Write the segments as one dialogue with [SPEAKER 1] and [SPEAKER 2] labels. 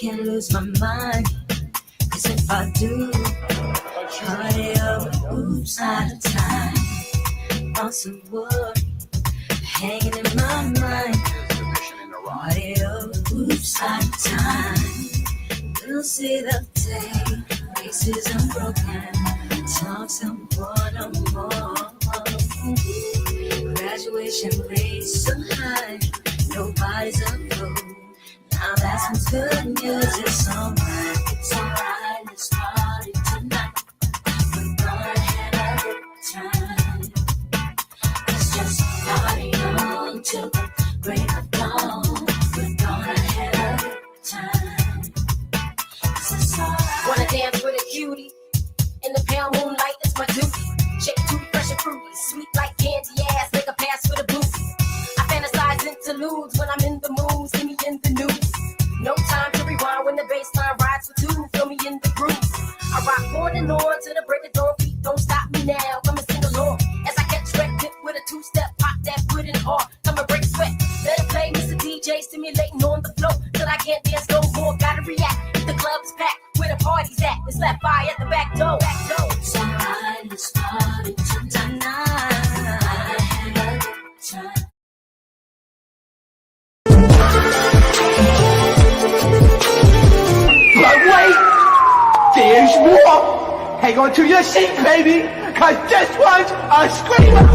[SPEAKER 1] can't lose my mind. Cause if I do, party over, oops, out of time. Thoughts of wood hanging in my mind. Party over, oops, out of time. We'll see the day, faces unbroken, talks of one or more. Graduation rates so high, nobody's afloat. Now that's some good news, it's alright, let's party tonight. We're gonna have a good time. Let's just party on till the break of dawn. We're gonna have a good time. This is alright.
[SPEAKER 2] Wanna dance with a cutie in the pale moonlight, it's my duty. Shake it to be fresh and fruity, sweet like candy ass, make a pass for the booty. I fantasize interludes when I'm in the mood, see me in the news. No time to rewind when the baseline rides for two, feel me in the groove. I rock on and on to the break of dawn, feet don't stop me now, come and sing along. As I catch wrecked dip with a two-step, pop that foot in hard, come and break sweat. Let it play, Mr. DJ, stimulating on the floor, till I can't dance no more, gotta react. If the club's packed, where the party's at, it's left by at the back door.
[SPEAKER 1] It's alright, let's party tonight. Have a good time.
[SPEAKER 3] But wait, there's more. Hang on to your seat, baby, cause this one's a screamer.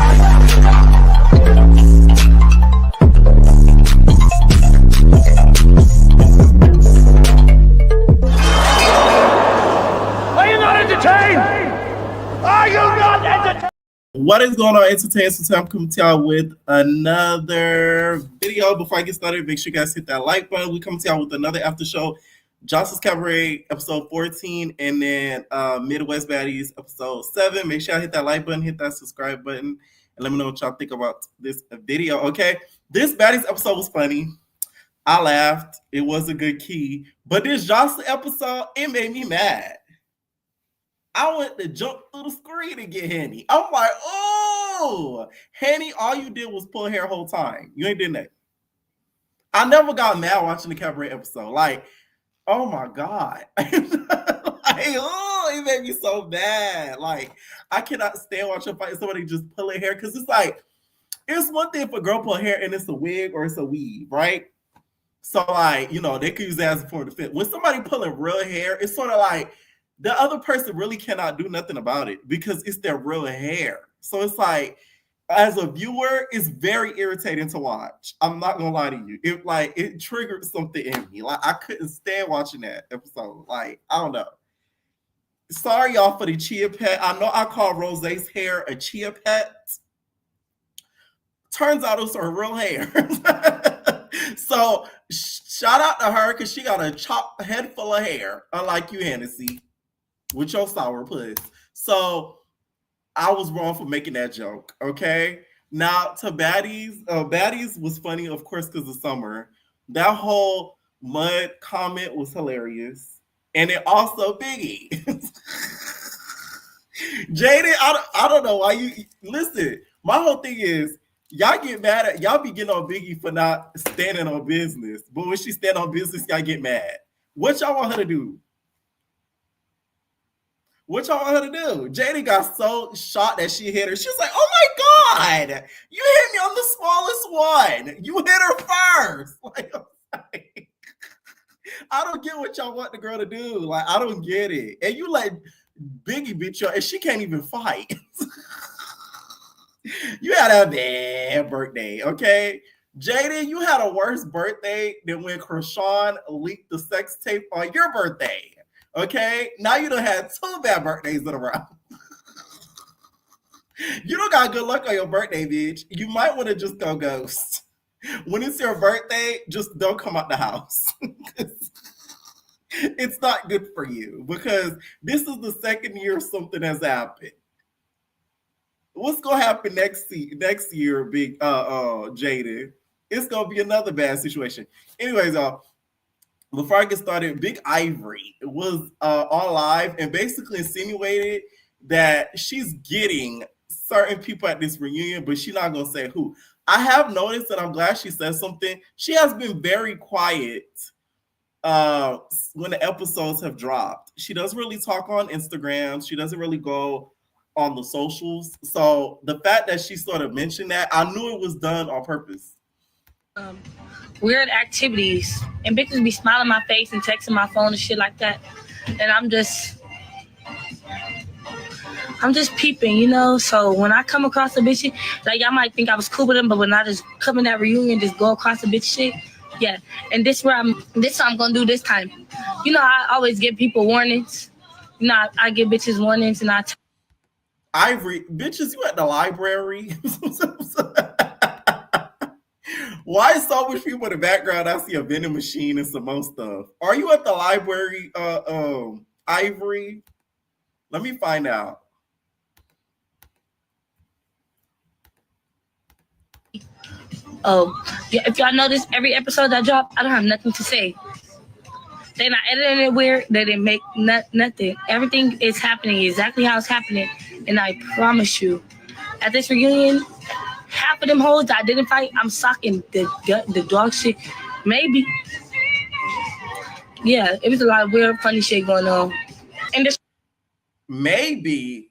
[SPEAKER 3] Are you not entertained? Are you not entertained?
[SPEAKER 4] What is going on, entertainment? So I'm coming to y'all with another video. Before I get started, make sure you guys hit that like button. We come to y'all with another after show. Joseline's Cabaret, episode 14, and then Midwest Baddies, episode 7. Make sure y'all hit that like button, hit that subscribe button, and let me know what y'all think about this video, okay? This Baddies episode was funny. I laughed. It was a good key. But this Joseline episode, it made me mad. I went to jump through the screen and get Henny. I'm like, oh, Henny, all you did was pull hair the whole time. You ain't did that. I never got mad watching the Cabaret episode. Like, oh my God. Oh, it made me so mad. Like, I cannot stand watching fight somebody just pulling hair, because it's like, it's one thing if a girl pull hair and it's a wig or it's a weave, right? So, like, you know, they could use that as a form of defense. When somebody pulling real hair, it's sort of like the other person really cannot do nothing about it because it's their real hair. So it's like, as a viewer, it's very irritating to watch. I'm not gonna lie to you. It triggered something in me. Like, I couldn't stand watching that episode. Like, I don't know. Sorry, y'all, for the chia pet. I know I call Rose's hair a chia pet. Turns out it's her real hair. So shout out to her, because she got a chopped head full of hair, unlike you, Hennessy, with your sour puss. So I was wrong for making that joke, okay? Now, to Baddies. Baddies was funny, of course, because of summer. That whole mud comment was hilarious. And then also Biggie. Jaden, I don't know why you... Listen, my whole thing is, y'all get mad at... Y'all be getting on Biggie for not standing on business. But when she stand on business, y'all get mad. What y'all want her to do? What y'all want her to do? Jaden got so shocked that she hit her. She was like, oh my God, you hit me on the smallest one. You hit her first. Like, I don't get what y'all want the girl to do. Like, I don't get it. And you let Biggie beat you, and she can't even fight. You had a bad birthday, okay? Jaden, you had a worse birthday than when Krishan leaked the sex tape on your birthday. Okay, now you done had 2 bad birthdays in a row. You don't got good luck on your birthday, bitch. You might want to just go ghost. When it's your birthday, just don't come out the house. It's not good for you, because this is the second year something has happened. What's gonna happen next year, big Jaden? It's gonna be another bad situation. Anyways, before I get started, Big Ivory was on live and basically insinuated that she's getting certain people at this reunion, but she's not going to say who. I have noticed, and I'm glad she said something. She has been very quiet when the episodes have dropped. She doesn't really talk on Instagram. She doesn't really go on the socials. So the fact that she sort of mentioned that, I knew it was done on purpose.
[SPEAKER 5] Weird activities, and bitches be smiling my face and texting my phone and shit like that, and I'm just peeping, you know. So when I come across a bitch, like I might think I was cool with them, but when I just come in that reunion, just go across a bitch shit, yeah. And this what I'm gonna do this time. You know, I always give people warnings. You know, I give bitches warnings, and
[SPEAKER 4] Ivory, bitches, you at the library? Why is so much people in the background? I see a vending machine and some more stuff. Are you at the library, Ivory? Let me find out.
[SPEAKER 5] Oh, yeah, if y'all notice, every episode that drop, I don't have nothing to say. They're not editing it weird. They didn't make nothing. Everything is happening exactly how it's happening. And I promise you, at this reunion, half of them hoes that I didn't fight, I'm socking the dog shit. Maybe. Yeah, it was a lot of weird, funny shit going on. And this
[SPEAKER 4] maybe.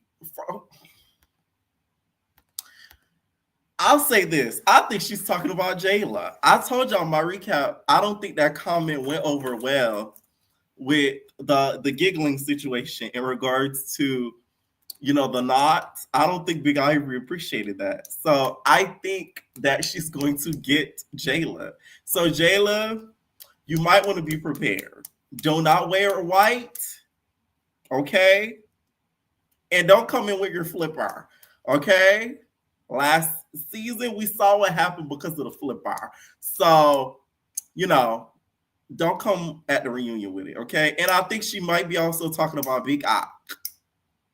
[SPEAKER 4] I'll say this. I think she's talking about Jayla. I told y'all my recap. I don't think that comment went over well with the giggling situation in regards to, you know, the knots. I don't think Big Ivory appreciated that. So I think that she's going to get Jayla. So Jayla, you might want to be prepared. Do not wear white, okay? And don't come in with your flipper, okay? Last season, we saw what happened because of the flipper. So, you know, don't come at the reunion with it, okay? And I think she might be also talking about Big Eye,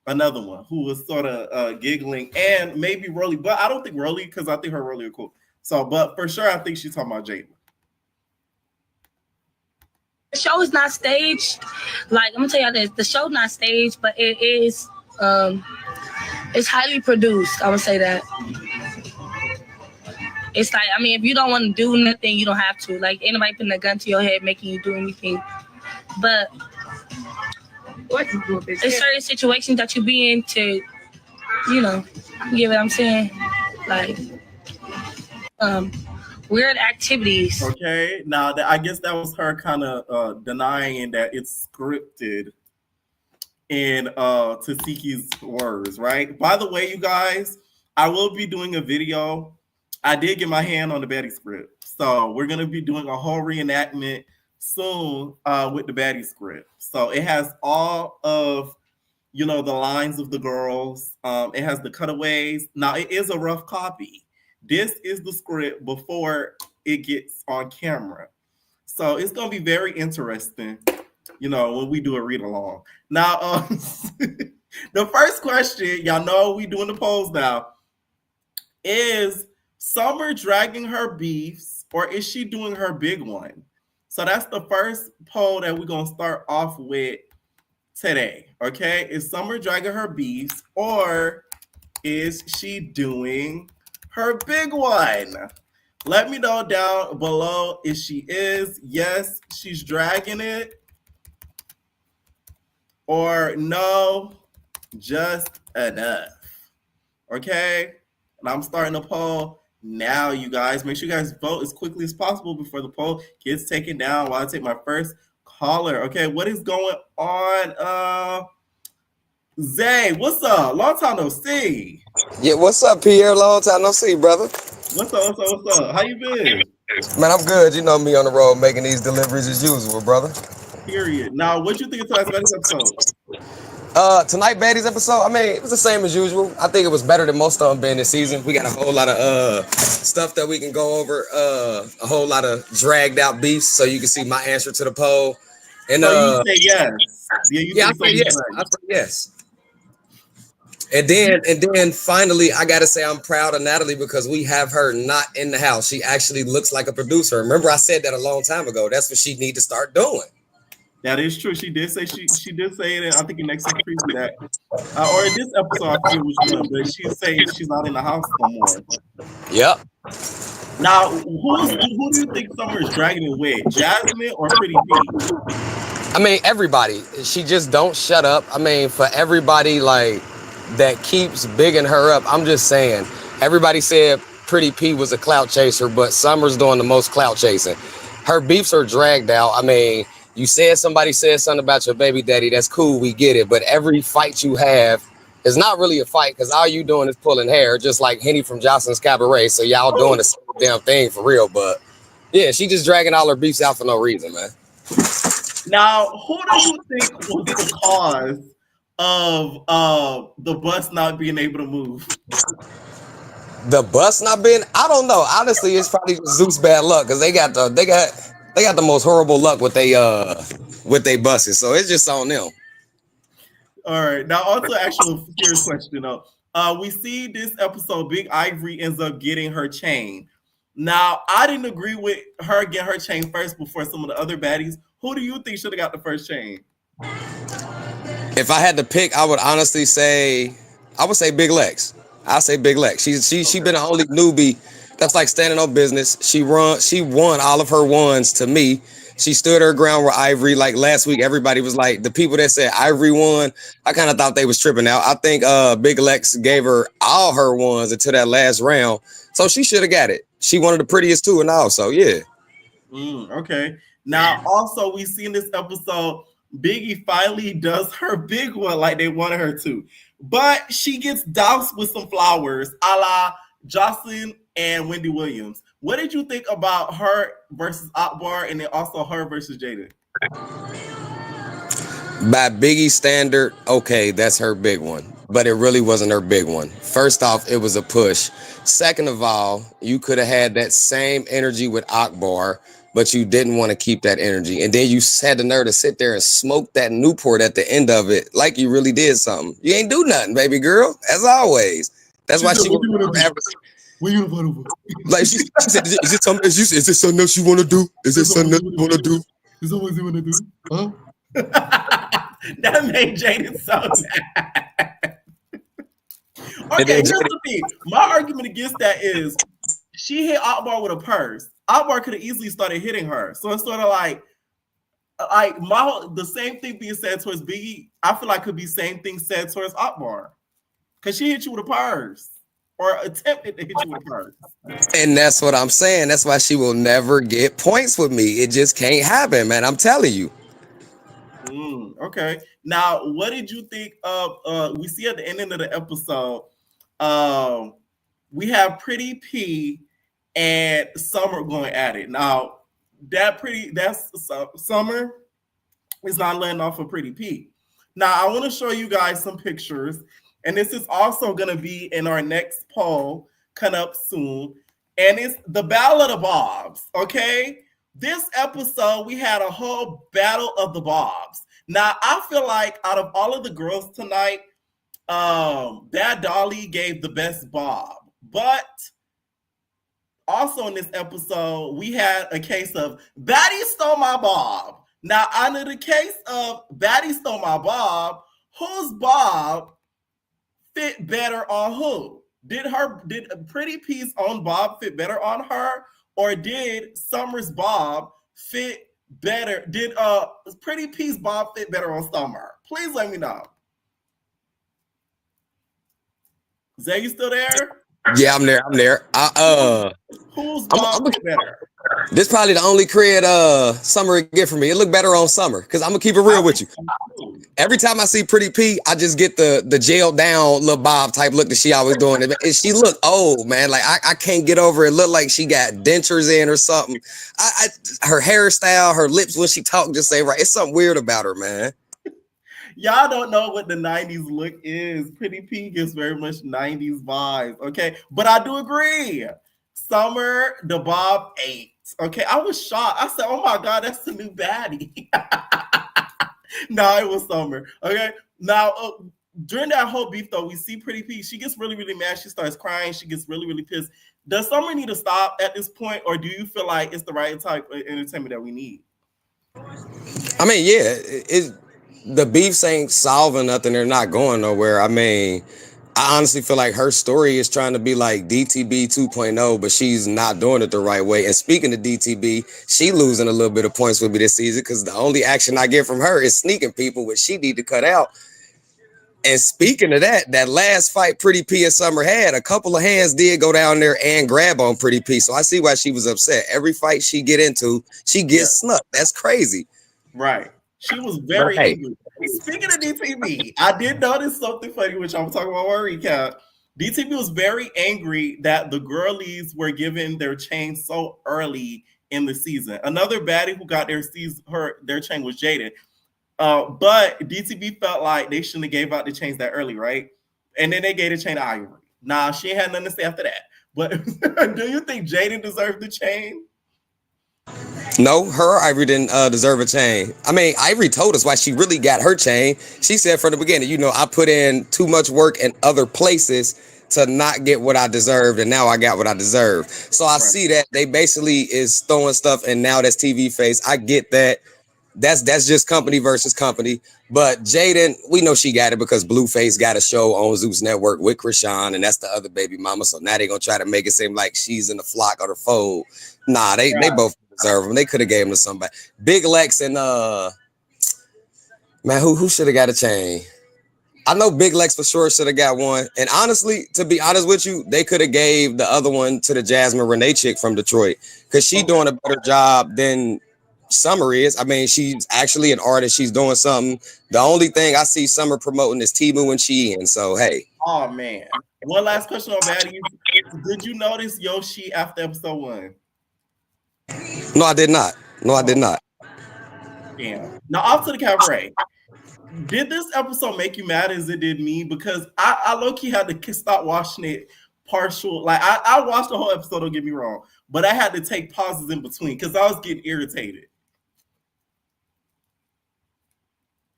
[SPEAKER 4] another one who was sort of giggling, and maybe Rolly, but I don't think Rolly, because I think her Rolly are cool. So, but for sure, I think she's talking about Jayla.
[SPEAKER 5] The show is not staged. Like, I'm gonna tell y'all this: the show's not staged, but it is. It's highly produced. I would say that. It's like, I mean, if you don't want to do nothing, you don't have to. Like, ain't nobody putting a gun to your head making you do anything. But there's certain situations that you be in to, you know, you get what I'm saying? Like, weird activities.
[SPEAKER 4] Okay, now I guess that was her kind of denying that it's scripted in Tasiki's words, right? By the way, you guys, I will be doing a video. I did get my hand on the Baddies script, so we're gonna be doing a whole reenactment soon with the Baddies script. So it has all of, you know, the lines of the girls. It has the cutaways. Now it is a rough copy. This is the script before it gets on camera, so it's gonna be very interesting, you know, when we do a read along. Now, the first question, y'all know we doing the polls now, is Summer dragging her beefs, or is she doing her big one? So that's the first poll that we're going to start off with today, okay? Is Summer dragging her beefs, or is she doing her big one? Let me know down below if she is. Yes, she's dragging it, or no, just enough, okay? And I'm starting the poll now, you guys. Make sure you guys vote as quickly as possible before the poll gets taken down while I take my first caller. Okay, what is going on? Zay, what's up? Long time no see.
[SPEAKER 6] Yeah, what's up, Pierre? Long time no see, brother.
[SPEAKER 4] What's up? How you been?
[SPEAKER 6] Man, I'm good. You know me on the road making these deliveries as usual, brother.
[SPEAKER 4] Period. Now, what you think of tonight's Baddies episode?
[SPEAKER 6] Tonight Baddies episode, I mean, it was the same as usual. I think it was better than most of them been this season. We got a whole lot of stuff that we can go over, a whole lot of dragged out beefs, so you can see my answer to the poll. And
[SPEAKER 4] so you say yes.
[SPEAKER 6] Yeah, I say yes. I say yes. And then finally, I gotta say I'm proud of Natalie because we have her not in the house. She actually looks like a producer. Remember, I said that a long time ago. That's what she need to start doing.
[SPEAKER 4] That is true. She did say she did say it. I think in next preview that, or in this episode, I forget which one, but she's saying she's not in the house no more.
[SPEAKER 6] Yep.
[SPEAKER 4] Now, who do you think Summer is dragging it with? Jasmine or Pretty P?
[SPEAKER 6] I mean, everybody. She just don't shut up. I mean, for everybody like that keeps bigging her up, I'm just saying. Everybody said Pretty P was a clout chaser, but Summer's doing the most clout chasing. Her beefs are dragged out. I mean, you said somebody said something about your baby daddy. That's cool. We get it. But every fight you have is not really a fight because all you doing is pulling hair, just like Henny from Joseline's Cabaret. So y'all doing the same damn thing for real. But yeah, she just dragging all her beefs out for no reason, man.
[SPEAKER 4] Now, who do you think was the cause of the bus not being able to move?
[SPEAKER 6] The bus not being, I don't know. Honestly, it's probably Zeus bad luck because they got the most horrible luck with they buses. So it's just on them.
[SPEAKER 4] All right. Now, also, actual serious question though. We see this episode, Big Ivory ends up getting her chain. Now, I didn't agree with her getting her chain first before some of the other baddies. Who do you think should have got the first chain?
[SPEAKER 6] If I had to pick, I would honestly say, I would say Big Lex. I'll say Big Lex. She been the only newbie that's like standing on business. She won all of her ones to me. She stood her ground with Ivory. Like last week, everybody was like, the people that said Ivory won, I kind of thought they was tripping out. I think Big Lex gave her all her ones until that last round. So she should have got it. She one of the prettiest too and all. So yeah.
[SPEAKER 4] Okay. Now, also, we see in this episode, Biggie finally does her big one like they wanted her to. But she gets doused with some flowers, a la Joseline and Wendy Williams. What did you think about her versus Akbar and then also her versus Jada?
[SPEAKER 6] By Biggie's standard, okay, that's her big one. But it really wasn't her big one. First off, it was a push. Second of all, you could have had that same energy with Akbar, but you didn't want to keep that energy. And then you had the nerve to sit there and smoke that Newport at the end of it like you really did something. You ain't do nothing, baby girl, as always. That's why she
[SPEAKER 4] What you want to do?
[SPEAKER 6] Like she said, is it something else you want to do? Is it something else you want to do?
[SPEAKER 4] Is that what you want to do? Huh? That made Jaden so mad. Okay, here's the thing. My argument against that is she hit Akbar with a purse. Akbar could have easily started hitting her. So it's sort of like the same thing being said towards Biggie, I feel like could be same thing said towards Akbar. Because she hit you with a purse. Or attempted to hit you with a purse.
[SPEAKER 6] And that's what I'm saying. That's why she will never get points with me. It just can't happen, man. I'm telling you.
[SPEAKER 4] Okay. Now, what did you think of we see at the ending of the episode, we have Pretty P and Summer going at it. Now, that's Summer is not letting off of Pretty P. Now, I want to show you guys some pictures, and this is also going to be in our next poll coming up soon, and it's the Battle of the Bobs, okay? This episode, we had a whole battle of the Bobs. Now, I feel like out of all of the girls tonight, Bad Dolly gave the best Bob. But also in this episode, we had a case of Baddies stole my Bob. Now, under the case of Baddies stole my Bob, whose Bob fit better on who? Did Pretty P's own Bob fit better on her? Or did Summer's Bob fit better? Did Pretty P's Bob fit better on Summer? Please let me know. Zay, you still there?
[SPEAKER 6] Yeah, I'm there.
[SPEAKER 4] Who's Bob fit better?
[SPEAKER 6] This probably the only cred Summer would get from me. It look better on Summer because I'm gonna keep it real with you. Every time I see Pretty P, I just get the jail down little Bob type look that she always doing. And she look old, man. Like I can't get over it. Look like she got dentures in or something. Her hairstyle, her lips when she talk just say right. It's something weird about her, man.
[SPEAKER 4] Y'all don't know what the 90s look is. Pretty P gives very much 90s vibes, okay? But I do agree. Summer, the Bob 8. Okay, I was shocked. I said, oh my God, that's the new baddie. No, it was Summer. Okay, now during that whole beef though, we see Pretty P. She gets really, really mad. She starts crying. She gets really, really pissed. Does Summer need to stop at this point, or do you feel like it's the right type of entertainment that we need?
[SPEAKER 6] I mean, yeah, the beefs ain't solving nothing. They're not going nowhere. I mean, I honestly feel like her story is trying to be like DTB 2.0, but she's not doing it the right way. And speaking of DTB, she losing a little bit of points with me this season because the only action I get from her is sneaking people, which she need to cut out. And speaking of that last fight Pretty P and Summer had, a couple of hands did go down there and grab on Pretty P. So I see why she was upset. Every fight she get into, she gets snuck. That's crazy.
[SPEAKER 4] Right. She was very angry. Speaking of DTV, I did notice something funny, which I'm talking about my recap. DTV was very angry that the girlies were given their chain so early in the season. Another baddie who got their chain was Jaden. But DTV felt like they shouldn't have gave out the chains that early, right? And then they gave the chain to Ivory. Nah, she ain't had nothing to say after that. But do you think Jaden deserved the chain?
[SPEAKER 6] No, her Ivory didn't deserve a chain. I mean, Ivory told us why she really got her chain. She said from the beginning, I put in too much work in other places to not get what I deserved, and now I got what I deserved. So I see that they basically is throwing stuff, and now that's TV face. I get that. That's just company versus company. But Jaden, we know she got it because Blueface got a show on Zeus Network with Krishan, and that's the other baby mama. So now they're gonna try to make it seem like she's in the flock or the fold. Nah, they both deserve them. They could have gave them to somebody. Big Lex and man, who should have got a chain? I know Big Lex for sure should have got one. And honestly, to be honest with you, they could have gave the other one to the Jasmine Renee chick from Detroit because she doing a better job than Summer is. I mean, she's actually an artist. She's doing something. The only thing I see Summer promoting is Temu and Shein. So hey.
[SPEAKER 4] Oh man. One last question on Baddies. Did you notice Yoshi after episode 1?
[SPEAKER 6] No, I did not. I did not.
[SPEAKER 4] Damn. Now off to the Cabaret. Did this episode make you mad as it did me? Because I low-key had to stop watching it partial. Like I watched the whole episode, don't get me wrong. But I had to take pauses in between because I was getting irritated.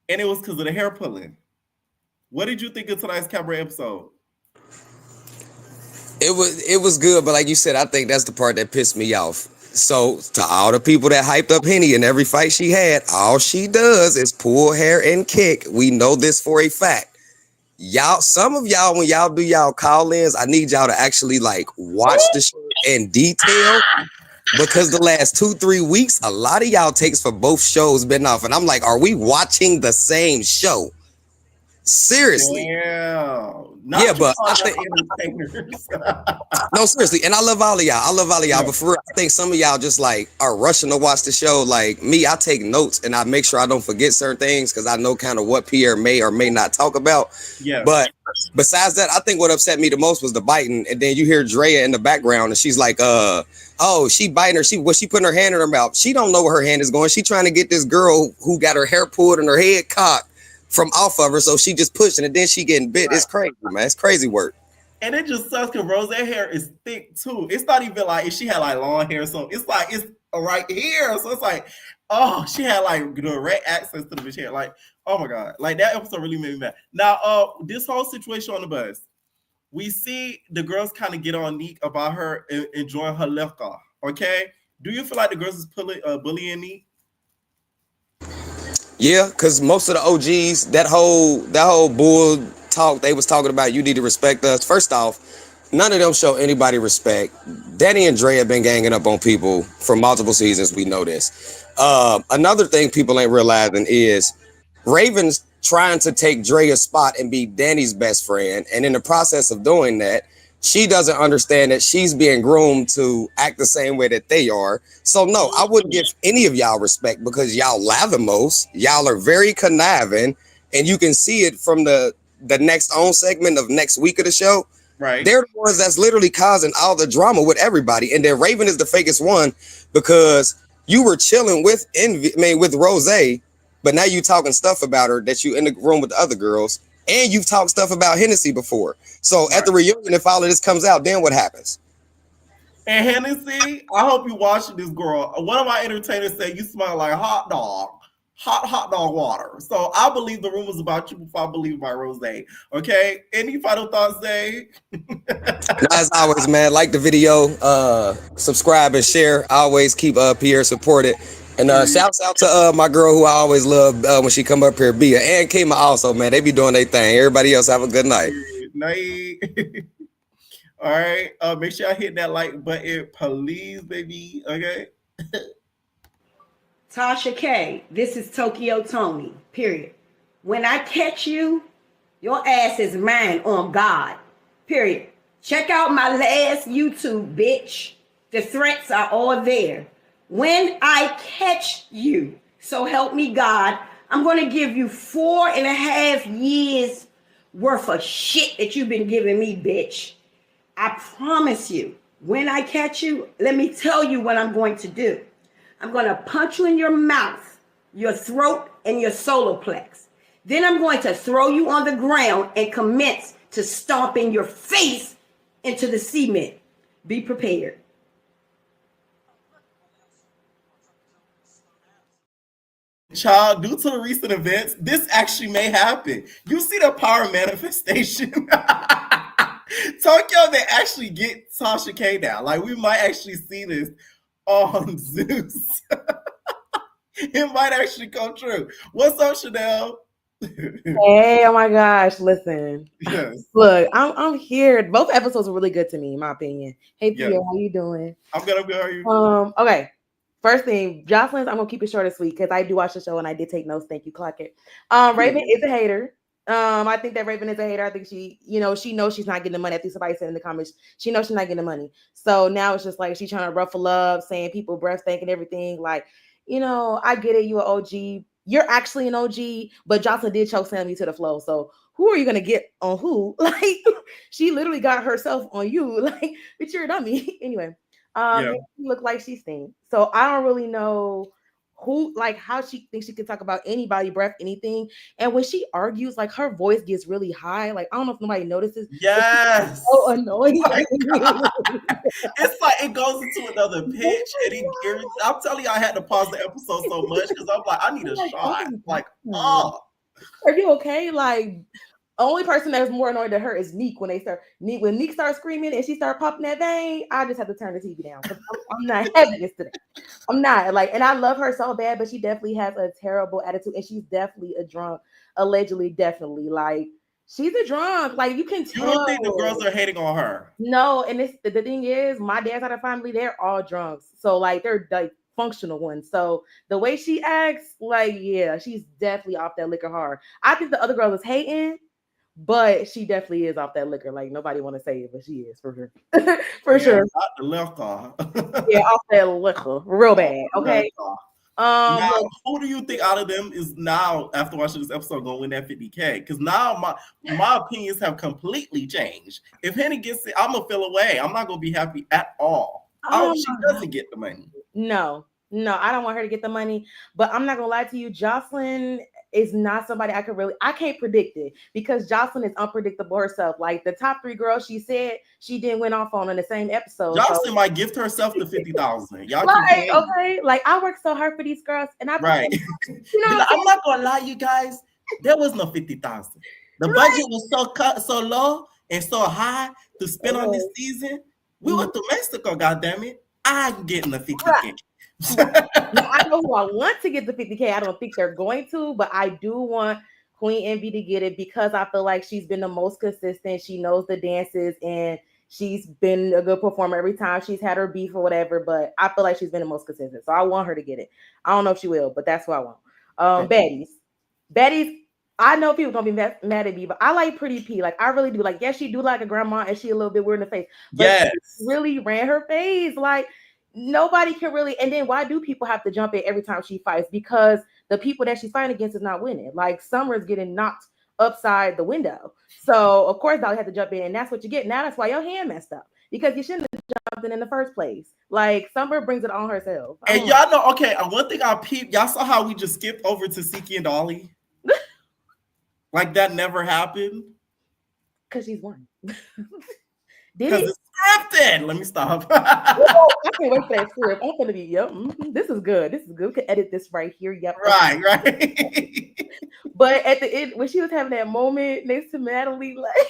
[SPEAKER 4] And it was because of the hair pulling. What did you think of tonight's Cabaret episode?
[SPEAKER 6] It was good, but like you said, I think that's the part that pissed me off. So to all the people that hyped up Henny in every fight she had, all she does is pull hair and kick. We know this for a fact. Y'all, some of y'all, when y'all do y'all call-ins, I need y'all to actually like watch the show in detail because the last 2-3 weeks, a lot of y'all takes for both shows been off. And I'm like, are we watching the same show? Seriously.
[SPEAKER 4] Yeah.
[SPEAKER 6] But I think no, seriously, and I love all of y'all. But for real, I think some of y'all just like are rushing to watch the show. Like me, I take notes and I make sure I don't forget certain things because I know kind of what Pierre may or may not talk about. Yeah. But besides that, I think what upset me the most was the biting, and then you hear Drea in the background, and she's like, "Oh, she biting her. She putting her hand in her mouth. She don't know where her hand is going. She trying to get this girl who got her hair pulled and her head cocked from off of her, so she just pushing and then she getting bit. It's crazy, man. It's crazy work.
[SPEAKER 4] And it just sucks because Rose hair is thick too. It's not even like if she had like long hair or something. It's like it's right here. So it's like, oh, she had like direct access to the bitch hair. Like, oh my God. Like that episode really made me mad. Now, this whole situation on the bus, we see the girls kind of get on Neek about her enjoying her left off. Okay. Do you feel like the girls is bullying Neek?
[SPEAKER 6] Yeah, because most of the OGs, that whole bull talk they was talking about, you need to respect us. First off, none of them show anybody respect. Danny and Dre have been ganging up on people for multiple seasons. We know this. Another thing people ain't realizing is Raven's trying to take Dre's spot and be Danny's best friend. And in the process of doing that, she doesn't understand that she's being groomed to act the same way that they are. So no, I wouldn't give any of y'all respect because y'all lie the most. Y'all are very conniving, and you can see it from the next own segment of next week of the show. Right. They're the ones that's literally causing all the drama with everybody. And then Raven is the fakest one because you were chilling with with Rose, but now you talking stuff about her that you in the room with the other girls. And you've talked stuff about Hennessy before. So at the reunion, if all of this comes out, then what happens?
[SPEAKER 4] And Hennessy, I hope you watching this, girl. One of my entertainers said you smell like hot dog water. So I believe the rumors about you before I believe about Rose. Okay? Any final thoughts, Zay?
[SPEAKER 6] As always, man, like the video, subscribe and share. I always keep Pierre supported. And shouts out to my girl who I always love when she come up here, Bia, and Kima also, man. They be doing their thing. Everybody else have a good night.
[SPEAKER 4] Night. All right. Make sure I hit that like button, please, baby. Okay.
[SPEAKER 7] Tasha K, this is Tokyo Tony, period. When I catch you, your ass is mine on God, period. Check out my last YouTube, bitch. The threats are all there. When I catch you, so help me God, I'm going to give you 4.5 years worth of shit that you've been giving me, bitch. I promise you, when I catch you, let me tell you what I'm going to do. I'm going to punch you in your mouth, your throat, and your solar plex. Then I'm going to throw you on the ground and commence to stomping your face into the cement. Be prepared.
[SPEAKER 4] Child, due to the recent events, this actually may happen. You see the power manifestation. Tokyo, they actually get Tasha K now. Like, we might actually see this on Zeus. It might actually come true. What's up, Chanel?
[SPEAKER 8] Hey, oh my gosh, listen.
[SPEAKER 4] Yes.
[SPEAKER 8] Look, I'm here. Both episodes were really good to me, in my opinion. Hey Pierre,
[SPEAKER 4] Yes.
[SPEAKER 8] how you doing?
[SPEAKER 4] I'm good. How are you?
[SPEAKER 8] Okay. First thing, Joseline, I'm gonna keep it short and sweet because I do watch the show and I did take notes. Thank you, clock it. Raven is a hater. I think that Raven is a hater. I think she knows she's not getting the money. I think somebody said in the comments, she knows she's not getting the money. So now it's just like she's trying to ruffle up, saying people breath stank and everything. Like, I get it, you an OG. You're actually an OG, but Jocelyn did choke Sammy to the flow. So who are you gonna get on who? Like, she literally got herself on you. Like, but you're a dummy. Anyway, she looked like she stinks. So I don't really know who, like, how she thinks she can talk about anybody, breath, anything. And when she argues, like, her voice gets really high. Like, I don't know if nobody notices.
[SPEAKER 4] Yes.
[SPEAKER 8] So annoying.
[SPEAKER 4] It's like it goes into another pitch, and I'm telling you, I had to pause the episode so much because I'm like, I need a shot. Like, oh,
[SPEAKER 8] are you okay? Like, only person that's more annoyed than her is Neek when Neek starts screaming and she starts popping that vein. I just have to turn the TV down. I'm not having this today. I'm not and I love her so bad, but she definitely has a terrible attitude, and she's definitely a drunk. Allegedly, definitely, like, she's a drunk. Like, you can tell.
[SPEAKER 4] You don't think the girls are hating on her?
[SPEAKER 8] No, and the thing is, my dad's side of the family, they're all drunks. So, like, they're like functional ones. So the way she acts, like, yeah, she's definitely off that liquor hard. I think the other girl is hating, but she definitely is off that liquor. Like, nobody want to say it, but she is for sure. For sure.
[SPEAKER 4] Not the liquor.
[SPEAKER 8] Yeah, off that liquor. Real bad. Okay.
[SPEAKER 4] Now, who do you think out of them is now, after watching this episode, going to win that 50K? Because now my opinions have completely changed. If Henny gets it, I'm gonna feel away. I'm not gonna be happy at all. I hope she doesn't get the money.
[SPEAKER 8] No, I don't want her to get the money. But I'm not gonna lie to you, Joseline is not somebody I can't predict it, because Joseline is unpredictable herself. Like, the top 3 girls she said she didn't went off on in the same episode.
[SPEAKER 4] Joseline might gift herself the 50,000. Y'all
[SPEAKER 8] like, okay, like, I worked so hard for these girls, and I'm
[SPEAKER 4] not gonna lie, you guys, there was no 50,000. The budget was so low and so high to spend on this season. We went to Mexico, goddammit. I'm getting the 50K.
[SPEAKER 8] Now, I know who I want to get the 50K. I don't think they're going to, but I do want Queen Envy to get it, because I feel like she's been the most consistent. She knows the dances, and she's been a good performer every time she's had her beef or whatever, but I feel like she's been the most consistent. So I want her to get it. I don't know if she will, but that's what I want. Baddies, I know people gonna be mad at me, but I like Pretty P. Like, I really do. Like, yes, she do like a grandma, and she a little bit weird in the face. But she really ran her face. Like, nobody can really. And then why do people have to jump in every time she fights? Because the people that she's fighting against is not winning. Like, Summer's getting knocked upside the window. So of course Dolly had to jump in, and that's what you get. Now that's why your hand messed up, because you shouldn't have jumped in the first place. Like, Summer brings it on herself.
[SPEAKER 4] And y'all know, okay, one thing I peeped, y'all saw how we just skipped over to Siki and Dolly? Like, that never happened?
[SPEAKER 8] Because she's won.
[SPEAKER 4] Because it's scripted. Let me stop.
[SPEAKER 8] I can't wait for that script. I'm gonna be, this is good. This is good. We can edit this right here. Yep.
[SPEAKER 4] Right.
[SPEAKER 8] But at the end, when she was having that moment next to Natalie, like,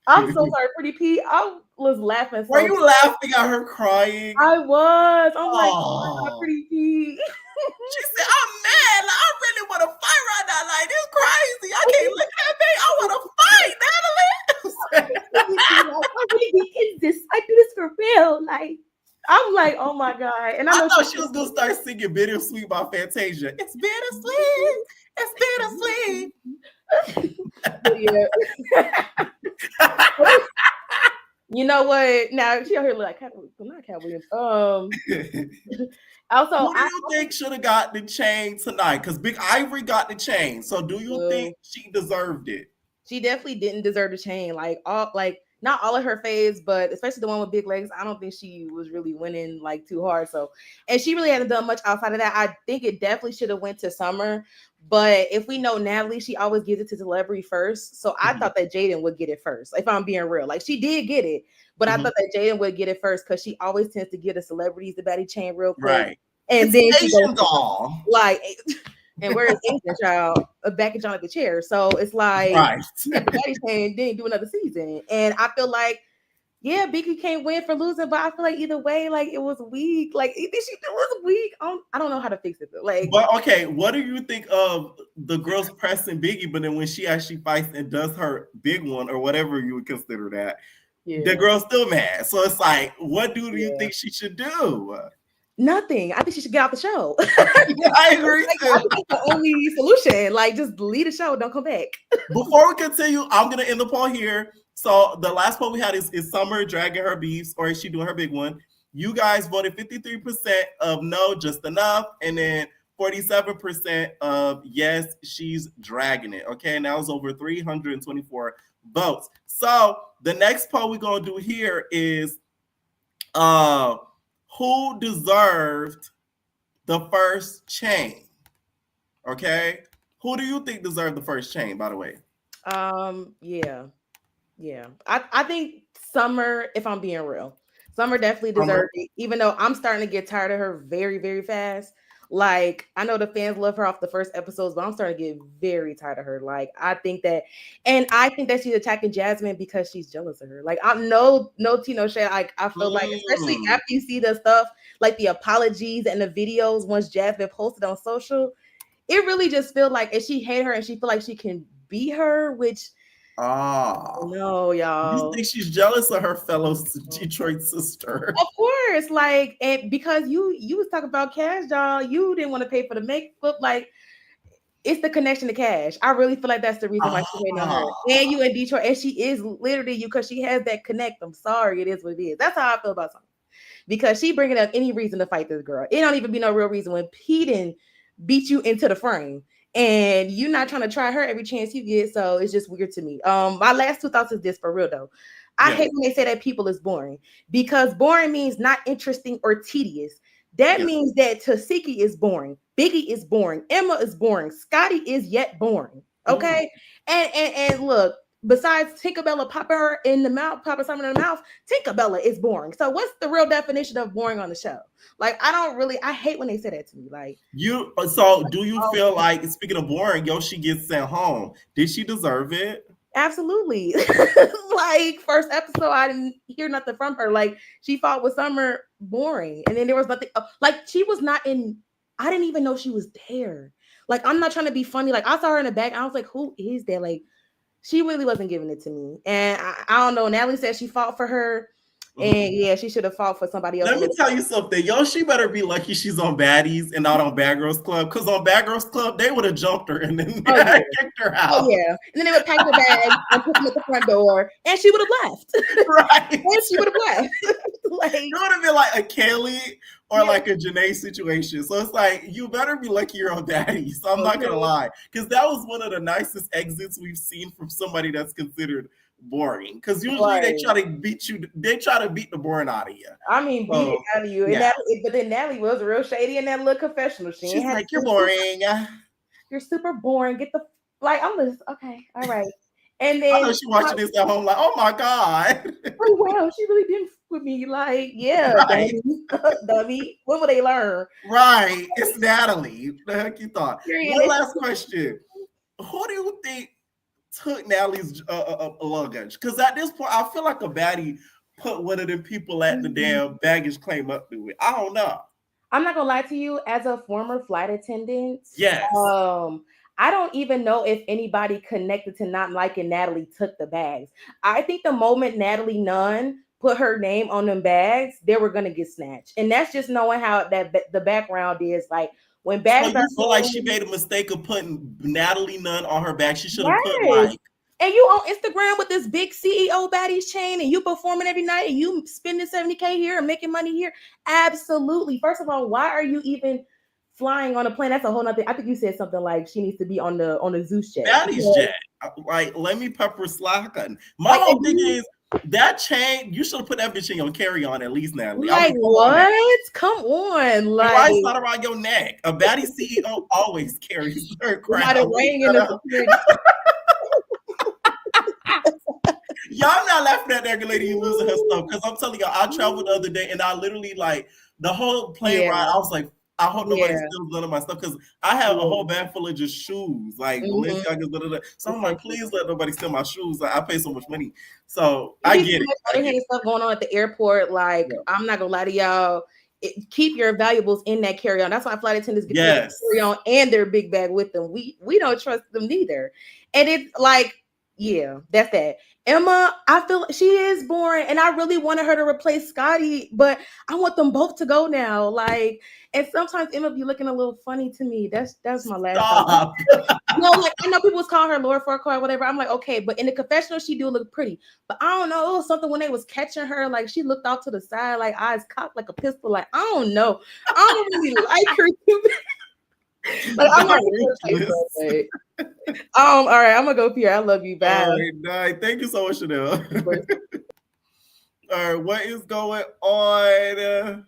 [SPEAKER 8] I'm so sorry, Pretty P. I was laughing.
[SPEAKER 4] Were you laughing at her crying?
[SPEAKER 8] I was. I'm like, oh, Pretty P.
[SPEAKER 4] She said, I'm mad. Like, I really want to fight right now. Like, this crazy. I can't look at me. I want to fight, Natalie.
[SPEAKER 8] my God. And
[SPEAKER 4] I thought she was gonna start singing Bittersweet by Fantasia. It's bittersweet. It's bittersweet.
[SPEAKER 8] Yeah. You know what? Now she out here like not Cat Williams. Also,
[SPEAKER 4] who do you think should have got the chain tonight? Because Big Ivory got the chain. So do you think she deserved it?
[SPEAKER 8] She definitely didn't deserve the chain. Not all of her faves, but especially the one with big legs. I don't think she was really winning like too hard. So, and she really hasn't done much outside of that. I think it definitely should have went to Summer. But if we know Natalie, she always gives it to celebrity first. So I thought that Jaden would get it first. If I'm being real, like she did get it, but I thought that Jaden would get it first because she always tends to give the celebrities the baddie chain real quick.
[SPEAKER 4] Right.
[SPEAKER 8] And
[SPEAKER 4] it's
[SPEAKER 8] then
[SPEAKER 4] she goes doll.
[SPEAKER 8] Like. And where's Asian child back at John at the chair? So it's like Baddies didn't do another season. And I feel like, yeah, Biggie can't win for losing, but I feel like either way, like it was weak. Like it was weak. I don't know how to fix it.
[SPEAKER 4] But okay, what do you think of the girls pressing Biggie? But then when she actually fights and does her big one or whatever you would consider that, the girl's still mad. So it's like, what do you think she should do?
[SPEAKER 8] Nothing. I think she should get off the show.
[SPEAKER 4] I agree.
[SPEAKER 8] I think that's the only solution. Like, just leave the show. Don't come back.
[SPEAKER 4] Before we continue, I'm gonna end the poll here. So the last poll we had is Summer dragging her beefs, or is she doing her big one? You guys voted 53% of no, just enough, and then 47% of yes, she's dragging it. Okay, and that was over 324 votes. So the next poll we're gonna do here is who deserved the first chain? Okay. Who do you think deserved the first chain, by the way?
[SPEAKER 8] Yeah. I think Summer, if I'm being real, Summer definitely deserved it, even though I'm starting to get tired of her very, very fast. Like, I know the fans love her off the first episodes, but I'm starting to get very tired of her. Like, I think that she's attacking Jasmine because she's jealous of her. Like, I'm no Tino shade. Like, I feel like, especially after you see the stuff, like the apologies and the videos once Jasmine posted on social, it really just feels like, and she hate her and she feel like she can beat her, which no, y'all.
[SPEAKER 4] You think she's jealous of her fellow Detroit sister?
[SPEAKER 8] Of course, like, and because you was talking about Cash, y'all, you didn't want to pay for the makeup. Like, it's the connection to Cash. I really feel like that's the reason why she's waiting on her. And you in Detroit, and she is literally you because she has that connect. I'm sorry, it is what it is. That's how I feel about something. Because she bringing up any reason to fight this girl. It don't even be no real reason when Peden beat you into the frame. And you're not trying to try her every chance you get, so it's just weird to me. My last 2 thoughts is this for real though. I hate when they say that people is boring because boring means not interesting or tedious. That means that Tasiki is boring, Biggie is boring, Emma is boring, Scotty is yet boring. Okay, and look. Besides Tinkerbella popping her in the mouth, popping something in the mouth, Tinkerbella is boring. So what's the real definition of boring on the show? Like, I hate when they say that to me. Like,
[SPEAKER 4] so do you feel like, speaking of boring, Yoshi gets sent home? Did she deserve it?
[SPEAKER 8] Absolutely. Like, first episode, I didn't hear nothing from her. Like, she fought with Summer, boring. And then there was nothing, like, she was not in, I didn't even know she was there. Like, I'm not trying to be funny. Like, I saw her in the back. I was like, who is that? Like, she really wasn't giving it to me. And I don't know. Natalie said she fought for her. And yeah, she should have fought for somebody else.
[SPEAKER 4] Let me tell you something. She better be lucky she's on Baddies and not on Bad Girls Club. Because on Bad Girls Club, they would have jumped her and then kicked her out.
[SPEAKER 8] Oh, yeah. And then they would pack her bag and put them at the front door. And she would have left.
[SPEAKER 4] Right.
[SPEAKER 8] And she would have left. Like,
[SPEAKER 4] it would have been like a Kelly or like a Janae situation. So it's like, you better be lucky you're on Baddies. So I'm not going to lie. Because that was one of the nicest exits we've seen from somebody that's considered boring, because usually they try to beat the boring out of you.
[SPEAKER 8] I mean, beat it out of you. And but then Natalie was real shady in that little confessional.
[SPEAKER 4] She's like, you're boring.
[SPEAKER 8] You're super boring. Get the I'm just okay. All right. And then
[SPEAKER 4] I know she watching this at home like, oh my God.
[SPEAKER 8] Oh wow, she really didn't with me. Like, yeah, dummy. When will they learn?
[SPEAKER 4] Right. It's Natalie. The heck you thought? One last question. Who do you think took Natalie's luggage? Because at this point, I feel like a baddie put one of them people at the damn baggage claim up to it. I don't know.
[SPEAKER 8] I'm not gonna lie to you. As a former flight attendant,
[SPEAKER 4] yes,
[SPEAKER 8] I don't even know if anybody connected to not liking Natalie took the bags. I think the moment Natalie Nunn put her name on them bags, they were gonna get snatched. And that's just knowing how the background is. Like when bags
[SPEAKER 4] so you feel like she made a mistake of putting Natalie Nunn on her bag. She should have put like.
[SPEAKER 8] And you on Instagram with this big CEO Baddies chain and you performing every night and you spending 70K here and making money here. Absolutely. First of all, why are you even flying on a plane? That's a whole nother. I think you said something like she needs to be on the Zeus jet.
[SPEAKER 4] Baddies jet. Like, let me pepper slack on. My whole thing is that chain, you should have put that bitch in your carry-on at least, Natalie.
[SPEAKER 8] Like what? Come on. Like
[SPEAKER 4] why is not around your neck? A baddie CEO always carries her crown. Y'all not laughing at that lady losing her stuff because I'm telling y'all, I traveled the other day and I literally like the whole plane ride. I was like, I hope nobody steals none of my stuff because I have a whole bag full of just shoes, like Balenciagas. So I'm like, please let nobody steal my shoes. Like, I pay so much money, so I get it.
[SPEAKER 8] Other stuff going on at the airport. Like I'm not gonna lie to y'all. Keep your valuables in that carry-on. That's why flight attendants get their carry-on and their big bag with them. We don't trust them neither, and it's like. Yeah, that's that. Emma, I feel she is boring, and I really wanted her to replace Scotty, but I want them both to go now. Like, and sometimes Emma be looking a little funny to me. That's my last.
[SPEAKER 4] Stop.
[SPEAKER 8] No, like I know people was calling her Laura Farquhar or whatever. I'm like, okay, but in the confessional, she do look pretty. But I don't know, it was something when they was catching her, like she looked off to the side, like eyes cocked like a pistol. Like I don't know, I don't really like her too. But I'm like, all right, I'm gonna go here. I love you. Bye.
[SPEAKER 4] All right, thank you so much, Chanel. All right, what is going on?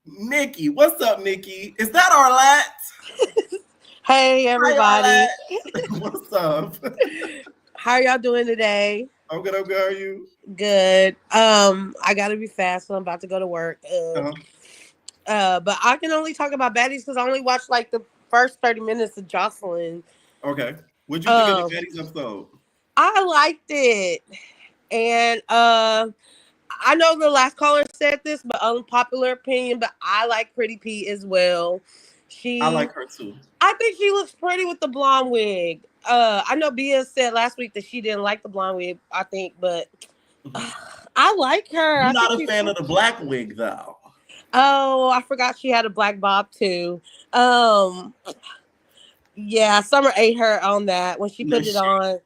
[SPEAKER 4] Nikki. What's up, Nikki? Is that Arlette?
[SPEAKER 9] Hey, everybody.
[SPEAKER 4] Hi, what's up?
[SPEAKER 9] How are y'all doing today?
[SPEAKER 4] I'm good. How are you?
[SPEAKER 9] Good. I gotta be fast, so I'm about to go to work. But I can only talk about Baddies because I only watched like the first 30 minutes of Joseline.
[SPEAKER 4] Okay. What'd you think of the Baddies episode?
[SPEAKER 9] I liked it. And I know the last caller said this, but unpopular opinion, but I like Pretty P as well.
[SPEAKER 4] I like her too.
[SPEAKER 9] I think she looks pretty with the blonde wig. I know Bia said last week that she didn't like the blonde wig, I think, but I like her.
[SPEAKER 4] You're not a fan of the black wig though.
[SPEAKER 9] Oh, I forgot she had a black bob too. Yeah, Summer ate her on that when she put it on.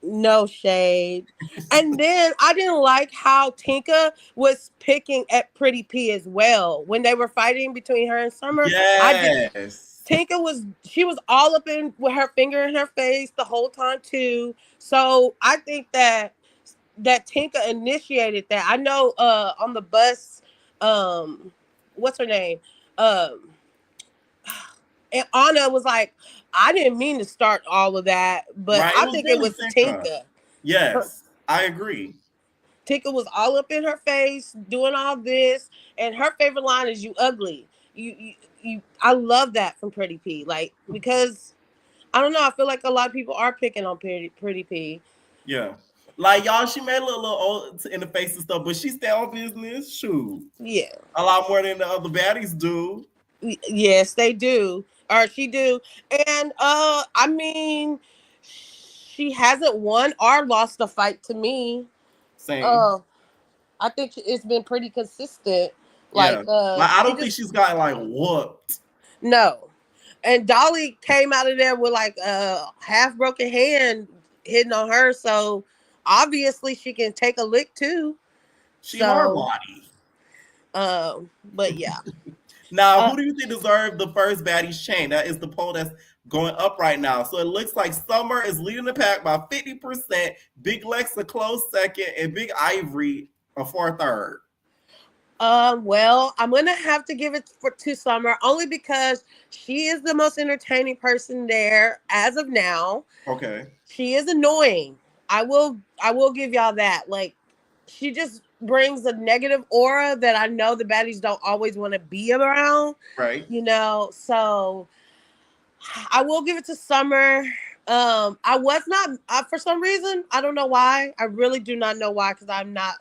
[SPEAKER 9] No shade. And then I didn't like how Tinka was picking at Pretty P as well when they were fighting between her and Summer.
[SPEAKER 4] Yes.
[SPEAKER 9] Tinka she was all up in with her finger in her face the whole time too. So I think that Tinka initiated that. I know on the bus, what's her name? And Anna was like, I didn't mean to start all of that, but I think it was Tinka.
[SPEAKER 4] Yes, I agree.
[SPEAKER 9] Tinka was all up in her face, doing all this, and her favorite line is "You ugly." I love that from Pretty P. Like, because I don't know, I feel like a lot of people are picking on Pretty P.
[SPEAKER 4] Yeah. Like, y'all, she made a little old in the face and stuff, but she stay on business. Shoot.
[SPEAKER 9] Yeah.
[SPEAKER 4] A lot more than the other baddies do.
[SPEAKER 9] Yes, they do. Or she do. And I mean, she hasn't won or lost a fight to me.
[SPEAKER 4] Same.
[SPEAKER 9] I think it's been pretty consistent. Like,
[SPEAKER 4] I don't think she's gotten like whooped.
[SPEAKER 9] No. And Dolly came out of there with like a half broken hand hitting on her, so obviously she can take a lick too.
[SPEAKER 4] She hard body.
[SPEAKER 9] But yeah.
[SPEAKER 4] Now, who do you think deserved the first Baddies chain? That is the poll that's going up right now. So it looks like Summer is leading the pack by 50%, Big Lex a close second, and Big Ivory a far third.
[SPEAKER 9] Well, I'm gonna have to give it to Summer only because she is the most entertaining person there as of now.
[SPEAKER 4] Okay.
[SPEAKER 9] She is annoying. I will give y'all that. Like, she just brings a negative aura that I know the baddies don't always want to be around.
[SPEAKER 4] Right.
[SPEAKER 9] You know, so I will give it to Summer. I was not for some reason, I don't know why. I really do not know why, because I'm not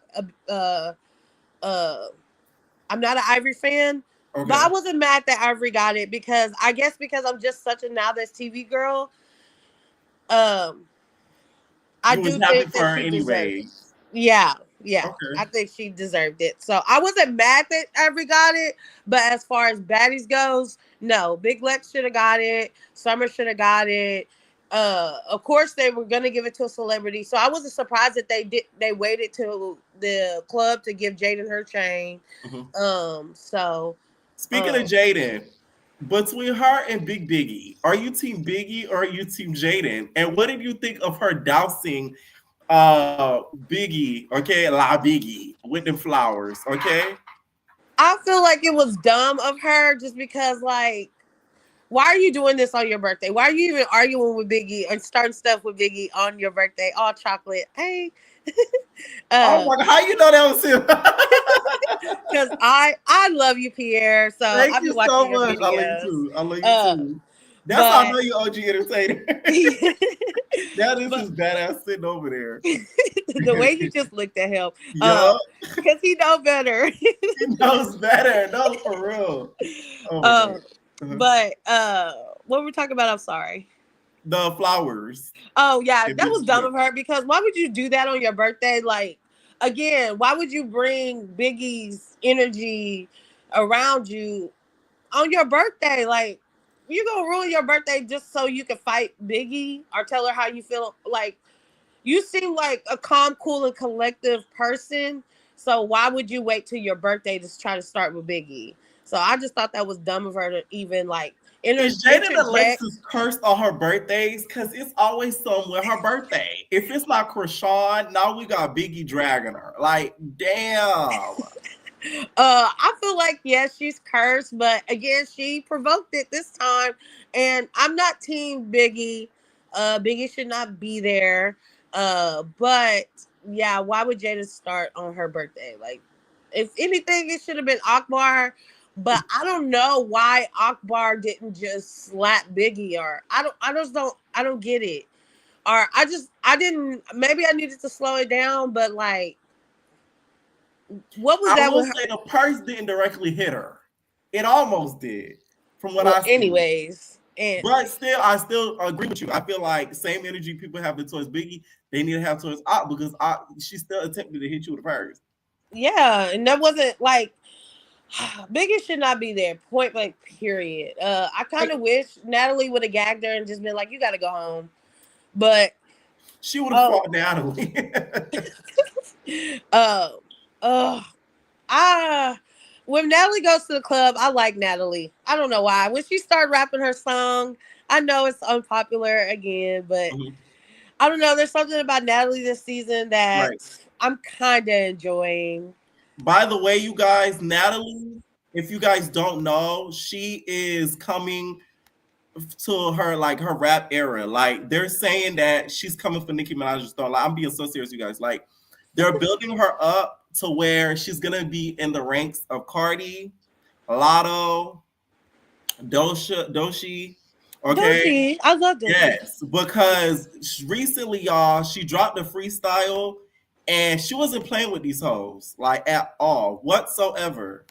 [SPEAKER 9] I'm not an Ivory fan. Okay. But I wasn't mad that Ivory got it because I'm just such a Now That's TV girl. I do think that she deserves it. Yeah.
[SPEAKER 4] Okay.
[SPEAKER 9] I think she deserved it. So I wasn't mad that Avery got it, but as far as baddies goes, no. Big Lex should have got it. Summer should have got it. Of course they were gonna give it to a celebrity, so I wasn't surprised that they waited till the club to give Jaden her chain. So
[SPEAKER 4] Speaking of Jaden, between her and Big Biggie, are you team Biggie or are you team Jaden? And what did you think of her dousing Biggie, okay, La Biggie with the flowers, okay?
[SPEAKER 9] I feel like it was dumb of her just because, like, why are you doing this on your birthday? Why are you even arguing with Biggie and starting stuff with Biggie on your birthday? All chocolate. Hey.
[SPEAKER 4] Oh my God, how you know that was him?
[SPEAKER 9] Because I love you, Pierre. So
[SPEAKER 4] Thank
[SPEAKER 9] I've been
[SPEAKER 4] you
[SPEAKER 9] watching
[SPEAKER 4] so
[SPEAKER 9] your
[SPEAKER 4] much.
[SPEAKER 9] videos.
[SPEAKER 4] I love you too. I love you too. That's how I know you OG entertainer. That is his badass sitting over there.
[SPEAKER 9] The way he just looked at him.
[SPEAKER 4] Yup.
[SPEAKER 9] Because he know better.
[SPEAKER 4] He knows better. No, for real. Oh my God.
[SPEAKER 9] But what were we talking about? I'm sorry.
[SPEAKER 4] The flowers.
[SPEAKER 9] Oh yeah,
[SPEAKER 4] And
[SPEAKER 9] that was
[SPEAKER 4] Big
[SPEAKER 9] dumb
[SPEAKER 4] Big.
[SPEAKER 9] of her because why would you do that on your birthday? Like, again, why would you bring Biggie's energy around you on your birthday? Like, you gonna ruin your birthday just so you can fight Biggie or tell her how you feel? Like, you seem like a calm, cool, and collective person. So why would you wait till your birthday to try to start with Biggie? So I just thought that was dumb of her to even like
[SPEAKER 4] Is Jaden Alexis cursed on her birthdays? Because it's always somewhere her birthday. If it's not Krishan, now we got Biggie dragging her. Like, damn.
[SPEAKER 9] I feel like yes, she's cursed, but again, she provoked it this time, and I'm not team Biggie. Biggie should not be there. But yeah, why would Jada start on her birthday? Like, if anything, it should have been Akbar. But I don't know why Akbar didn't just slap Biggie, or I don't get it. Or I didn't. Maybe I needed to slow it down, but like. What was that?
[SPEAKER 4] I will say the purse didn't directly hit her. It almost did, from what I see.
[SPEAKER 9] Anyways,
[SPEAKER 4] but still, I still agree with you. I feel like same energy people have towards Biggie, they need to have towards Op because she still attempted to hit you with a purse.
[SPEAKER 9] Yeah, and that wasn't like Biggie should not be there. Point blank. Period. I kind of wish Natalie would have gagged her and just been like, "You got to go home," but
[SPEAKER 4] she would have fought Natalie.
[SPEAKER 9] When Natalie goes to the club, I like Natalie. I don't know why. When she started rapping her song, I know it's unpopular again, but I don't know. There's something about Natalie this season that I'm kind of enjoying.
[SPEAKER 4] By the way, you guys, Natalie, if you guys don't know, she is coming to her like her rap era. Like they're saying that she's coming for Nicki Minaj's throne. Like I'm being so serious, you guys. Like they're building her up to where she's gonna be in the ranks of Cardi, Lotto, Doshi. Okay,
[SPEAKER 9] Doshi. I love Doshi.
[SPEAKER 4] Yes, because recently, y'all, she dropped a freestyle and she wasn't playing with these hoes like at all whatsoever.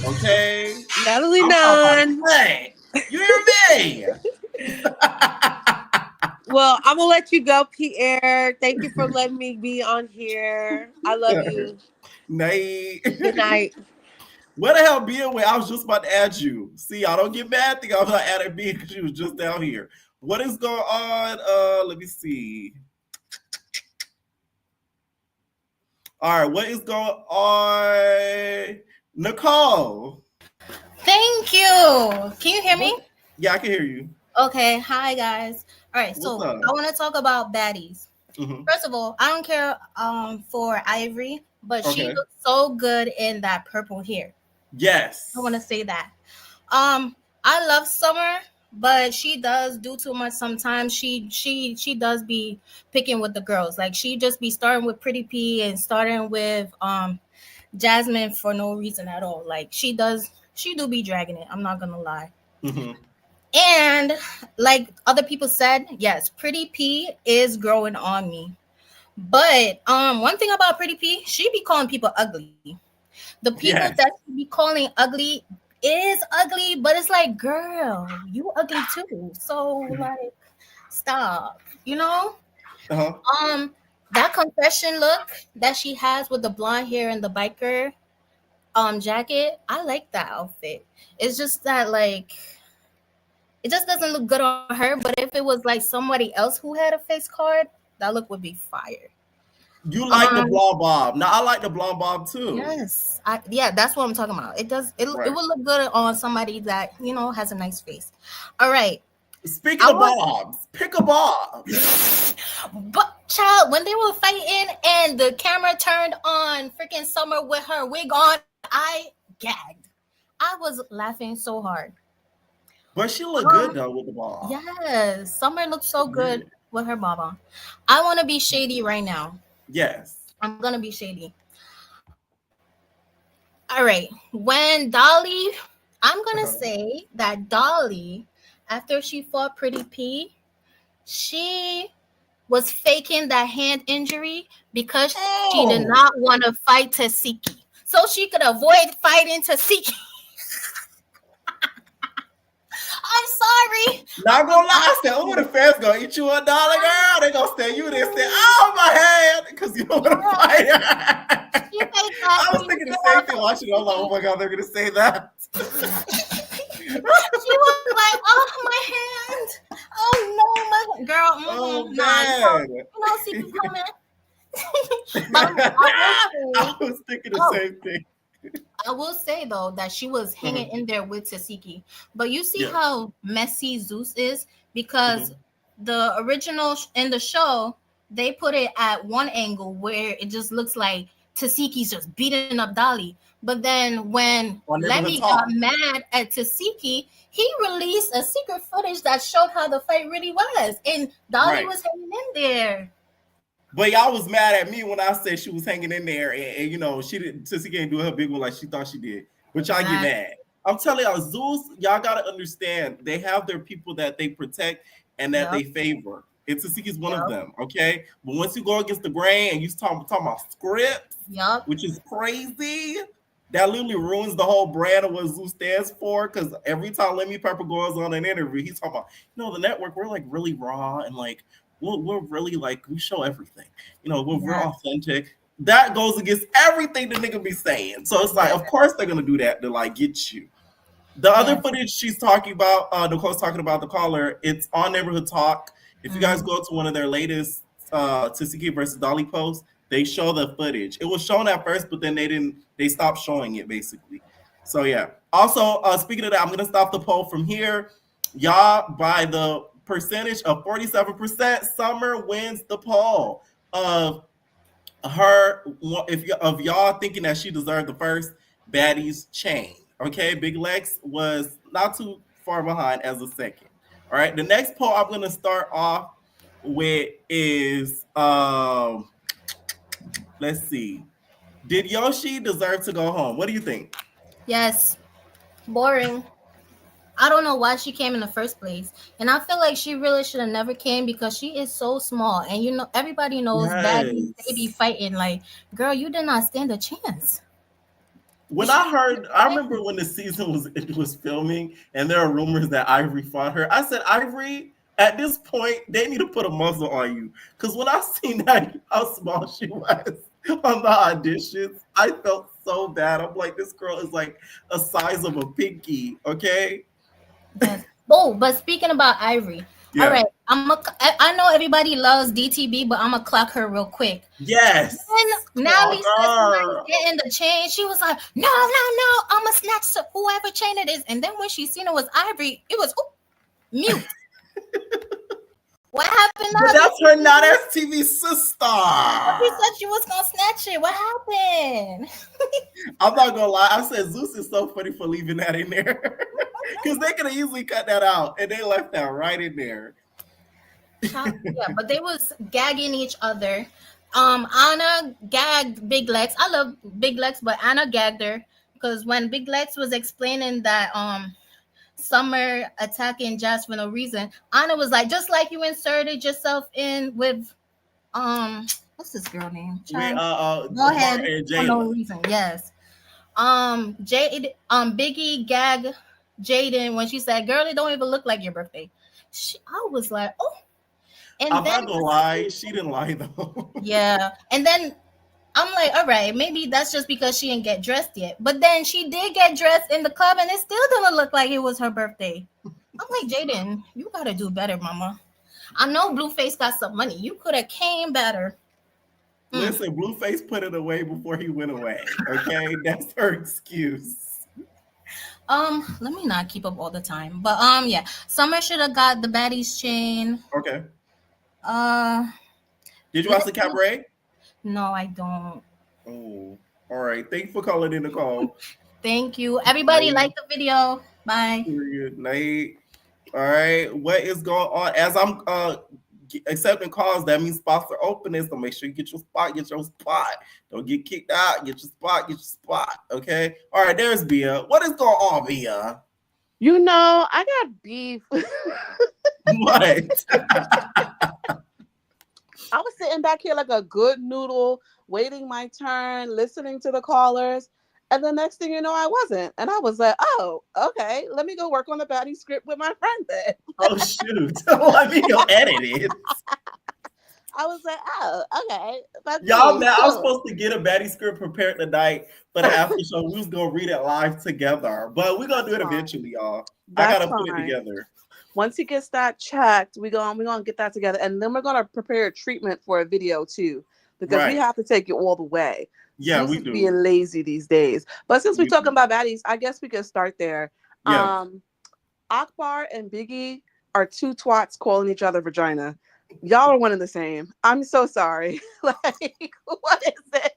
[SPEAKER 4] Okay,
[SPEAKER 9] Natalie Nunn.
[SPEAKER 4] You hear me?
[SPEAKER 9] Well, I'm gonna let you go, Pierre. Thank you for letting me be on here. I love you.
[SPEAKER 4] Night.
[SPEAKER 9] Good night.
[SPEAKER 4] Where the hell being with? I was just about to add you. See, I don't get mad. I think I'm not adding B because she was just down here. What is going on? Let me see. All right, what is going on? Nicole.
[SPEAKER 10] Thank you. Can you hear me?
[SPEAKER 4] Yeah, I can hear you.
[SPEAKER 10] Okay. Hi, guys. All right. So I want to talk about Baddies. First of all, I don't care for Ivory, but she looks so good in that purple hair.
[SPEAKER 4] Yes.
[SPEAKER 10] I want to say that. I love Summer, but she does do too much sometimes. She does be picking with the girls. Like she just be starting with Pretty P and starting with Jasmine for no reason at all. Like she do be dragging it. I'm not gonna lie. And like other people said, yes, Pretty P is growing on me. But one thing about Pretty P, she be calling people ugly. The people that she be calling ugly It is ugly, but it's like, girl, you ugly too. So like, stop. You know?
[SPEAKER 4] Uh-huh.
[SPEAKER 10] That confession look that she has with the blonde hair and the biker jacket, I like that outfit. It's just that like it just doesn't look good on her. But if it was like somebody else who had a face card, that look would be fire.
[SPEAKER 4] You like the blonde bob. Now I like the blonde bob too.
[SPEAKER 10] Yes, yeah, that's what I'm talking about. It does. It
[SPEAKER 4] Right.
[SPEAKER 10] would look good on somebody that has a nice face. All right.
[SPEAKER 4] Speaking of bobs, pick a bob.
[SPEAKER 10] But child, when they were fighting and the camera turned on freaking Summer with her wig on, I gagged. I was laughing so hard.
[SPEAKER 4] But she looked good though with the bob.
[SPEAKER 10] Yes, Summer looked so good with her bob on. I want to be shady right now.
[SPEAKER 4] Yes.
[SPEAKER 10] I'm gonna be shady. All right. When Dolly, I'm gonna say that Dolly, after she fought Pretty P, she was faking that hand injury because she did not want to fight Tasiki. So she could avoid fighting Tasiki. I'm sorry.
[SPEAKER 4] Not gonna lie, I said, oh, the fans gonna eat you $1, girl. They gonna stare you there and say, oh, my hand, because you don't want to fight. I was thinking the same thing watching. I'm like, oh my God, they're gonna say that.
[SPEAKER 10] She was like, oh, my hand. Oh, no, my girl.
[SPEAKER 4] Oh,
[SPEAKER 10] man.
[SPEAKER 4] man.
[SPEAKER 10] See you coming.
[SPEAKER 4] I was thinking the same thing.
[SPEAKER 10] I will say though that she was hanging in there with Tasiki, but you see how messy Zeus is because the original in the show they put it at one angle where it just looks like Tasiki's just beating up Dolly, but then when Lemmy got mad at Tasiki, he released a secret footage that showed how the fight really was, and Dolly was hanging in there.
[SPEAKER 4] But y'all was mad at me when I said she was hanging in there, and she didn't. Tasiki ain't do her big one like she thought she did. But y'all get mad. I'm telling y'all, Zeus, y'all gotta understand. They have their people that they protect and that they favor. And Tasiki's one of them. Okay, but once you go against the grain and you talking about scripts, which is crazy. That literally ruins the whole brand of what Zeus stands for. Because every time Lemmy Pepper goes on an interview, he's talking about, the network, we're like really raw and like. We're really like, we show everything. We're authentic. That goes against everything the nigga be saying. So it's like, of course they're going to do that to like get you. The other footage she's talking about, Nicole's talking about the caller, it's on Neighborhood Talk. If you guys go to one of their latest Tasiki versus Dolly posts, they show the footage. It was shown at first, but then they stopped showing it basically. So yeah. Also, speaking of that, I'm going to stop the poll from here. Y'all, by the percentage of 47%, Summer wins the poll of her. Of y'all thinking that she deserved the first Baddies chain. Okay, Big Lex was not too far behind as a second. All right, the next poll I'm gonna start off with is let's see. Did Yoshi deserve to go home? What do you think?
[SPEAKER 10] Yes. Boring. I don't know why she came in the first place. And I feel like she really should have never came because she is so small. And everybody knows Baddies, they be fighting. Like, girl, you did not stand a chance.
[SPEAKER 4] When I remember when the season was filming and there are rumors that Ivory fought her. I said, Ivory, at this point, they need to put a muzzle on you. Because when I seen that, how small she was on the auditions, I felt so bad. I'm like, this girl is like a size of a pinky, okay?
[SPEAKER 10] Yes. Oh, but speaking about Ivory, all right, I know everybody loves DTB, but I'm gonna clock her real quick.
[SPEAKER 4] Yes.
[SPEAKER 10] And Nally said getting the chain. She was like, no, I'm gonna snatch whoever chain it is. And then when she seen it was Ivory, it was mute. What happened?
[SPEAKER 4] But that's her not STV sister.
[SPEAKER 10] She said she was gonna snatch it. What happened?
[SPEAKER 4] I'm not gonna lie. I said Zeus is so funny for leaving that in there. Because they could have easily cut that out, and they left that right in there.
[SPEAKER 10] Yeah, but they was gagging each other. Anna gagged Big Lex. I love Big Lex, but Anna gagged her because when Big Lex was explaining that Summer attacking Jazz for no reason, Anna was like, just like you inserted yourself in with what's this girl name?
[SPEAKER 4] Go
[SPEAKER 10] ahead. For no reason. Yes. Biggie gag Jaden when she said, "Girl, it don't even look like your birthday." I was like, oh. And
[SPEAKER 4] I'm
[SPEAKER 10] then
[SPEAKER 4] not gonna lie, she didn't lie though.
[SPEAKER 10] yeah, and then I'm like, all right, maybe that's just because she didn't get dressed yet. But then she did get dressed in the club, and it still didn't look like it was her birthday. I'm like, Jaden, you gotta do better, mama. I know Blueface got some money. You could have came better.
[SPEAKER 4] Listen, Blueface put it away before he went away. Okay, that's her excuse.
[SPEAKER 10] Let me not keep up all the time. But yeah. Summer should have got the Baddies chain.
[SPEAKER 4] Okay.
[SPEAKER 10] Did
[SPEAKER 4] you watch the Cabaret?
[SPEAKER 10] No, I don't.
[SPEAKER 4] Oh, all right. Thank you for calling in the call.
[SPEAKER 10] Thank you. Everybody like the video. Bye.
[SPEAKER 4] Good night. All right. What is going on? As I'm accepting calls, that means spots are opening. So make sure you get your spot. Get your spot. Don't get kicked out. Get your spot. Get your spot. Okay. All right. There's Bia. What is going on, Bia?
[SPEAKER 9] You know, I got beef.
[SPEAKER 4] What?
[SPEAKER 9] I was sitting back here like a good noodle, waiting my turn, listening to the callers. And the next thing you know, I wasn't. And I was like, oh, okay, let me go work on the Baddie script with my friend then.
[SPEAKER 4] Oh, shoot. Let me go edit it.
[SPEAKER 9] I was like, oh, okay.
[SPEAKER 4] Y'all, man, I was supposed to get a Baddie script prepared tonight for the after show. We was going to read it live together. But we're going to do it eventually, y'all. I got to put it together.
[SPEAKER 9] Once he gets that checked, we're gonna get that together. And then we're going to prepare a treatment for a video, too. Because we have to take it all the way.
[SPEAKER 4] Yeah, we do.
[SPEAKER 9] Being lazy these days. But since we're talking about baddies, I guess we can start there.
[SPEAKER 4] Yeah.
[SPEAKER 9] Akbar and Biggie are two twats calling each other vagina. Y'all are one and the same. I'm so sorry. Like, what is this?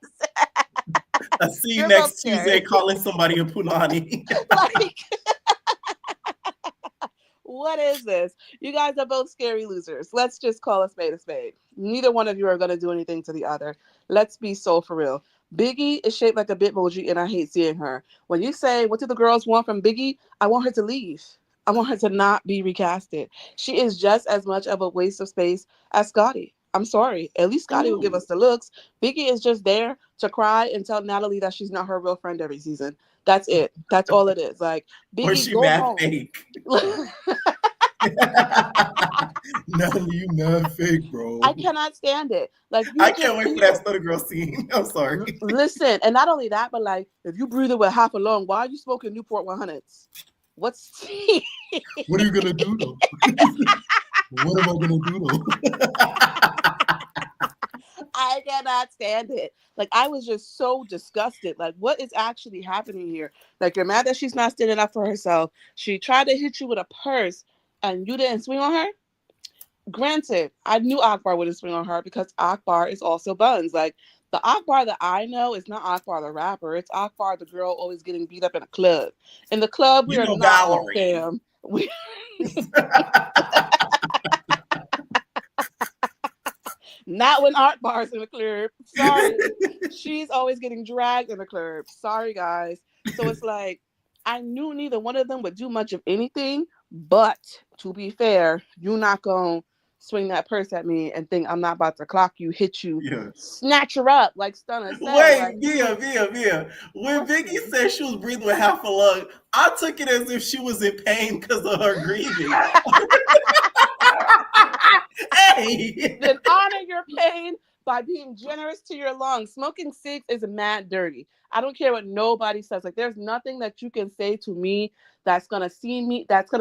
[SPEAKER 4] I see you next Tuesday calling somebody a punani.
[SPEAKER 9] Like, what is this? You guys are both scary losers. Let's just call a spade a spade. Neither one of you are going to do anything to the other. Let's be so for real. Biggie is shaped like a Bitmoji, and I hate seeing her. When you say, what do the girls want from Biggie? I want her to leave. I want her to not be recasted. She is just as much of a waste of space as Scotty. I'm sorry. At least Scotty will give us the looks. Biggie is just there to cry and tell Natalie that she's not her real friend every season. That's it. That's all it is. Like, Biggie,
[SPEAKER 4] or she
[SPEAKER 9] go
[SPEAKER 4] mad
[SPEAKER 9] home.
[SPEAKER 4] Fake. Natalie, you mad fake, bro.
[SPEAKER 9] I cannot stand it. Like,
[SPEAKER 4] I can't wait for that stutter girl scene. I'm sorry.
[SPEAKER 9] Listen, and not only that, but like, if you breathe it with half a lung, why are you smoking Newport 100s? What's
[SPEAKER 4] what are you gonna do though? What am I gonna do though?
[SPEAKER 9] I cannot stand it. Like, I was just so disgusted. Like, what is actually happening here? Like, you're mad that she's not standing up for herself. She tried to hit you with a purse and you didn't swing on her. Granted, I knew Akbar wouldn't swing on her because Akbar is also buns. Like, the Akbar that I know is not Akbar the rapper. It's Akbar the girl always getting beat up in a club. In the club, we are not damn. Not when Akbar's in the club. Sorry. She's always getting dragged in the club. Sorry, guys. So it's like, I knew neither one of them would do much of anything, but to be fair, you're not going to swing that purse at me and think I'm not about to clock you, hit you, snatch her up like Stunner said.
[SPEAKER 4] Wait,
[SPEAKER 9] like,
[SPEAKER 4] Bia. When Biggie said she was breathing with half a lung, I took it as if she was in pain because of her grieving. Hey!
[SPEAKER 9] Then honor your pain by being generous to your lungs. Smoking cigs is mad dirty. I don't care what nobody says. Like, there's nothing that you can say to me that's gonna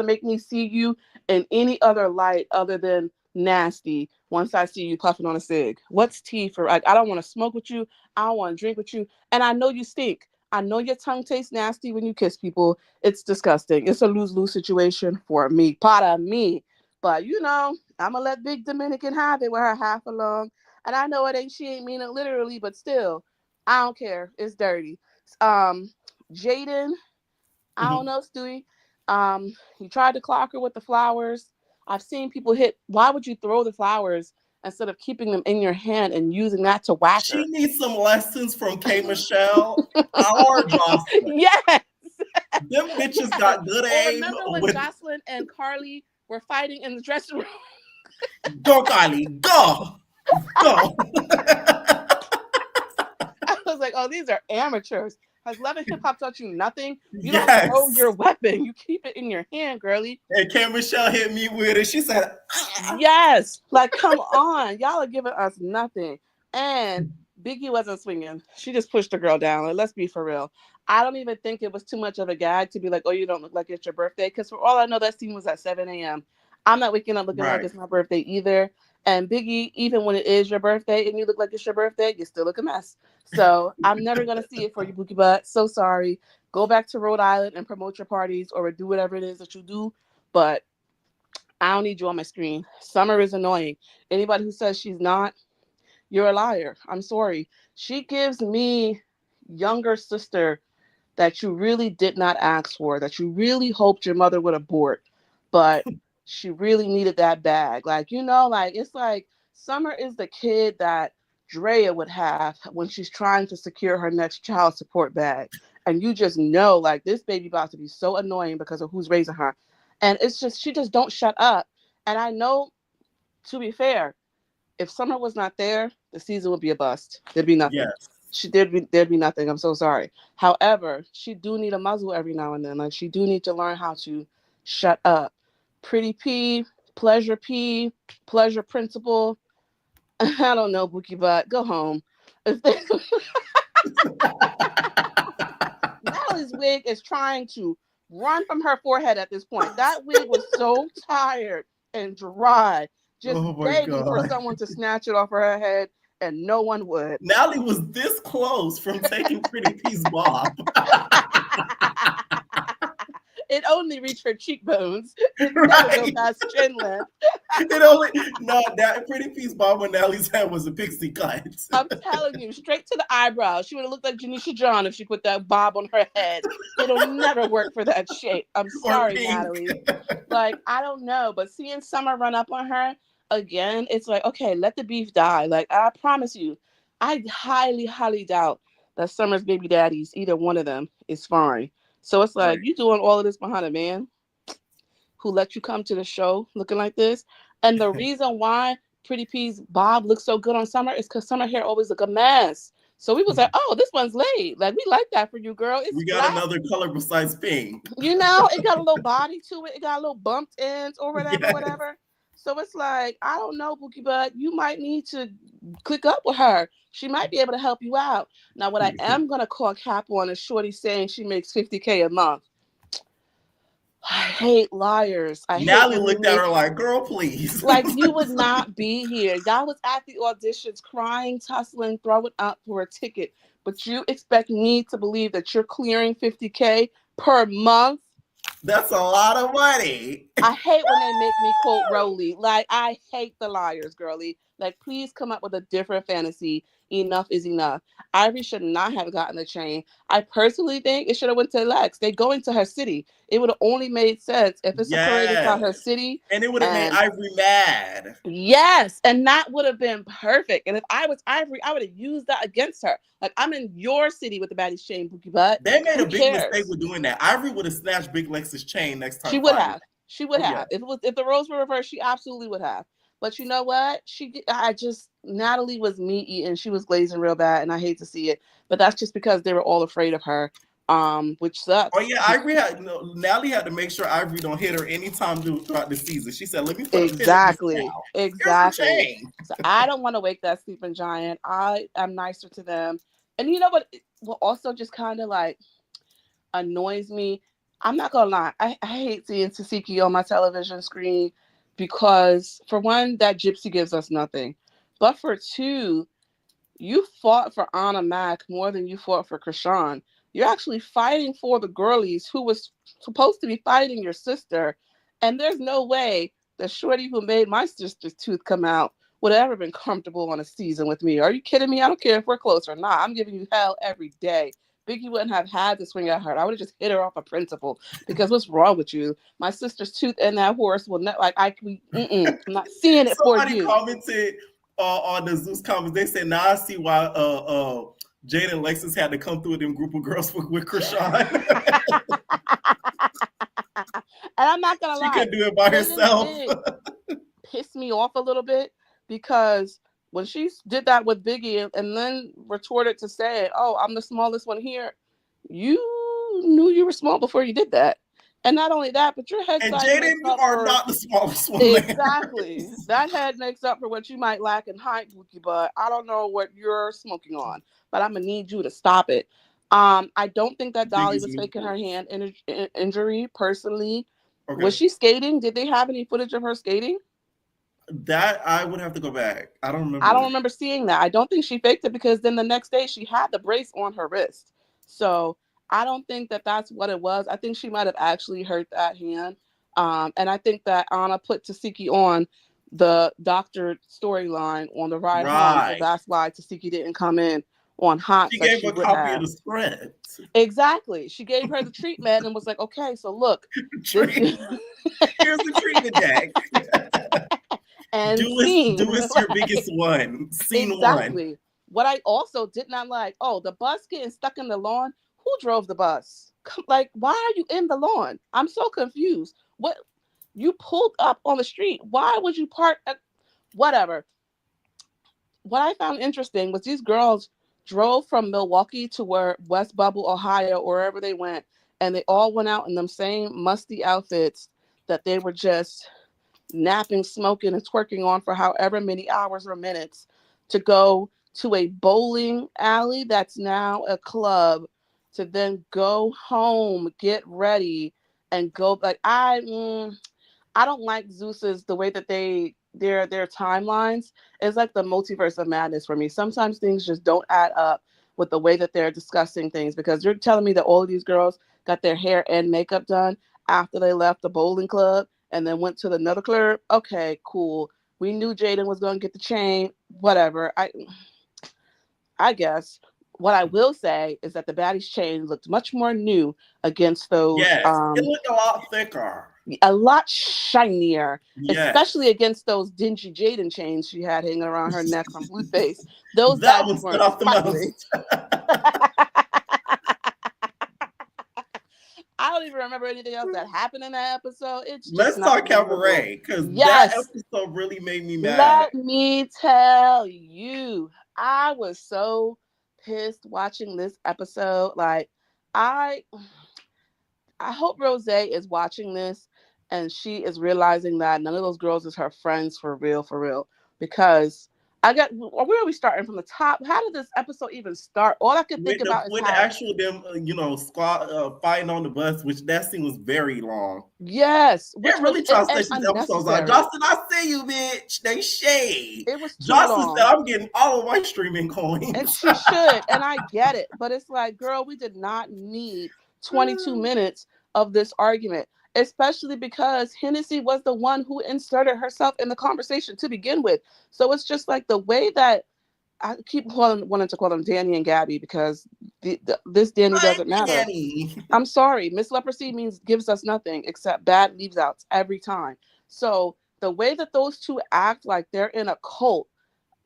[SPEAKER 9] make me see you in any other light other than nasty once I see you puffing on a cig. What's tea for? I don't want to smoke with you. I don't want to drink with you. And I know you stink. I know your tongue tastes nasty when you kiss people. It's disgusting. It's a lose-lose situation for me. Part of me. But, you know, I'm going to let Big Dominican have it with her half a lung. And I know she ain't mean it literally, but still, I don't care. It's dirty. Jaden, I don't know, Stewie. He tried to clock her with the flowers. I've seen people hit. Why would you throw the flowers instead of keeping them in your hand and using that to whack her?
[SPEAKER 4] She needs some lessons from K. Michelle or Joseline.
[SPEAKER 9] Yes.
[SPEAKER 4] Them bitches got good aim.
[SPEAKER 9] Remember when Joseline and Carly were fighting in the dressing room?
[SPEAKER 4] Go, Carly, go. Go.
[SPEAKER 9] I was like, oh, these are amateurs.
[SPEAKER 11] Has love and hip hop taught you nothing? You
[SPEAKER 4] Yes.
[SPEAKER 11] don't throw your weapon. You keep it in your hand, girly.
[SPEAKER 4] And K. Michelle hit me with it. She said,
[SPEAKER 11] yes. Like, come on. Y'all are giving us nothing. And Biggie wasn't swinging. She just pushed the girl down. Like, let's be for real. I don't even think it was too much of a gag to be like, oh, you don't look like it's your birthday. Because for all I know, that scene was at 7 a.m. I'm not waking up looking like it's my birthday either. And Biggie, even when it is your birthday and you look like it's your birthday, you still look a mess. So I'm never going to see it for you, Bookie Butt. So sorry. Go back to Rhode Island and promote your parties or do whatever it is that you do. But I don't need you on my screen. Summer is annoying. Anybody who says she's not, you're a liar. I'm sorry. She gives me younger sister that you really did not ask for, that you really hoped your mother would abort, but she really needed that bag. Like, you know, like, it's like Summer is the kid that Drea would have when she's trying to secure her next child support bag. And you just know, like, this baby about to be so annoying because of who's raising her. And it's just, she just don't shut up. And I know, to be fair, if Summer was not there, the season would be a bust. There'd be nothing.
[SPEAKER 4] Yes.
[SPEAKER 11] There'd be nothing. I'm so sorry. However, she do need a muzzle every now and then. Like, she do need to learn how to shut up. Pretty P, Pleasure Principal. I don't know, Bookie Butt. Go home. Natalie's wig is trying to run from her forehead at this point. That wig was so tired and dry, just begging for someone to snatch it off her head, and no one would.
[SPEAKER 4] Natalie was this close from taking Pretty P's bob.
[SPEAKER 11] It only reached her cheekbones. It never go past chin length.
[SPEAKER 4] That Pretty P's bob on Natalie's head was a pixie cut.
[SPEAKER 11] I'm telling you, straight to the eyebrows. She would have looked like Janisha John if she put that bob on her head. It'll never work for that shape. I'm sorry, Natalie. Like, I don't know, but seeing Summer run up on her again, it's like, okay, let the beef die. Like, I promise you, I highly, highly doubt that Summer's baby daddies, either one of them, is fine. So it's like, you doing all of this behind a man who let you come to the show looking like this. And the reason why Pretty P's bob looks so good on Summer is because Summer hair always look a mess. So we was like, oh, this one's laid. Like, we like that for you, girl.
[SPEAKER 4] We got another color besides pink.
[SPEAKER 11] You know, it got a little body to it. It got a little bumped ends or whatever. So it's like, I don't know, Bookie Bud, you might need to click up with her. She might be able to help you out. Now, what I am going to call cap on is Shorty saying she makes $50K a month. I hate liars.
[SPEAKER 4] Natalie looked at her like, girl, please.
[SPEAKER 11] Like, you would not be here. Y'all was at the auditions crying, tussling, throwing up for a ticket. But you expect me to believe that you're clearing $50K per month?
[SPEAKER 4] That's a lot of money.
[SPEAKER 11] I hate when they make me quote Rolly. Like, I hate the liars, girly. Like, please come up with a different fantasy. Enough is enough. Ivory should not have gotten the chain. I personally think it should have went to Lex. They go into her city. It would have only made sense if it's a parade inside her city.
[SPEAKER 4] And it would have made Ivory mad.
[SPEAKER 11] Yes, and that would have been perfect. And if I was Ivory, I would have used that against her. Like, I'm in your city with the Baddies chain, Bookie Butt.
[SPEAKER 4] They made a big mistake with doing that. Ivory would have snatched Big Lex's chain next time.
[SPEAKER 11] She would have. She would have. If the roles were reversed, she absolutely would have. But you know what? Natalie was meat eating. She was glazing real bad, and I hate to see it. But that's just because they were all afraid of her, which sucks.
[SPEAKER 4] Oh yeah, Natalie had to make sure Ivory don't hit her anytime throughout the season. She said, "Let me
[SPEAKER 11] exactly." So I don't want to wake that sleeping giant. I am nicer to them, and you know what? What also just kind of like annoys me. I'm not gonna lie. I hate seeing Tasiki on my television screen. Because, for one, that gypsy gives us nothing. But for two, you fought for Anna Mac more than you fought for Krishan. You're actually fighting for the girlies who was supposed to be fighting your sister. And there's no way the shorty who made my sister's tooth come out would have ever been comfortable on a season with me. Are you kidding me? I don't care if we're close or not. I'm giving you hell every day. Biggie wouldn't have had to swing at her. I would have just hit her off a principle. Because what's wrong with you? My sister's tooth and that horse will not I'm not seeing it for you.
[SPEAKER 4] Somebody commented on the Zeus comments. They said, "Now I see why Jade and Lexus had to come through them group of girls with Krishan."
[SPEAKER 11] And I'm not gonna lie,
[SPEAKER 4] she couldn't do it by herself.
[SPEAKER 11] Pissed me off a little bit because when she did that with Biggie and then retorted to say, "Oh, I'm the smallest one here," you knew you were small before you did that. And not only that, but your head
[SPEAKER 4] And
[SPEAKER 11] size
[SPEAKER 4] Jaden,
[SPEAKER 11] makes
[SPEAKER 4] you
[SPEAKER 11] up
[SPEAKER 4] are
[SPEAKER 11] for
[SPEAKER 4] not the smallest one.
[SPEAKER 11] exactly. That head makes up for what you might lack in height, Bookie. But I don't know what you're smoking on. But I'm gonna need you to stop it. I don't think that Dolly was faking her hand injury. Personally, was she skating? Did they have any footage of her skating?
[SPEAKER 4] That I would have to go back. I don't remember.
[SPEAKER 11] I don't remember seeing that. I don't think she faked it because then the next day she had the brace on her wrist. So I don't think that that's what it was. I think she might have actually hurt that hand. And I think that Anna put Tasiki on the doctor storyline on the ride home. So that's why Tasiki didn't come in on hot.
[SPEAKER 4] She gave a copy of the script.
[SPEAKER 11] Exactly. She gave her the treatment and was like, okay, so look.
[SPEAKER 4] Here's the treatment deck.
[SPEAKER 11] And
[SPEAKER 4] do it your biggest one. Scene
[SPEAKER 11] exactly.
[SPEAKER 4] one.
[SPEAKER 11] What I also did not like, the bus getting stuck in the lawn. Who drove the bus? Like, why are you in the lawn? I'm so confused. What you pulled up on the street? Why would you park at whatever? What I found interesting was these girls drove from Milwaukee to where West Bubble, Ohio, or wherever they went, and they all went out in them same musty outfits that they were just napping, smoking, and twerking on for however many hours or minutes to go to a bowling alley that's now a club to then go home, get ready, and go. Like I don't like Zeus's the way that their timelines is like the multiverse of madness for me. Sometimes things just don't add up with the way that they're discussing things because you're telling me that all of these girls got their hair and makeup done after they left the bowling club and then went to another club. Okay, cool. We knew Jaden was going to get the chain. Whatever. I guess what I will say is that the Baddies chain looked much more new against those.
[SPEAKER 4] Yes, it looked a lot thicker.
[SPEAKER 11] A lot shinier,
[SPEAKER 4] yes.
[SPEAKER 11] Especially against those dingy Jaden chains she had hanging around her neck from Blueface. Those
[SPEAKER 4] that
[SPEAKER 11] Baddies
[SPEAKER 4] was off the most.
[SPEAKER 11] I don't even remember anything else that happened in that episode.
[SPEAKER 4] Let's talk Cabaret because that episode really made me mad.
[SPEAKER 11] Let me tell you, I was so pissed watching this episode. Like, I hope Rose is watching this and she is realizing that none of those girls is her friends for real. Because where are we starting from the top? How did this episode even start? All I could think about is
[SPEAKER 4] the actual them, squad fighting on the bus, which that scene was very long.
[SPEAKER 11] Yes,
[SPEAKER 4] which really trying to say these episodes like, Justin, I see you, bitch. They shade.
[SPEAKER 11] It was too
[SPEAKER 4] Justin
[SPEAKER 11] long.
[SPEAKER 4] said, I'm getting all of my streaming coins,
[SPEAKER 11] and she should, and I get it, but it's like, girl, we did not need 22 minutes of this argument. Especially because Hennessy was the one who inserted herself in the conversation to begin with. So it's just like the way that I keep wanting to call them Danny and Gabby because this Danny doesn't matter.
[SPEAKER 4] Danny.
[SPEAKER 11] I'm sorry. Miss Leprosy gives us nothing except bad leaves outs every time. So the way that those two act like they're in a cult,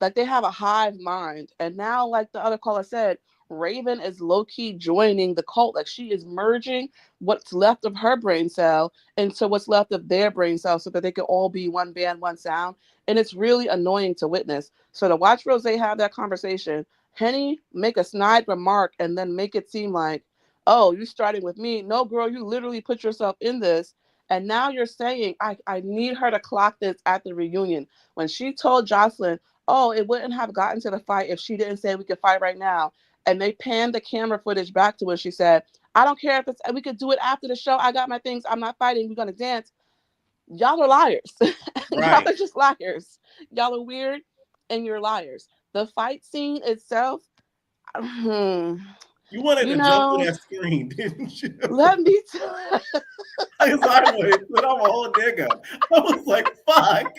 [SPEAKER 11] like they have a hive mind. And now, like the other caller said, Raven is low-key joining the cult. Like she is merging what's left of her brain cell into what's left of their brain cell so that they can all be one band, one sound. And it's really annoying to witness. So to watch Rose have that conversation, Henny make a snide remark and then make it seem like, oh, you're starting with me. No, girl, you literally put yourself in this. And now you're saying, I need her to clock this at the reunion. When she told Joseline, oh, it wouldn't have gotten to the fight if she didn't say we could fight right now. And they panned the camera footage back to when she said, I don't care if we could do it after the show. I got my things. I'm not fighting. We're going to dance. Y'all are liars. Right. Y'all are just liars. Y'all are weird and you're liars. The fight scene itself.
[SPEAKER 4] You wanted to jump on that screen, didn't you?
[SPEAKER 11] Let me tell you.
[SPEAKER 4] But I'm a whole nigga. I was like, fuck.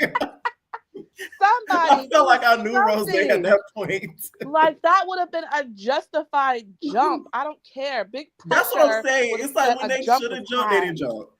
[SPEAKER 4] I felt like I knew Rose at that point.
[SPEAKER 11] Like that would have been a justified jump. I don't care. Big pressure.
[SPEAKER 4] That's what I'm saying. It's like when they should have jumped, they didn't jump.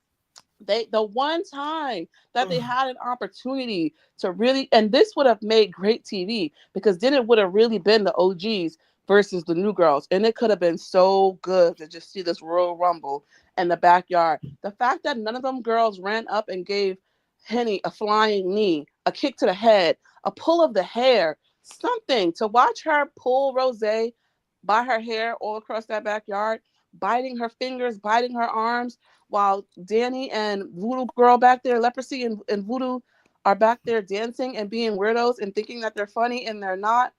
[SPEAKER 11] The one time that they had an opportunity to really, and this would have made great TV because then it would have really been the OGs versus the new girls, and it could have been so good to just see this Royal Rumble in the backyard. The fact that none of them girls ran up and gave Henny a flying knee, a kick to the head, a pull of the hair, something to watch her pull Rose by her hair all across that backyard biting her fingers, biting her arms, while Danny and Voodoo Girl back there, Leprosy and Voodoo are back there dancing and being weirdos and thinking that they're funny and they're not.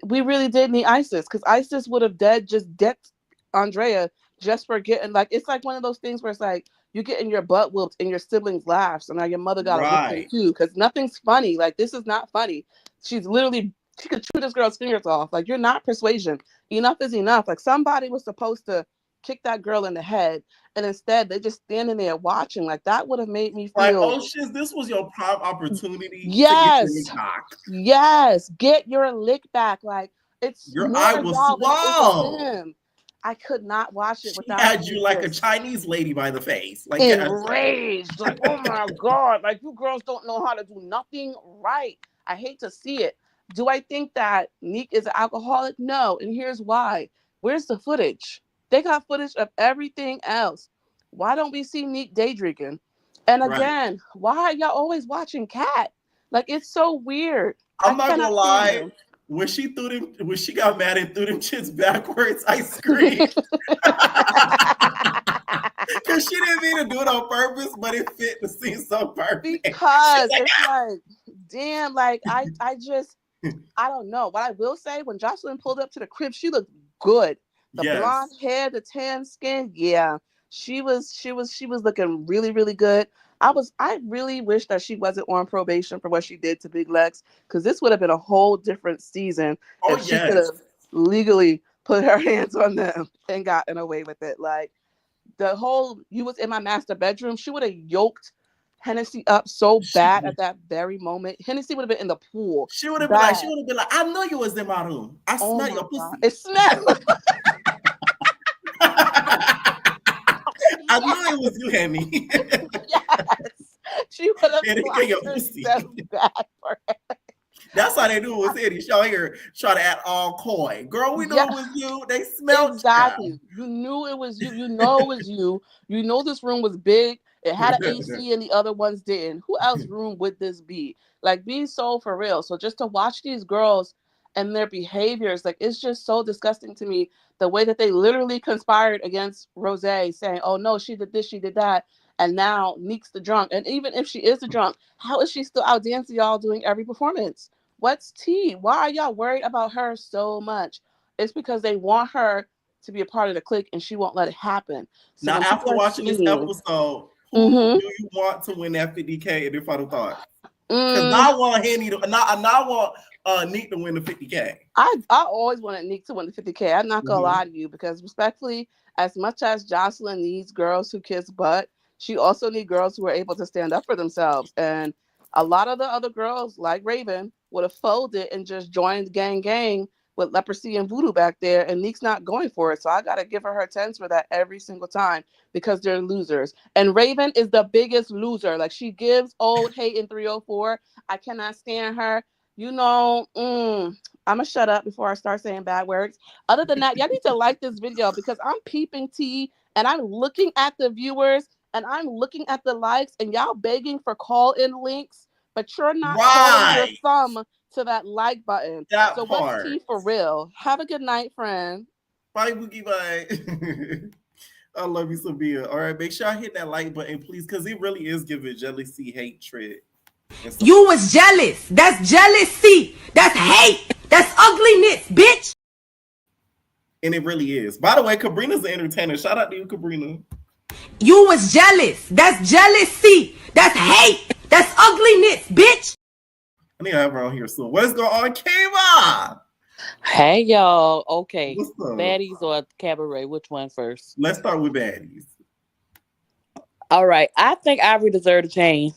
[SPEAKER 11] We really did need Isis, because Isis would have decked Andrea just for getting, like, it's like one of those things where it's like you getting your butt whooped and your siblings laughs and now your mother got a whooping too, because nothing's funny. Like, this is not funny. She could chew this girl's fingers off. Like, you're not Persuasion. Enough is enough. Like, somebody was supposed to kick that girl in the head, and instead they just standing there watching. Like, that would have made me feel
[SPEAKER 4] like, oh shit, this was your prime opportunity.
[SPEAKER 11] Yes,
[SPEAKER 4] to get your back.
[SPEAKER 11] yes, get your lick back. Like, it's
[SPEAKER 4] Your
[SPEAKER 11] more
[SPEAKER 4] eye was
[SPEAKER 11] y'all than it
[SPEAKER 4] swole.
[SPEAKER 11] was him. I could not watch it
[SPEAKER 4] She
[SPEAKER 11] without
[SPEAKER 4] had you like a Chinese lady by the face, like
[SPEAKER 11] enraged. Like, oh my god, like, you girls don't know how to do nothing right. I hate to see it. Do I think that Neek is an alcoholic? No, and here's why. Where's the footage? They got footage of everything else. Why don't we see Neek day drinking? And again, why are y'all always watching Cat? Like, it's so weird.
[SPEAKER 4] I'm not gonna lie. When she got mad and threw them chits backwards, I screamed. Because she didn't mean to do it on purpose, but it fit the scene so perfect.
[SPEAKER 11] Because it's like, damn, like, I don't know. What I will say, when Joseline pulled up to the crib, she looked good. The blonde hair, the tan skin, yeah. She was looking really, really good. I really wish that she wasn't on probation for what she did to Big Lex, because this would have been a whole different season if she could have legally put her hands on them and gotten away with it. Like, the whole "you was in my master bedroom," she would have yoked Hennessy up so bad at that very moment. Hennessy would have been in the pool.
[SPEAKER 4] She would have been like, I know you was in my room. I smell your pussy.
[SPEAKER 11] It smelled.
[SPEAKER 4] I knew it was you, Henny.
[SPEAKER 11] Yes. She would have so bad for it.
[SPEAKER 4] That's how they do it with Eddie. She out here trying to act all coy. Girl, we know it was you. They smelled
[SPEAKER 11] exactly. You knew it was you. You know it was you. You know this room was big. It had an AC and the other ones didn't. Who else's room would this be? Like, be so for real. So just to watch these girls and their behaviors, like, it's just so disgusting to me. The way that they literally conspired against Rose, saying, oh no, she did this, she did that. And now Neek's the drunk. And even if she is the drunk, how is she still out dancing y'all doing every performance? What's tea? Why are y'all worried about her so much? It's because they want her to be a part of the clique and she won't let it happen. So
[SPEAKER 4] now, after watching this episode, who do you want to win that 50K in your final thought? Because I want Henny to, I want Neek to win the 50K.
[SPEAKER 11] I always wanted Neek to win the 50K. I'm not gonna lie to you, because respectfully, as much as Joseline needs girls who kiss butt, she also needs girls who are able to stand up for themselves. And a lot of the other girls, like Raven, would have folded and just joined gang with Leprosy and Voodoo back there, and Neek's not going for it. So I gotta give her tens for that every single time, because they're losers. And Raven is the biggest loser. Like, she gives old hate in 304. I cannot stand her. You know, I'm gonna shut up before I start saying bad words. Other than that, y'all need to like this video, because I'm peeping tea and I'm looking at the viewers and I'm looking at the likes, and y'all begging for call-in links, but you're not calling your thumb to that like button. So what's tea for real? Have a good night, friend.
[SPEAKER 4] Bye, Boogie. Bye. I love you, Sabia. All right, make sure I hit that like button, please, because it really is giving jealousy, hatred.
[SPEAKER 7] You was jealous. That's jealousy. That's hate. That's ugliness, bitch.
[SPEAKER 4] And it really is. By the way, Cabrina's an entertainer. Shout out to you, Cabrina.
[SPEAKER 7] You was jealous. That's jealousy. That's hate. That's ugliness, bitch.
[SPEAKER 4] I need to have her on here soon. What's going on, Kiva?
[SPEAKER 12] Hey, y'all. Okay. Baddies or Cabaret? Which one first?
[SPEAKER 4] Let's start with Baddies.
[SPEAKER 12] All right. I think Ivory deserved a chain.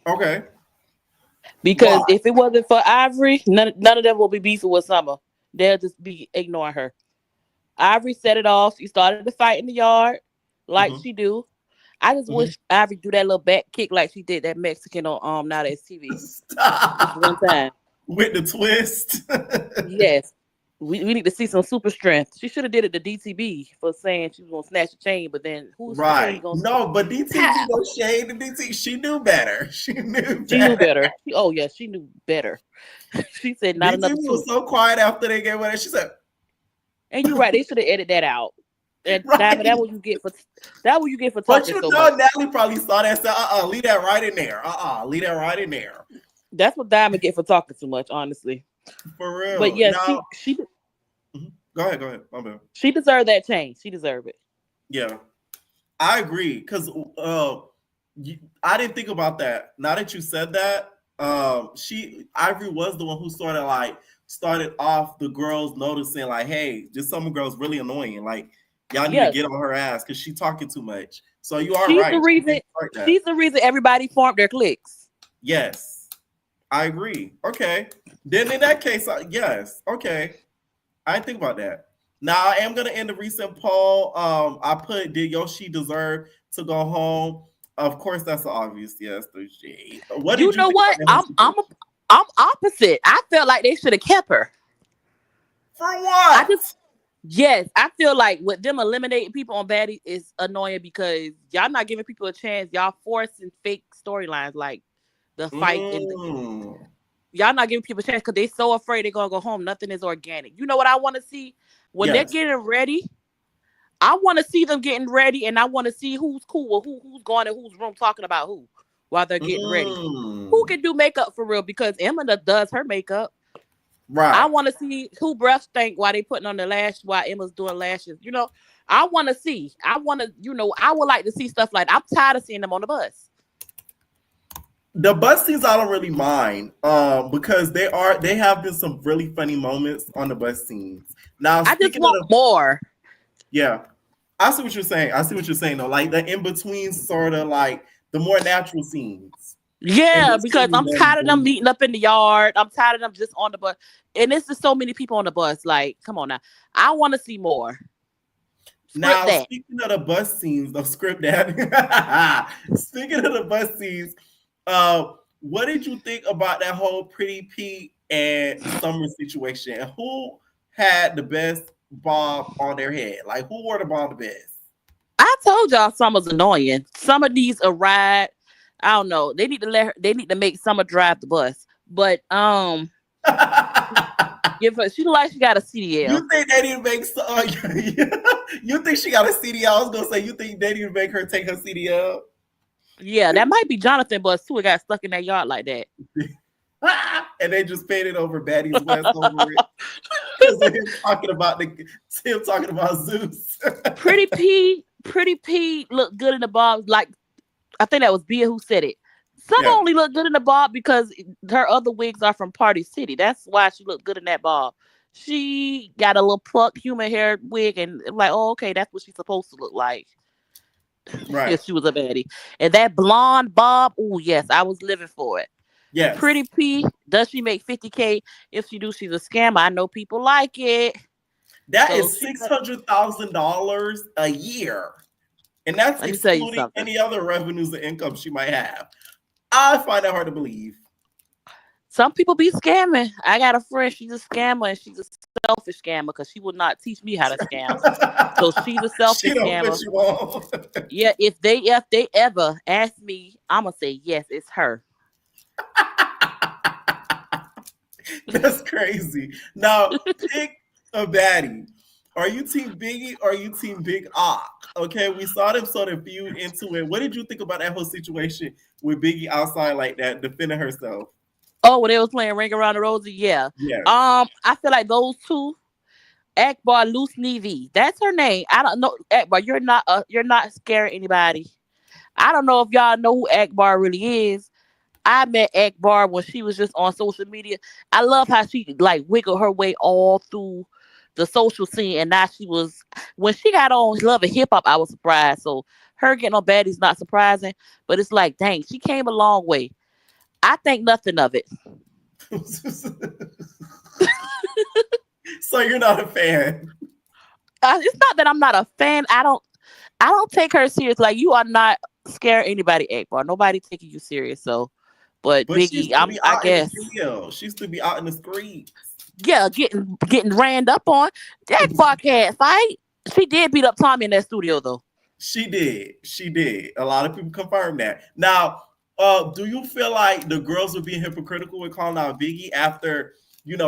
[SPEAKER 4] Okay.
[SPEAKER 12] Because if it wasn't for Ivory, none of them will be beefing with Summer. They'll just be ignoring her. Ivory set it off. She started the fight in the yard like she do. I just wish Ivory do that little back kick like she did that Mexican on Now That's TV.
[SPEAKER 4] Stop.
[SPEAKER 12] One time.
[SPEAKER 4] With the twist.
[SPEAKER 12] Yes. We need to see some super strength. She should have did it to DTB for saying she was going to snatch the chain, but then who's
[SPEAKER 4] right? No, but DTB don't shade the DT. She knew better. She knew
[SPEAKER 12] better. Oh, yeah, she knew better. She said not
[SPEAKER 4] DTB
[SPEAKER 12] enough.
[SPEAKER 4] Was so quiet after they gave her that. She said,
[SPEAKER 12] and you're right. They should have edited that out. And
[SPEAKER 4] Right.
[SPEAKER 12] that what you get for
[SPEAKER 4] But
[SPEAKER 12] talking
[SPEAKER 4] you
[SPEAKER 12] so
[SPEAKER 4] know,
[SPEAKER 12] much.
[SPEAKER 4] Natalie probably saw that and said, leave that right in there. Leave that right in there.
[SPEAKER 12] That's what Diamond get for talking too much, honestly.
[SPEAKER 4] For real.
[SPEAKER 12] But yeah,
[SPEAKER 4] Now,
[SPEAKER 12] she
[SPEAKER 4] go ahead. My bad.
[SPEAKER 12] She deserved that change. She deserved it.
[SPEAKER 4] Yeah, I agree. Because I didn't think about that. Now that you said that, Ivory was the one who started off the girls noticing like, hey, this summer girl's really annoying. Like, y'all need to get on her ass because she's talking too much. So you are right.
[SPEAKER 12] She's the reason everybody formed their cliques.
[SPEAKER 4] Yes, I agree. Okay, then in that case, yes. Okay, I didn't think about that. Now I am gonna end the recent poll. I put, did Yoshi deserve to go home? Of course, that's an obvious yes. What did you
[SPEAKER 12] know?
[SPEAKER 4] Think
[SPEAKER 12] what? I'm opposite. I felt like they should have kept her.
[SPEAKER 4] For what?
[SPEAKER 12] I feel like with them eliminating people on Baddies is annoying because y'all not giving people a chance. Y'all forcing fake storylines like the fight and y'all not giving people a chance because they so afraid they're gonna go home. Nothing is organic. You know what I want to see when they're getting ready? I want to see them getting ready, and I want to see who's cool, who's going in whose room talking about who while they're getting ready. Who can do makeup for real? Because Emma does her makeup.
[SPEAKER 4] Right.
[SPEAKER 12] I want to see who breath stink while they putting on the lash while Emma's doing lashes. You know, I want to see. I want to. You know, I would like to see stuff like that. I'm tired of seeing them on the bus.
[SPEAKER 4] The bus scenes I don't really mind because they have been some really funny moments on the bus scenes. Now
[SPEAKER 12] I just want more.
[SPEAKER 4] Yeah, I see what you're saying though, like the in between sort of like the more natural scenes.
[SPEAKER 12] Yeah, because I'm tired of them meeting up in the yard. I'm tired of them just on the bus, and it's just so many people on the bus. Like, come on now, I want to see more.
[SPEAKER 4] Now, speaking of the bus scenes, the script that. Speaking of the bus scenes. What did you think about that whole Pretty Pete and Summer situation? Who had the best bob on their head? Like, who wore the bob the best?
[SPEAKER 12] I told y'all Summer's annoying. Summer needs a ride. I don't know. They need to make Summer drive the bus. But give her. She look like she got a CDL.
[SPEAKER 4] You think they didn't make? You think she got a CDL? I was gonna say you think they didn't make her take her CDL?
[SPEAKER 12] Yeah, that might be Jonathan bus too. It got stuck in that yard like that.
[SPEAKER 4] And they just painted over Baddies West over it. Because of him talking about Zeus.
[SPEAKER 12] Pretty P looked good in the bob. Like, I think that was Bia who said it. Some only look good in the bob because her other wigs are from Party City. That's why she looked good in that bob. She got a little plucked human hair wig and like, oh, okay, that's what she's supposed to look like.
[SPEAKER 4] Right.
[SPEAKER 12] If she was a baddie. And that blonde bob, oh yes, I was living for it.
[SPEAKER 4] Yes.
[SPEAKER 12] Pretty P, does she make $50K? If she do, she's a scammer. I know people like it.
[SPEAKER 4] That is $600,000 a year. And that's excluding any other revenues and income she might have. I find that hard to believe.
[SPEAKER 12] Some people be scamming. I got a friend, she's a scammer, and she's a selfish scammer because she will not teach me how to scam. So she's a selfish scammer. Yeah, if they ever ask me, I'm gonna say yes, it's her.
[SPEAKER 4] That's crazy. Now, pick a baddie. Are you team Biggie or are you team Big Ock? Okay, we saw them sort of feud into it. What did you think about that whole situation with Biggie outside like that, defending herself?
[SPEAKER 12] Oh, when they was playing Ring Around the Rosie, yeah. I feel like those two, Akbar Loose Nevi, that's her name. I don't know, Akbar. You're not scaring anybody. I don't know if y'all know who Akbar really is. I met Akbar when she was just on social media. I love how she like wiggled her way all through the social scene, and now when she got on Love and Hip Hop, I was surprised. So her getting on Baddies not surprising, but it's like, dang, she came a long way. I think nothing of it.
[SPEAKER 4] So you're not a fan?
[SPEAKER 12] It's not that I'm not a fan. I don't take her serious. Like, you are not scaring anybody, Akbar. Nobody taking you serious. So, but Biggie, I guess
[SPEAKER 4] she used to be out in the streets.
[SPEAKER 12] Yeah, getting ran up on. Akbar can't fight. She did beat up Tommy in that studio though.
[SPEAKER 4] She did. A lot of people confirm that. Now, do you feel like the girls were being hypocritical with calling out Biggie after,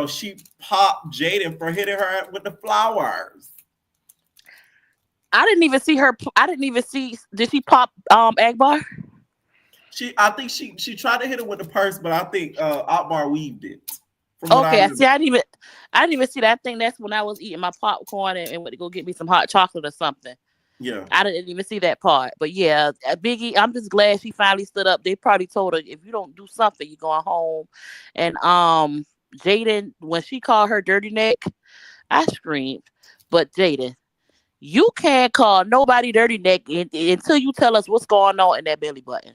[SPEAKER 4] she popped Jaden for hitting her with the flowers?
[SPEAKER 12] I didn't even see her. I didn't even see. Did she pop Akbar?
[SPEAKER 4] I think she tried to hit it with the purse, but I think Akbar weaved it. From what
[SPEAKER 12] Okay,
[SPEAKER 4] I
[SPEAKER 12] see, I didn't even see that. I think that's when I was eating my popcorn and went to go get me some hot chocolate or something.
[SPEAKER 4] Yeah,
[SPEAKER 12] I didn't even see that part. But yeah, Biggie, I'm just glad she finally stood up. They probably told her, if you don't do something, you're going home. And Jaden, when she called her dirty neck, I screamed. But Jaden, you can't call nobody dirty neck until you tell us what's going on in that belly button.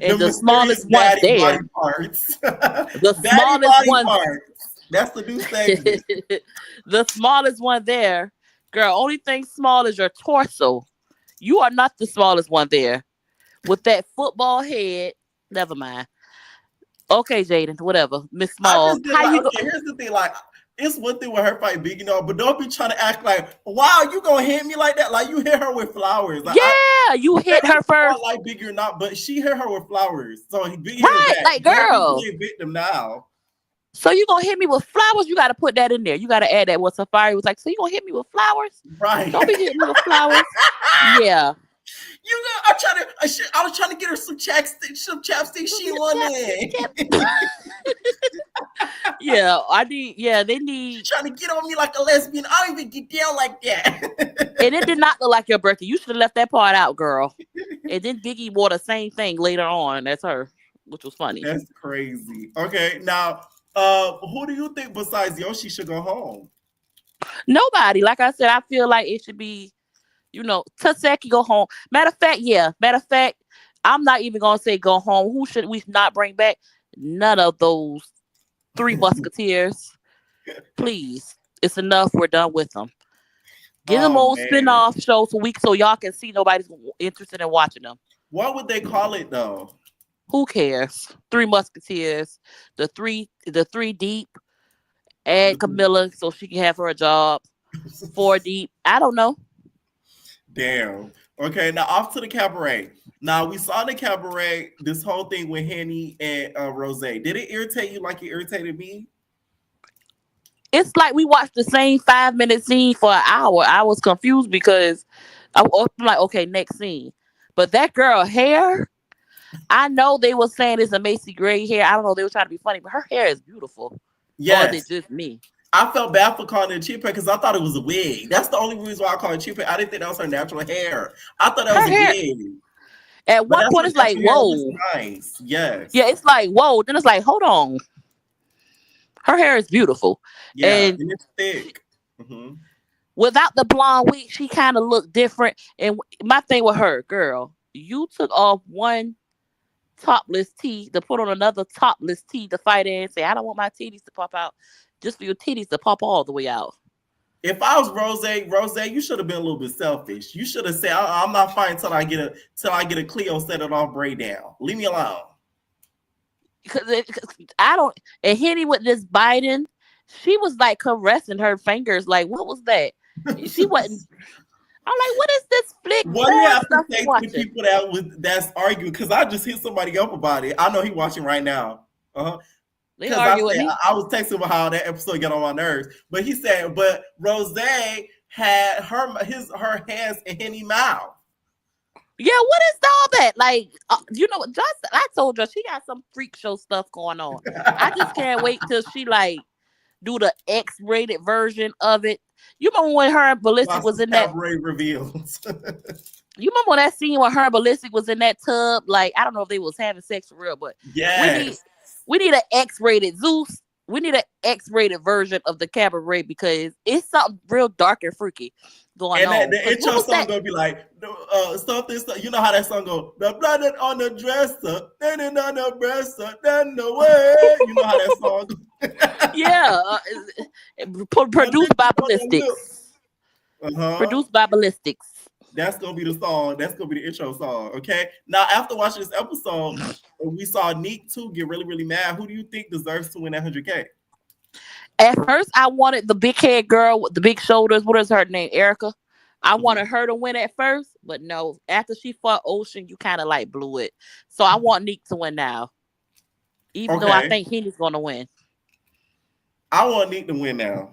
[SPEAKER 12] And the smallest one there.
[SPEAKER 4] Body parts.
[SPEAKER 12] The
[SPEAKER 4] Daddy
[SPEAKER 12] smallest
[SPEAKER 4] body
[SPEAKER 12] one.
[SPEAKER 4] parts. That's the new segment.
[SPEAKER 12] The smallest one there, girl. Only thing small is your torso. You are not the smallest one there. With that football head, never mind. Okay, Jaden, whatever. Miss Small.
[SPEAKER 4] I just did okay, here's the thing, like it's one thing with her fight Biggie, but don't be trying to act like, wow, you gonna hit me like that? Like you hit her with flowers. Like,
[SPEAKER 12] you hit her first.
[SPEAKER 4] Like Biggie or not, but she hit her with flowers. So Biggie
[SPEAKER 12] right, like girl,
[SPEAKER 4] a victim now.
[SPEAKER 12] So you gonna hit me with flowers? You gotta put that in there. You gotta add that. What Safari was like. So you gonna hit me with flowers?
[SPEAKER 4] Right.
[SPEAKER 12] Don't be hitting me with flowers. Yeah.
[SPEAKER 4] I was trying to get her some chapstick. She wanted.
[SPEAKER 12] Yeah, I need. Yeah, they need.
[SPEAKER 4] She's trying to get on me like a lesbian. I don't even get down like that.
[SPEAKER 12] And it did not look like your birthday. You should have left that part out, girl. And then Biggie wore the same thing later on. That's her, which was funny.
[SPEAKER 4] That's crazy. Okay, now, who do you think besides Yoshi should go home?
[SPEAKER 12] Nobody. Like I said, I feel like it should be. Taseki go home. Matter of fact, I'm not even gonna say go home. Who should we not bring back? None of those 3 musketeers. Please. It's enough. We're done with them. Give them old spin-off shows so y'all can see nobody's interested in watching them.
[SPEAKER 4] What would they call it though?
[SPEAKER 12] Who cares? 3 musketeers, the three deep, and Camilla so she can have her a job. 4 deep. I don't know.
[SPEAKER 4] Damn. Okay, now off to the cabaret. Now we saw the cabaret, this whole thing with Henny and Rose. Did it irritate you like it irritated me?
[SPEAKER 12] It's like we watched the same 5-minute scene for an hour. I was confused because I'm like, okay, next scene. But that girl hair, I know they were saying it's a Macy Gray hair. I don't know, they were trying to be funny, but her hair is beautiful.
[SPEAKER 4] Yes.
[SPEAKER 12] Or is it just me?
[SPEAKER 4] I felt bad for calling it a cheap hair because I thought it was a wig. That's the only reason why I call it cheap hair. I didn't think that was her natural hair. I thought that was a wig.
[SPEAKER 12] At one point, it's like, whoa.
[SPEAKER 4] Nice. Yes.
[SPEAKER 12] Yeah, it's like, whoa. Then it's like, hold on. Her hair is beautiful.
[SPEAKER 4] Yeah, and it's thick. Mm-hmm.
[SPEAKER 12] Without the blonde wig, she kind of looked different. And my thing with her, girl, you took off one topless tee to put on another topless tee to fight in and say, I don't want my titties to pop out. Just for your titties to pop all the way out.
[SPEAKER 4] If I was Rose, you should have been a little bit selfish. You should have said, I'm not fighting till I get a Cleo set it off braid down. Leave me alone.
[SPEAKER 12] Because I don't. And Henny with this Biden, she was like caressing her fingers. Like, what was that? She wasn't. I'm like, what is this flick?
[SPEAKER 4] What do you have to say to people that's arguing? Because I just hit somebody up about it. I know he's watching right now.
[SPEAKER 12] They argue with me.
[SPEAKER 4] I was texting about how that episode got on my nerves, but he said, but Rose had her hands in Henny mouth.
[SPEAKER 12] Yeah, what is all that? Like, I told her she got some freak show stuff going on. I just can't wait till she like do the X-rated version of it. You remember when her and Ballistic was in that
[SPEAKER 4] reveals?
[SPEAKER 12] You remember when that scene where her and Ballistic was in that tub? Like, I don't know if they was having sex for real, but
[SPEAKER 4] yes.
[SPEAKER 12] We need an X-rated Zeus. We need an X-rated version of the Cabaret because it's something real dark and freaky going on.
[SPEAKER 4] And the intro song gonna be like something. You know how that song go? The blood on the dresser, then on the dresser, then the way. You know how that song goes?
[SPEAKER 12] Yeah, produced by Ballistics. Produced by Ballistics.
[SPEAKER 4] That's gonna be the song. That's gonna be the intro song. Okay. Now, after watching this episode, we saw Neek too get really, really mad. Who do you think deserves to win that 100K?
[SPEAKER 12] At first, I wanted the big head girl with the big shoulders. What is her name? Erica. I wanted her to win at first, but no. After she fought Ocean, you kind of like blew it. So I want Neek to win now, even though I think Henny's gonna win.
[SPEAKER 4] I want Nick to win now.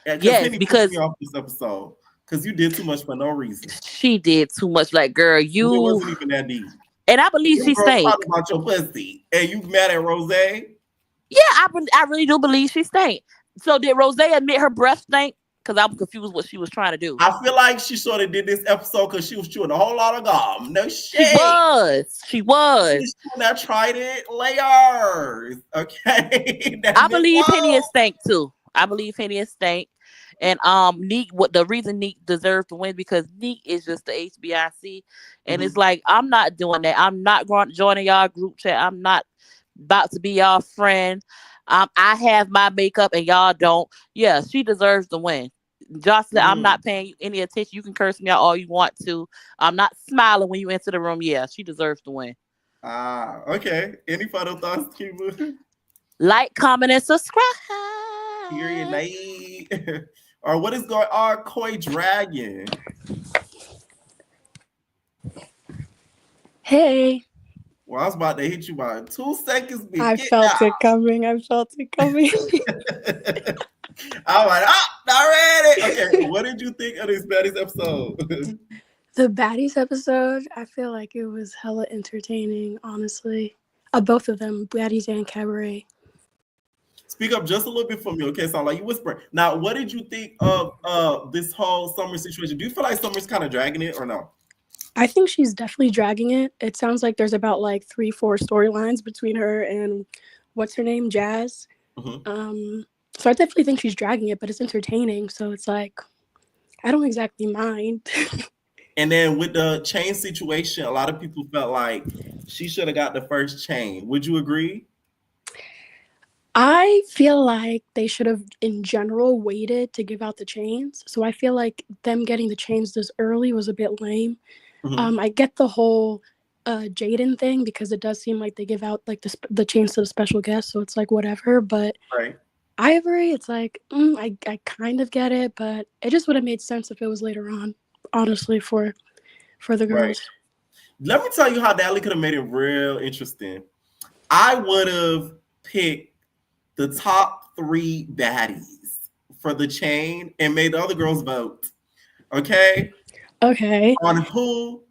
[SPEAKER 12] Yes,
[SPEAKER 4] Penny
[SPEAKER 12] because
[SPEAKER 4] pissed me off this episode. Because you did too much for no reason.
[SPEAKER 12] she did too much. Like, girl,
[SPEAKER 4] It wasn't even that deep.
[SPEAKER 12] And I believe she
[SPEAKER 4] girl
[SPEAKER 12] stank.
[SPEAKER 4] talking about your pussy, and you mad at Rose?
[SPEAKER 12] Yeah, I really do believe she stank. So did Rose admit her breath stank? Because I'm confused what she was trying to do.
[SPEAKER 4] I feel like she sort of did this episode because she was chewing a whole lot of gum. No shit.
[SPEAKER 12] She was.
[SPEAKER 4] She's chewing that Trident layers. Okay.
[SPEAKER 12] I believe Penny is stank too. I believe Penny is stank. And Neek, the reason Neek deserves to win because Neek is just the HBIC. And it's like, I'm not doing that. I'm not going to join y'all group chat. I'm not about to be y'all friend. I have my makeup and y'all don't. Yeah, she deserves to win. Joseline, I'm not paying you any attention. You can curse me out all you want to. I'm not smiling when you enter the room. Yeah, she deserves to win.
[SPEAKER 4] Okay. Any final thoughts, Kiva?
[SPEAKER 12] Like, comment, and subscribe.
[SPEAKER 4] Period. Night. Or what is going on, Koi Dragon?
[SPEAKER 13] Hey.
[SPEAKER 4] Well, I was about to hit you by 2 seconds.
[SPEAKER 13] I felt it coming. I felt it coming.
[SPEAKER 4] I'm like, not ready. Okay, what did you think of this Baddies episode?
[SPEAKER 13] The Baddies episode, I feel like it was hella entertaining, honestly. Both of them, Baddies and Cabaret.
[SPEAKER 4] Speak up just a little bit for me, okay? Sound like you whispering. Now, what did you think of this whole Summer situation? Do you feel like Summer's kind of dragging it or no?
[SPEAKER 13] I think she's definitely dragging it. It sounds like there's about like 3-4 storylines between her and what's her name, Jazz. So I definitely think she's dragging it, but it's entertaining. So it's like, I don't exactly mind.
[SPEAKER 4] And then with the chain situation, a lot of people felt like she should have got the first chain. Would you agree?
[SPEAKER 13] I feel like they should have, in general, waited to give out the chains. So I feel like them getting the chains this early was a bit lame. I get the whole Jaden thing because it does seem like they give out like the chains to the special guest. So it's like whatever. But Ivory, it's like, I kind of get it. But it just would have made sense if it was later on, honestly, for the girls.
[SPEAKER 4] Let me tell you how Natalie could have made it real interesting. I would have picked the top 3 baddies for the chain and made the other girls vote. Okay?
[SPEAKER 13] Okay.
[SPEAKER 4] On who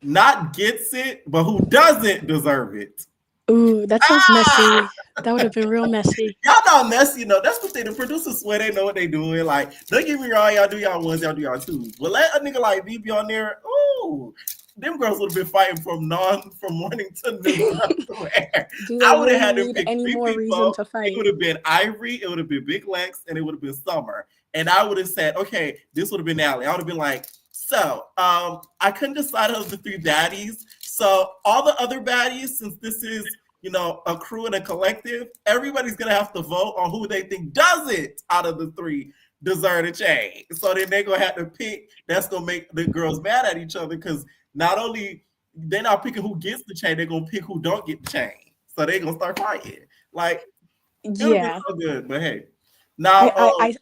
[SPEAKER 4] not gets it, but who doesn't deserve it.
[SPEAKER 13] Ooh, that sounds messy. That would have been real messy.
[SPEAKER 4] Y'all know messy, you know. That's what the producers swear they know what they doing. Like, don't get me wrong, y'all do y'all ones, y'all do y'all twos. But let a nigga like me be on there. Ooh, them girls would have been fighting from morning to noon. I would have had to pick any more reason to fight. It would have been Ivory, it would have been Big Lex, and it would have been Summer. And I would have said, okay, this would have been Natalie. I would have been like, so I couldn't decide of the 3 baddies. So all the other baddies, since this is, you know, a crew and a collective, everybody's gonna have to vote on who they think doesn't out of the 3 deserve a chain. So then they're gonna have to pick. That's gonna make the girls mad at each other because not only they're not picking who gets the chain, they're gonna pick who don't get the chain. So they're gonna start fighting. Like,
[SPEAKER 13] yeah,
[SPEAKER 4] so good. But hey, now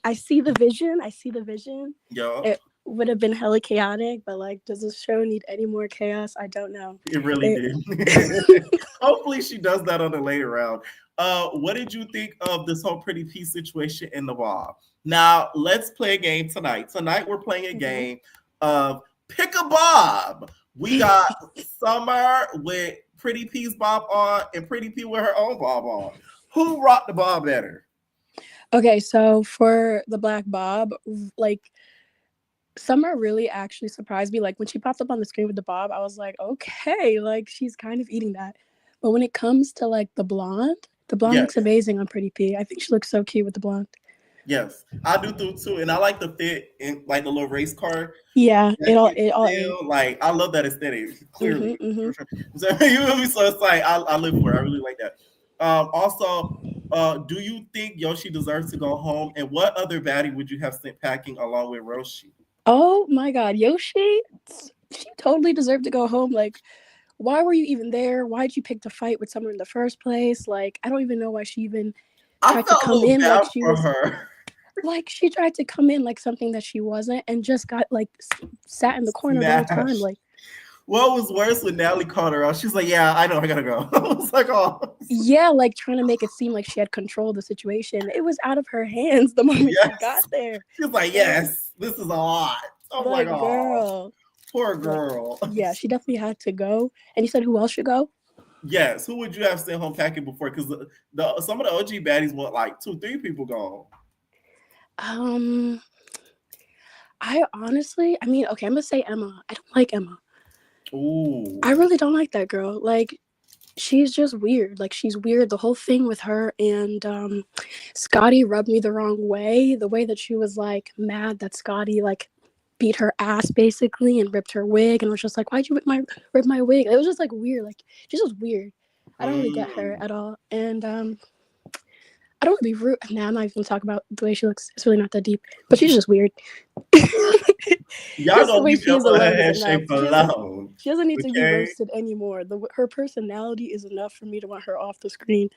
[SPEAKER 13] I see the vision. I see the vision.
[SPEAKER 4] Yo,
[SPEAKER 13] it would have been hella chaotic, but like, does this show need any more chaos? I don't know.
[SPEAKER 4] It really did. Hopefully, she does that on the later round. What did you think of this whole Pretty P situation in the Bob? Now, let's play a game tonight. Tonight, we're playing a game of Pick a Bob. We got Summer with Pretty P's bob on and Pretty P with her own bob on. Who rocked the bob better?
[SPEAKER 13] Okay, so for the black bob, like, Summer really actually surprised me. Like, when she popped up on the screen with the bob, I was like, okay, like, she's kind of eating that. But when it comes to, like, the blonde looks amazing on Pretty P. I think she looks so cute with the blonde.
[SPEAKER 4] Yes, I do too, and I like the fit in like the little race car.
[SPEAKER 13] Yeah, it all
[SPEAKER 4] like I love that aesthetic. Clearly, So, you know me? So it's like I live for it. I really like that. Also, do you think Yoshi deserves to go home? And what other baddie would you have sent packing along with Roshi?
[SPEAKER 13] Oh my God, Yoshi, she totally deserved to go home. Like, why were you even there? Why did you pick to fight with someone in the first place? Like, I don't even know why she even tried to come in like she was. Her. Like, she tried to come in like something that she wasn't, and just got like sat in the corner the whole time. Like,
[SPEAKER 4] What was worse when Natalie called her out? She's like, "Yeah, I know, I gotta go." I was like, "Oh,
[SPEAKER 13] Yeah, like trying to make it seem like she had control of the situation. It was out of her hands the moment she got there.
[SPEAKER 4] She's like, "Yes, this is a lot." I'm like, "Oh,
[SPEAKER 13] girl,
[SPEAKER 4] poor girl."
[SPEAKER 13] Yeah, she definitely had to go. And you said who else should go?
[SPEAKER 4] Yes. Who would you have sent home packing before? Because some of the OG baddies want like 2-3 people gone.
[SPEAKER 13] I honestly, I mean, okay, I'm gonna say Emma. I don't like Emma.
[SPEAKER 4] Ooh.
[SPEAKER 13] I really don't like that girl. Like, she's just weird. Like, she's weird. The whole thing with her and Scotty rubbed me the wrong way. The way that she was like mad that Scotty like beat her ass basically and ripped her wig and was just like, "Why'd you rip my wig?" It was just like weird. Like, she's just weird. I don't really get her at all. And I don't want to be rude. Nah, I'm not even gonna talk about the way she looks. It's really not that deep. But she's just weird.
[SPEAKER 4] Y'all gonna leave her head shape alone.
[SPEAKER 13] She doesn't need to be roasted anymore. Her personality is enough for me to want her off the screen.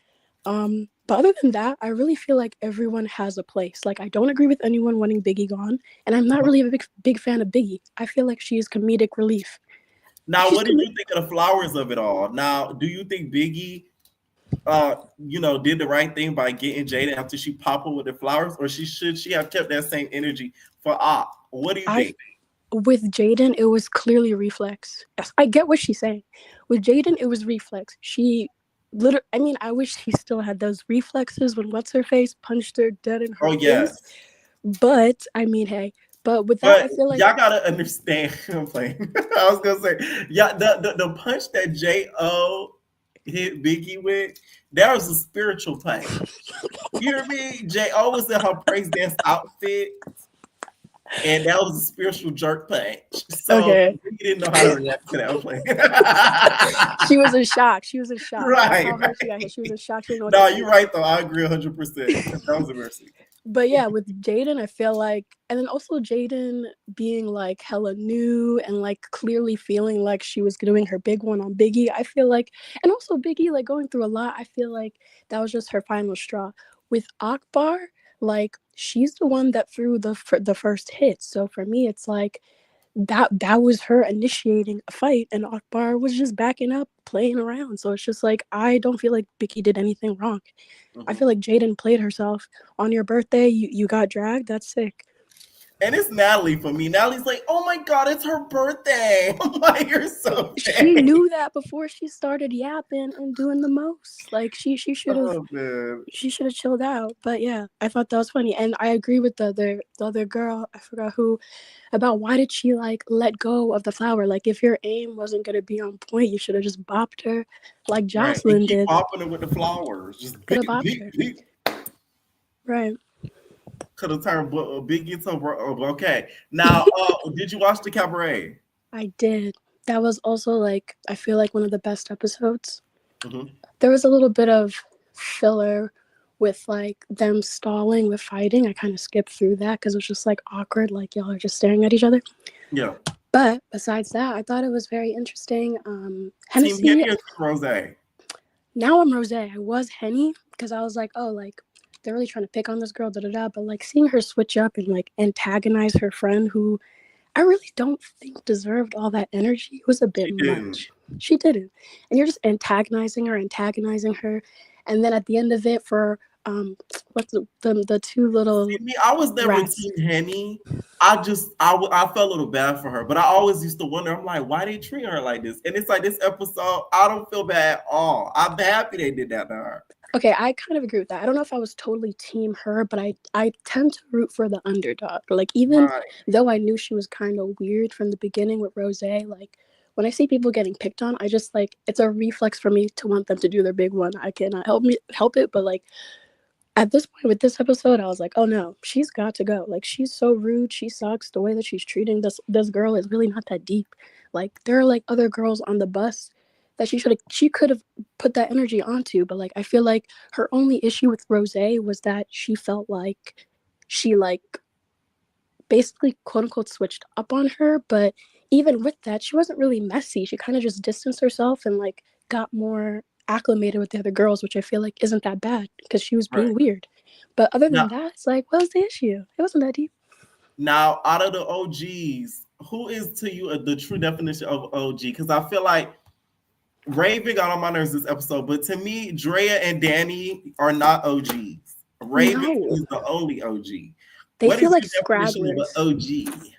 [SPEAKER 13] But other than that, I really feel like everyone has a place. Like, I don't agree with anyone wanting Biggie gone, and I'm not really a big fan of Biggie. I feel like she is comedic relief.
[SPEAKER 4] Now, what did you think of the flowers of it all? Now, do you think Biggie, did the right thing by getting Jada after she popped her with the flowers, or should she have kept that same energy for What do you think?
[SPEAKER 13] With Jaden, it was clearly reflex. I get what she's saying. With Jaden, it was reflex. I wish she still had those reflexes when what's-her-face punched her dead in her face.
[SPEAKER 4] Yes.
[SPEAKER 13] But, I mean, hey. But with that, I feel like...
[SPEAKER 4] Y'all gotta understand. I'm playing. I was gonna say, yeah, the punch that J.O. hit Biggie with, that was a spiritual punch. You hear me? J.O. was in her praise dance outfit, and that was a spiritual jerk punch. So
[SPEAKER 13] okay.
[SPEAKER 4] Biggie didn't know how to react to that. I'm playing.
[SPEAKER 13] She was in shock.
[SPEAKER 4] Right.
[SPEAKER 13] She was in shock.
[SPEAKER 4] No, you're right, though. I agree 100%. That was a mercy.
[SPEAKER 13] But yeah, with Jaden, I feel like, and then also Jaden being like hella new and like clearly feeling like she was doing her big one on Biggie. I feel like, and also Biggie like going through a lot. I feel like that was just her final straw. With Akbar, like she's the one that threw the first hit. So for me, it's like that was her initiating a fight, and Akbar was just backing up, playing around. So it's just like, I don't feel like Biggie did anything wrong. I feel like Jaden played herself. On your birthday, you got dragged. That's sick.
[SPEAKER 4] And it's Natalie for me. Natalie's like, "Oh my God, it's her birthday." I'm like, "You're so bad."
[SPEAKER 13] She knew that before she started yapping and doing the most. Like she should have chilled out. But yeah, I thought that was funny. And I agree with the other girl, I forgot who, about why did she like let go of the flower? Like if your aim wasn't gonna be on point, you should have just bopped her like Joseline did.
[SPEAKER 4] Bopping her with the flowers. Just
[SPEAKER 13] could have bopped her. Right.
[SPEAKER 4] Could have turned Biggie into okay. Now, did you watch the Cabaret?
[SPEAKER 13] I did. That was also like, I feel like one of the best episodes.
[SPEAKER 4] Mm-hmm.
[SPEAKER 13] There was a little bit of filler with like them stalling with fighting. I kind of skipped through that because it was just like awkward, like y'all are just staring at each other.
[SPEAKER 4] Yeah.
[SPEAKER 13] But besides that, I thought it was very interesting.
[SPEAKER 4] Hennessy, Team Henny or Rose?
[SPEAKER 13] Now I'm Rose. I was Henny because I was like, oh, like they're really trying to pick on this girl, but like seeing her switch up and like antagonize her friend who I really don't think deserved all that energy. It was a bit much. She didn't. And you're just antagonizing her. And then at the end of it for what's the two little
[SPEAKER 4] I was there with Team Henny. I felt a little bad for her, but I always used to wonder, I'm like, why they treat her like this? And it's like this episode, I don't feel bad at all. I'm happy they did that to her.
[SPEAKER 13] Okay, I kind of agree with that. I don't know if I was totally team her, but I tend to root for the underdog. Like, even though I knew she was kind of weird from the beginning with Rose, like, when I see people getting picked on, I just, like, it's a reflex for me to want them to do their big one. I cannot help it, but, like, at this point with this episode, I was like, oh, no, she's got to go. Like, she's so rude. She sucks. The way that she's treating this girl is really not that deep. Like, there are, like, other girls on the bus that she could have put that energy onto, but like I feel like her only issue with Rose was that she felt like she like basically quote unquote switched up on her, but even with that, she wasn't really messy. She kind of just distanced herself and like got more acclimated with the other girls, which I feel like isn't that bad because she was being weird. But other than that, it's like, what was the issue? It wasn't that deep.
[SPEAKER 4] Now, out of the OGs, who is to you the true definition of OG? Because I feel like Raven got on my nerves this episode, but to me, Drea and Danny are not OGs. Raven is the only OG.
[SPEAKER 13] They
[SPEAKER 4] What
[SPEAKER 13] feel
[SPEAKER 4] is
[SPEAKER 13] like
[SPEAKER 4] your definition of
[SPEAKER 13] scragglers.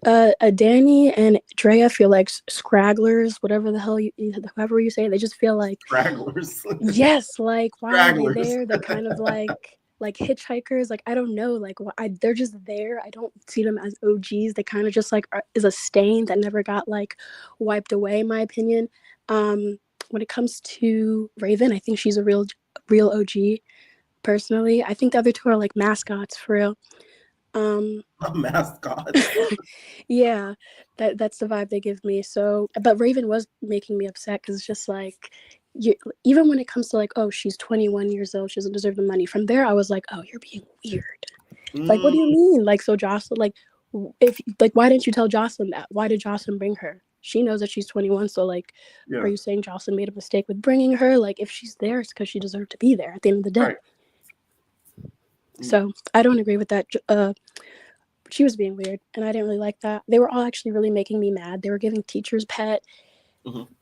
[SPEAKER 4] an OG?
[SPEAKER 13] Danny and Drea feel like scragglers, whatever the hell however you say it. They just feel like
[SPEAKER 4] scragglers.
[SPEAKER 13] Yes, like why are they
[SPEAKER 4] Scragglers.
[SPEAKER 13] there? They're kind of like hitchhikers. Like I don't know. Like they're just there. I don't see them as OGs. They kind of just like is a stain that never got like wiped away. In my opinion. When it comes to Raven, I think she's a real OG. Personally, I think the other two are like mascots for real.
[SPEAKER 4] A mascot.
[SPEAKER 13] Yeah, that's the vibe they give me. So, but Raven was making me upset because it's just like, even when it comes to like, oh, she's 21 years old, she doesn't deserve the money. From there, I was like, oh, you're being weird. Like, what do you mean? Like, so Joseline, like, if like, why didn't you tell Joseline that? Why did Joseline bring her? She knows that she's 21. So, like, are you saying Joseline made a mistake with bringing her? Like, if she's there, it's because she deserved to be there at the end of the day. Right. So I don't agree with that. She was being weird, and I didn't really like that. They were all actually really making me mad. They were giving teachers pet.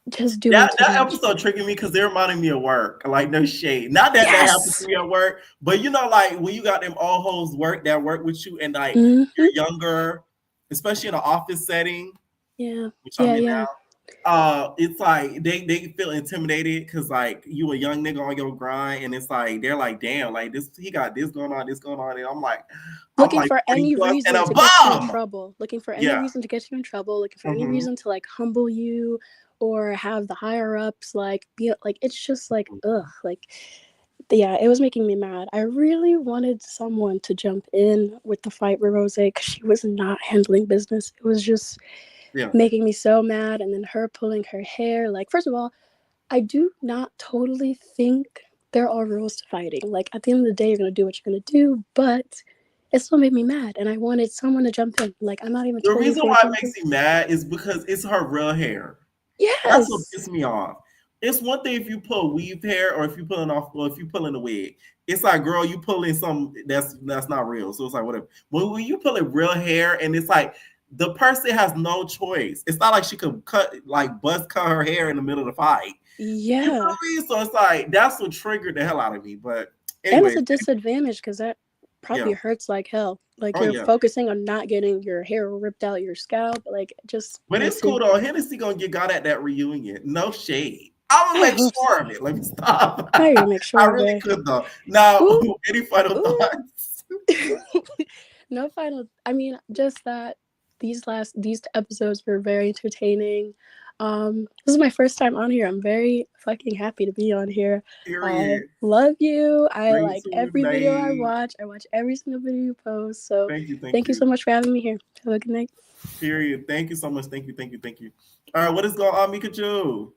[SPEAKER 13] Just doing
[SPEAKER 4] that episode triggered me because they reminded me of work. Like, no shade. Not that that happens to me at work, but you know, like when you got them old hoes that work with you, and like you're younger, especially in an office setting.
[SPEAKER 13] Yeah.
[SPEAKER 4] Which I'm in now. It's like they feel intimidated because like you a young nigga on your grind, and it's like they're like, damn, like this he got this going on, and I'm like
[SPEAKER 13] looking for any reason to get you in trouble. Looking for any reason to get you in trouble. Looking for any reason to like humble you or have the higher ups like be like. It's just like like. Yeah, it was making me mad. I really wanted someone to jump in with the fight with Rose because she was not handling business. It was just making me so mad. And then her pulling her hair. Like, first of all, I do not totally think there are rules to fighting. Like, at the end of the day, you're going to do what you're going to do. But it still made me mad. And I wanted someone to jump in. Like, I'm not even
[SPEAKER 4] The reason why it makes me mad is because it's her real hair.
[SPEAKER 13] Yes.
[SPEAKER 4] That's what pisses me off. It's one thing if you pull weave hair or if you pulling off or if you pulling a wig. It's like, girl, you pulling something that's not real. So it's like whatever. But when you pulling real hair and it's like the person has no choice. It's not like she could cut her hair in the middle of the fight.
[SPEAKER 13] Yeah.
[SPEAKER 4] You know what I mean? So it's like that's what triggered the hell out of me. But
[SPEAKER 13] anyway. And it's a disadvantage because that probably hurts like hell. Like you're focusing on not getting your hair ripped out your scalp. Like just
[SPEAKER 4] But it's cool though. Hennessy gonna get got at that reunion. No shade. I'm gonna make sure of it. Let me stop.
[SPEAKER 13] I gotta make sure.
[SPEAKER 4] I really could though. Now, any final thoughts?
[SPEAKER 13] No final. I mean, just that these episodes were very entertaining. This is my first time on here. I'm very fucking happy to be on here.
[SPEAKER 4] Period.
[SPEAKER 13] I love you. I like every video I watch. I watch every single video you post. So thank you so much for having me here. Have a good night.
[SPEAKER 4] Period. Thank you so much. Thank you. All right, what is going on, Mikachu?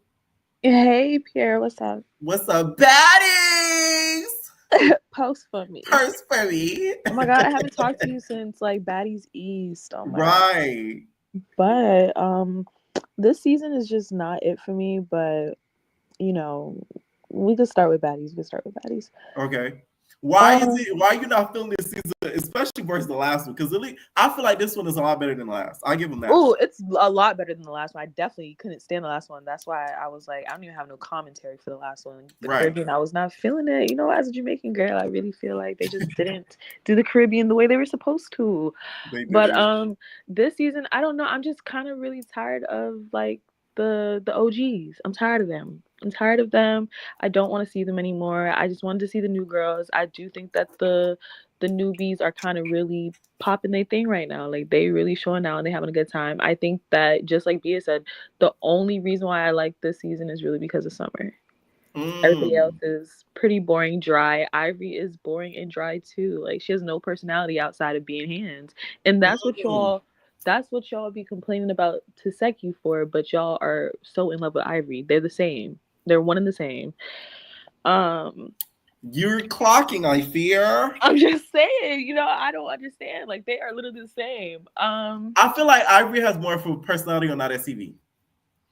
[SPEAKER 14] Hey, Pierre, what's up?
[SPEAKER 4] What's up, Baddies?
[SPEAKER 14] Post for me.
[SPEAKER 4] Post for me.
[SPEAKER 14] Oh my God, I haven't talked to you since like Baddies East. Oh my
[SPEAKER 4] God.
[SPEAKER 14] But this season is just not it for me. But you know, we could start with Baddies.
[SPEAKER 4] Okay. Why are you not feeling this season, especially versus the last one? Because I feel like this one is a lot better than the last. I give them that.
[SPEAKER 14] Oh, it's a lot better than the last one. I definitely couldn't stand the last one. That's why I was like, I don't even have no commentary for the last one. The Caribbean, I was not feeling it. You know, as a Jamaican girl, I really feel like they just didn't do the Caribbean the way they were supposed to. But this season, I don't know. I'm just kind of really tired of like the OGs. I'm tired of them. I don't want to see them anymore. I just wanted to see the new girls. I do think that the newbies are kind of really popping their thing right now. Like they really showing out and they having a good time. I think that just like Bia said, the only reason why I like this season is really because of Summer. Everybody else is pretty boring, dry. Ivory is boring and dry too. Like she has no personality outside of being hands. And that's what y'all be complaining about Taseki for, but y'all are so in love with Ivory. They're the same. They're one and the same.
[SPEAKER 4] You're clocking, I fear.
[SPEAKER 14] I'm just saying, you know, I don't understand. Like they are literally the same.
[SPEAKER 4] I feel like Ivory has more of a personality on that SCV.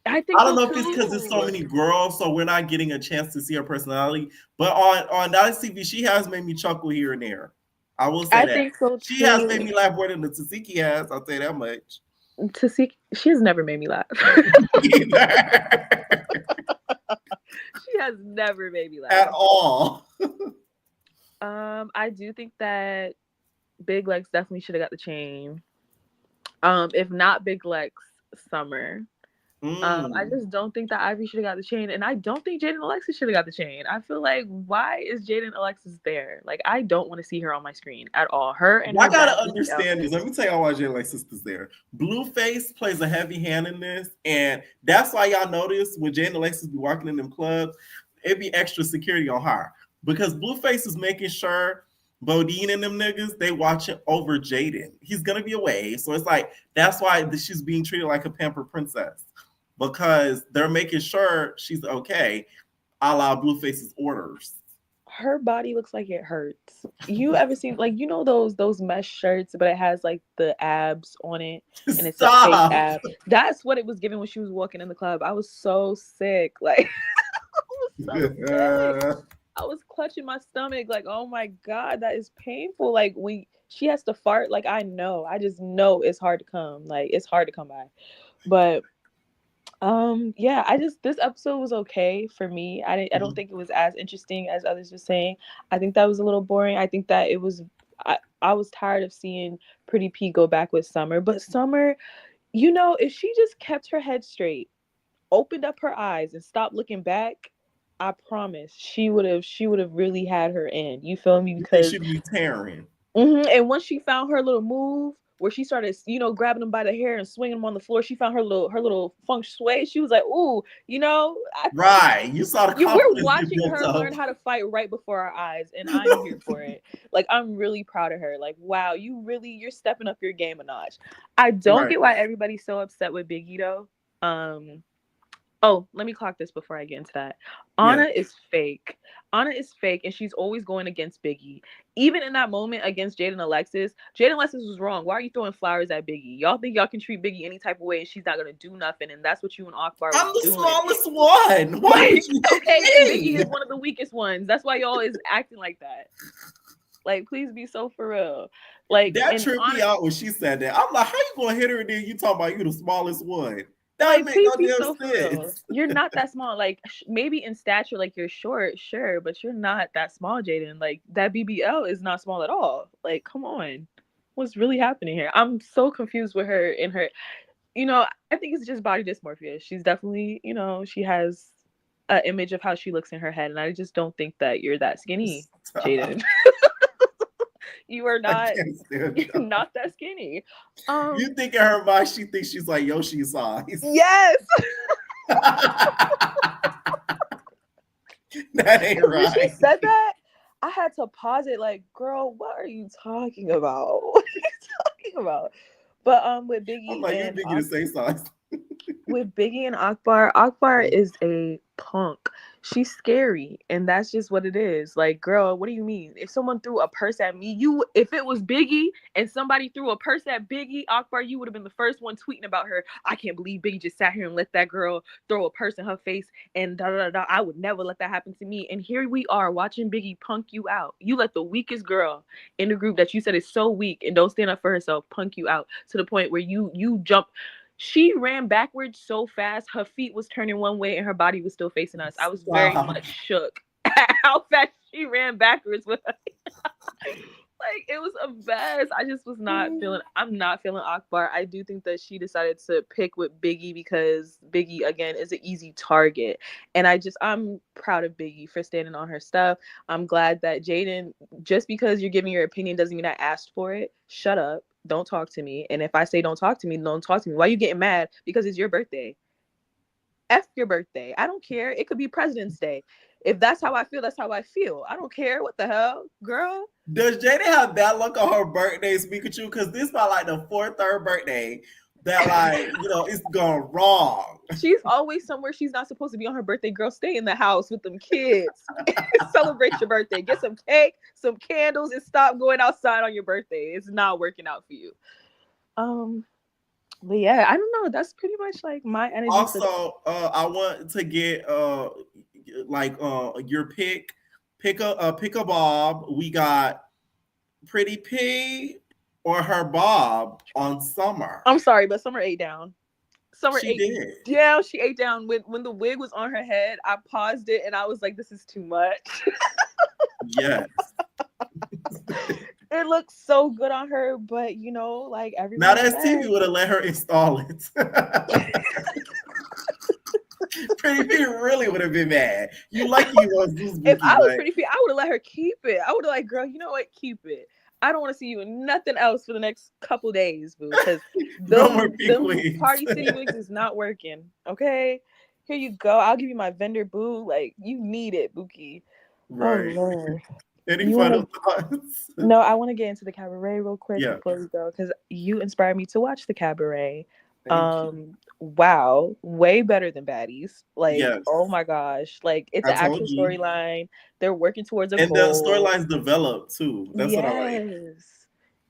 [SPEAKER 14] I don't
[SPEAKER 4] know if it's because there's so many girls, so we're not getting a chance to see her personality. But on that SCV, she has made me chuckle here and there. I will say that.
[SPEAKER 14] Think so too.
[SPEAKER 4] She has made me laugh more than the Taseki has. I'll say that much.
[SPEAKER 14] to see, she has never made me laugh. She has never made me laugh
[SPEAKER 4] at all.
[SPEAKER 14] I do think that Big Lex definitely should have got the chain. If not Big Lex, Summer. I just don't think that Ivy should have got the chain, and I don't think Jaden Alexis should have got the chain. I feel like, why is Jaden Alexis there? Like, I don't want to see her on my screen at all. Her and
[SPEAKER 4] I
[SPEAKER 14] her
[SPEAKER 4] gotta
[SPEAKER 14] bad
[SPEAKER 4] understand this. Let me tell y'all why Jaden Alexis is there. Blueface plays a heavy hand in this, and that's why y'all notice when Jaden Alexis be walking in them clubs, it be extra security on her because Blueface is making sure Bodine and them niggas, they watching over Jaden. He's gonna be away, so it's like that's why she's being treated like a pampered princess. Because they're making sure she's okay, a la Blueface's orders.
[SPEAKER 14] Her body looks like it hurts. You ever seen, like, you know those mesh shirts, but it has like the abs on it, and it's a fake ab. That's what it was giving when she was walking in the club. I was so sick, like I was so sick. I was clutching my stomach, like, oh my god, that is painful. Like when she has to fart, like I just know it's hard to come, like it's hard to come by, but. Yeah, this episode was okay for me. I don't think it was as interesting as others were saying. I think that was a little boring. I think that it was I was tired of seeing Pretty P go back with Summer, but Summer, if she just kept her head straight, opened up her eyes and stopped looking back, I promise she would have really had her in. You feel me? Because
[SPEAKER 4] she'd be tearing.
[SPEAKER 14] And once she found her little move where she started, grabbing him by the hair and swinging him on the floor, she found her little feng shui. She was like, "Ooh,
[SPEAKER 4] right." You saw the
[SPEAKER 14] we're watching her learn how to fight right before our eyes, and I'm here for it. Like, I'm really proud of her. Like, wow, you're stepping up your game a notch. I don't get why everybody's so upset with Biggie though. Oh, let me clock this before I get into that. Anna is fake. Anna is fake, and she's always going against Biggie. Even in that moment against Jaden Alexis was wrong. Why are you throwing flowers at Biggie? Y'all think y'all can treat Biggie any type of way, and she's not gonna do nothing, and that's what you and Akbar
[SPEAKER 4] I'm the
[SPEAKER 14] doing.
[SPEAKER 4] smallest one. Why?
[SPEAKER 14] Okay, and Biggie is one of the weakest ones. That's why y'all is acting like that. Like, please be so for real. Like,
[SPEAKER 4] that tripped me out when she said that. I'm like, how you gonna hit her and then you talking about you the smallest one? That
[SPEAKER 14] like, please be so for real. You're not that small. Like, maybe in stature, like you're short, sure, but you're not that small, Jaden. Like, that BBL is not small at all. Like, come on, what's really happening here? I'm so confused with her and her. I think it's just body dysmorphia. She's definitely, she has an image of how she looks in her head, and I just don't think that you're that skinny, Jaden. You are not. You're not that skinny.
[SPEAKER 4] You think in her mind she thinks she's like Yoshi's size?
[SPEAKER 14] Yes.
[SPEAKER 4] That ain't right.
[SPEAKER 14] When she said that, I had to pause it. Like, girl, what are you talking about? What are you talking about? But with Biggie,
[SPEAKER 4] I'm like, you're Biggie the same size.
[SPEAKER 14] With Biggie and Akbar is a punk. She's scary, and that's just what it is. Like, girl, what do you mean? If someone threw a purse at me, if it was Biggie and somebody threw a purse at Biggie, Akbar, you would have been the first one tweeting about her. I can't believe Biggie just sat here and let that girl throw a purse in her face and da da da. I would never let that happen to me. And here we are watching Biggie punk you out. You let the weakest girl in the group that you said is so weak and don't stand up for herself punk you out to the point where you jump. She ran backwards so fast, her feet was turning one way and her body was still facing us. I was very much shook at how fast she ran backwards with her. Like, it was a mess. I just was not I'm not feeling Akbar. I do think that she decided to pick with Biggie because Biggie, again, is an easy target. And I'm proud of Biggie for standing on her stuff. I'm glad that Jaden, just because you're giving your opinion doesn't mean I asked for it. Shut up. Don't talk to me. And if I say don't talk to me, don't talk to me. Why are you getting mad? Because it's your birthday. F your birthday. I don't care. It could be President's Day. If that's how I feel, that's how I feel. I don't care. What the hell, girl?
[SPEAKER 4] Does Jaden have that luck on her birthday, Pikachu? Because this is like the third birthday that it's gone wrong.
[SPEAKER 14] She's always somewhere she's not supposed to be on her birthday. Girl, stay in the house with them kids. Celebrate your birthday. Get some cake, some candles, and stop going outside on your birthday. It's not working out for you. But yeah, I don't know. That's pretty much like my energy.
[SPEAKER 4] Also, I want to get your pick a Bob. We got Pretty P or her bob on Summer.
[SPEAKER 14] I'm sorry, but Summer ate down. Summer
[SPEAKER 4] She
[SPEAKER 14] ate
[SPEAKER 4] did.
[SPEAKER 14] down. She ate down. When the wig was on her head, I paused it and I was like, this is too much.
[SPEAKER 4] Yes.
[SPEAKER 14] It looks so good on her, but you know, like
[SPEAKER 4] Now
[SPEAKER 14] everyone
[SPEAKER 4] that TV would have let her install it. Pretty P really would have been mad. You lucky you was Zeus
[SPEAKER 14] If I was
[SPEAKER 4] like,
[SPEAKER 14] Pretty P, I would have let her keep it. I would have like, girl, you know what? Keep it. I don't want to see you in nothing else for the next couple days, boo. Because
[SPEAKER 4] no more pink
[SPEAKER 14] them
[SPEAKER 4] wigs.
[SPEAKER 14] Party City wigs is not working. Okay, here you go. I'll give you my vendor, boo. Like you need it, Bookie.
[SPEAKER 4] Right.
[SPEAKER 14] Oh Lord.
[SPEAKER 4] Any final thoughts?
[SPEAKER 14] No, I want to get into the Cabaret real quick before we go because you inspired me to watch the Cabaret. Wow, way better than Baddies. Like, oh my gosh, like it's an actual storyline. They're working towards a goal.
[SPEAKER 4] And the storylines develop too. That's what I like.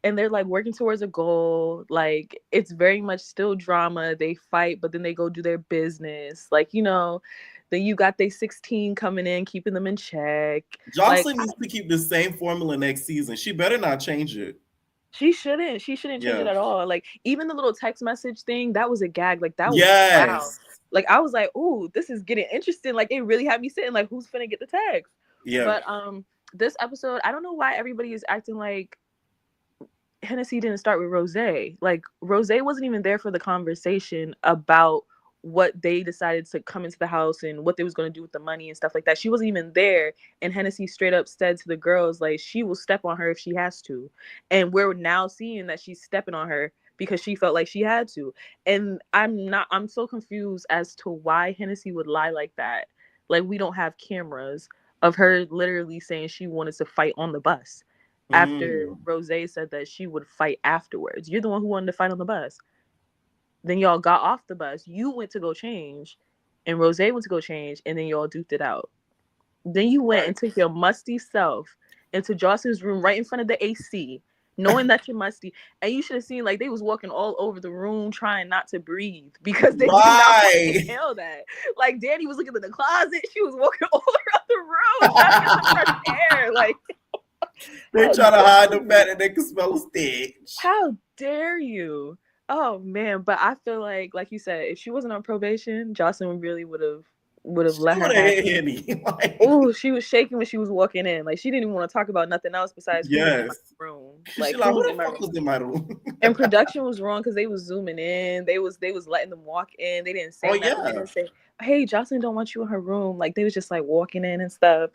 [SPEAKER 14] And they're like working towards a goal. Like it's very much still drama. They fight, but then they go do their business. Like, you know, then you got they 16 coming in, keeping them in check.
[SPEAKER 4] Joseline needs to keep the same formula next season. She better not change it.
[SPEAKER 14] She shouldn't change it at all. Like even the little text message thing, that was a gag. Like that was wow. Like I was like, ooh, this is getting interesting. Like it really had me sitting like, who's finna get the text? Yeah. But this episode, I don't know why everybody is acting like Hennessy didn't start with Rose. Like Rose wasn't even there for the conversation about what they decided to come into the house and what they was going to do with the money and stuff like that. She wasn't even there. And Hennessy straight up said to the girls, like, she will step on her if she has to. And we're now seeing that she's stepping on her because she felt like she had to. And I'm so confused as to why Hennessy would lie like that. Like, we don't have cameras of her literally saying she wanted to fight on the bus after Rose said that she would fight afterwards. You're the one who wanted to fight on the bus. Then y'all got off the bus. You went to go change, and Rose went to go change, and then y'all duked it out. Then you went and took your musty self into Joseline's room right in front of the AC, knowing that you're musty. And you should have seen, like, they was walking all over the room trying not to breathe because they did not inhale that. Like, Danny was looking in the closet. She was walking all around the room trying to get some fresh air. Like,
[SPEAKER 4] they try to hide the fact that they can smell a stench.
[SPEAKER 14] How dare you? Oh man, but I feel like you said, if she wasn't on probation, Joseline really would have let her have it. Like, oh, she was shaking when she was walking in. Like she didn't even want to talk about nothing else besides who was in my room. Like who was in my room? And production was wrong because they was zooming in. They was letting them walk in. They didn't say nothing. They didn't say, hey, Joseline don't want you in her room. Like they was just like walking in and stuff.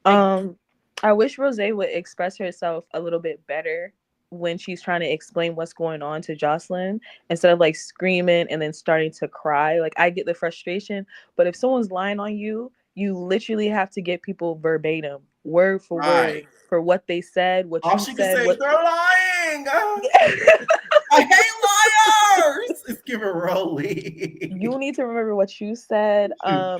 [SPEAKER 14] I wish Rose would express herself a little bit better when she's trying to explain what's going on to Joseline instead of like screaming and then starting to cry. Like I get the frustration, but if someone's lying on you, you literally have to get people verbatim, word for word, for what they said, what
[SPEAKER 4] all
[SPEAKER 14] you
[SPEAKER 4] she
[SPEAKER 14] said.
[SPEAKER 4] Can say, they're lying. I hate liars. It's giving Rolly.
[SPEAKER 14] You need to remember what you said. I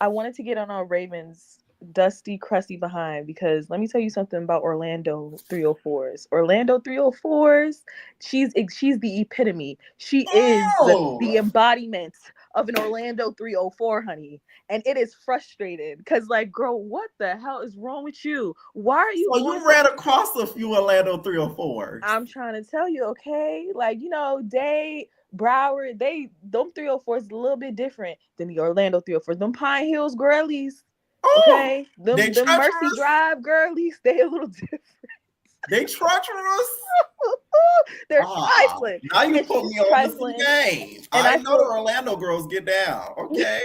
[SPEAKER 14] wanted to get on our Ravens dusty, crusty behind because let me tell you something about Orlando 304s. Orlando 304s, she's the epitome. She is the embodiment of an Orlando 304, honey. And it is frustrating because, like, girl, what the hell is wrong with you? Why are you?
[SPEAKER 4] So you ran across a few Orlando 304s.
[SPEAKER 14] I'm trying to tell you, okay? Like, you know, Broward, them 304s a little bit different than the Orlando 304s. Them Pine Hills girlies. Okay, them Mercy Drive girlies, they a little different.
[SPEAKER 4] They treacherous.
[SPEAKER 14] They're trifling.
[SPEAKER 4] Now you put me on the game. And I know the Orlando girls get down. Okay.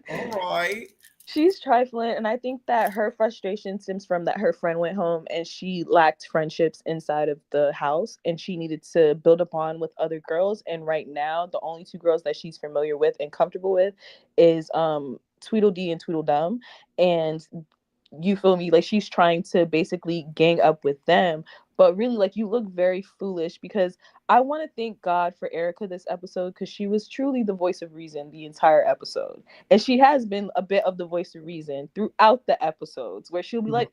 [SPEAKER 4] All right.
[SPEAKER 14] She's trifling, and I think that her frustration stems from that her friend went home and she lacked friendships inside of the house, and she needed to build upon with other girls. And right now, the only two girls that she's familiar with and comfortable with is Tweedledee and Tweedledum, and you feel me, like she's trying to basically gang up with them, but really, like, you look very foolish because I want to thank God for Erica this episode because she was truly the voice of reason the entire episode, and she has been a bit of the voice of reason throughout the episodes where she'll be like,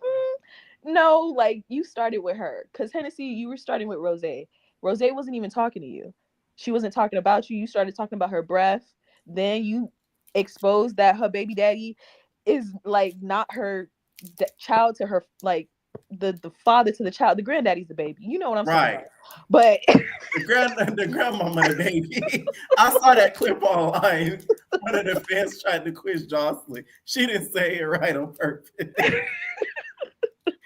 [SPEAKER 14] no, like you started with her because Hennessy, you were starting with Rose wasn't even talking to you, she wasn't talking about you started talking about her breath, then you exposed that her baby daddy is like not her child to her, like the father to the child. The granddaddy's the baby. You know what I'm saying?
[SPEAKER 4] Right.
[SPEAKER 14] But
[SPEAKER 4] the grandmama the baby. I saw that clip online. One of the fans tried to quiz Joseline. She didn't say it right on purpose.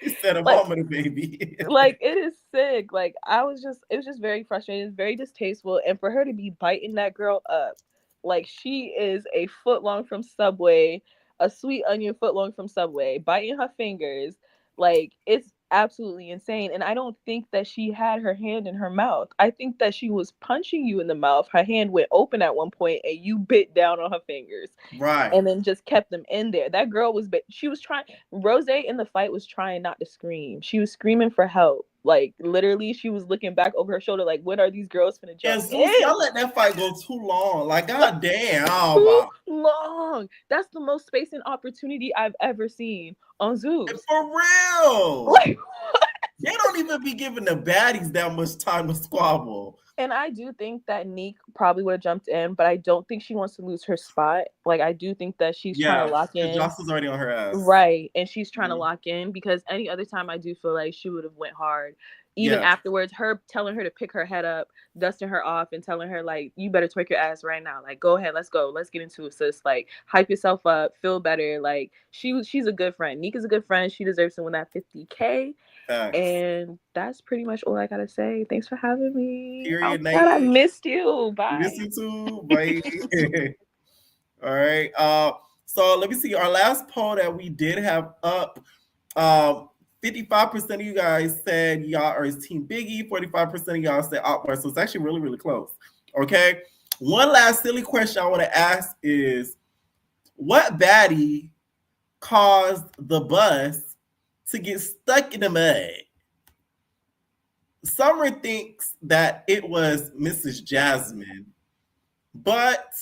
[SPEAKER 4] He said a mama the baby.
[SPEAKER 14] Like, it is sick. Like, it was just very frustrating. It's very distasteful. And for her to be biting that girl up, like, she is a foot long from Subway, a sweet onion foot long from Subway, biting her fingers. Like, it's absolutely insane. And I don't think that she had her hand in her mouth. I think that she was punching you in the mouth. Her hand went open at one point and you bit down on her fingers.
[SPEAKER 4] Right.
[SPEAKER 14] And then just kept them in there. That girl she was trying, Rose in the fight was trying not to scream. She was screaming for help. Like, literally, she was looking back over her shoulder like, when are these girls finna jump in?
[SPEAKER 4] Y'all let that fight go too long. Like, god damn.
[SPEAKER 14] Too long. That's the most space and opportunity I've ever seen on Zeus.
[SPEAKER 4] For real.
[SPEAKER 14] Like,
[SPEAKER 4] they don't even be giving the baddies that much time to squabble.
[SPEAKER 14] And I do think that Neek probably would have jumped in, but I don't think she wants to lose her spot. Like, I do think that she's trying to lock in.
[SPEAKER 4] Joss is already on her ass.
[SPEAKER 14] Right. And she's trying to lock in, because any other time I do feel like she would have went hard. Even afterwards, her telling her to pick her head up, dusting her off, and telling her, like, you better twerk your ass right now. Like, go ahead, let's go. Let's get into it, sis. Like, hype yourself up, feel better. Like, she's a good friend. Neek is a good friend. She deserves to win that $50K. And that's pretty much all I gotta say. Thanks for having me.
[SPEAKER 4] Period.
[SPEAKER 14] God, I missed you. Bye.
[SPEAKER 4] Miss you too. Bye. All right. So let me see. Our last poll that we did have up, 55% of you guys said y'all are Team Biggie. 45% of y'all said Akbar. So it's actually really, really close. Okay. One last silly question I want to ask is, what baddie caused the bus to get stuck in the mud? Summer thinks that it was Mrs. Jasmine, but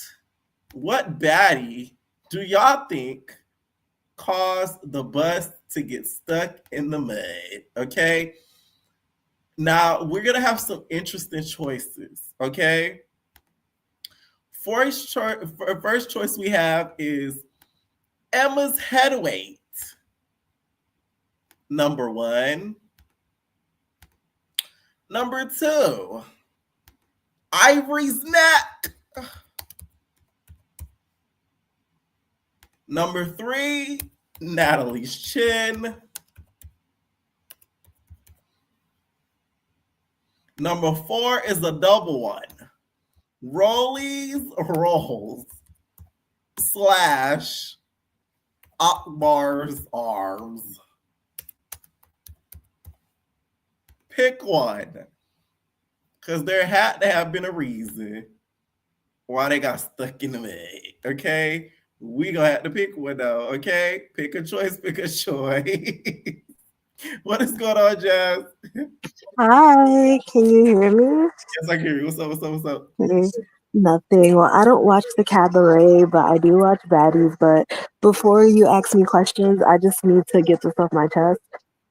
[SPEAKER 4] what baddie do y'all think caused the bus to get stuck in the mud? Okay. Now we're gonna have some interesting choices. Okay. First choice we have is Emma's head weight. Number 1. Number 2, Ivory's neck. Number 3, Natalie's chin. Number 4 is a double one. Rolly's rolls / Akbar's arms. Pick one, because there had to have been a reason why they got stuck in the mud. Okay, we gonna have to pick one though. Okay, pick a choice. What is going on, Jazz?
[SPEAKER 15] Hi, can you hear me?
[SPEAKER 4] Yes, I can hear you. What's up?
[SPEAKER 15] Nothing. Well, I don't watch the Cabaret, but I do watch Baddies. But before you ask me questions, I just need to get this off my chest.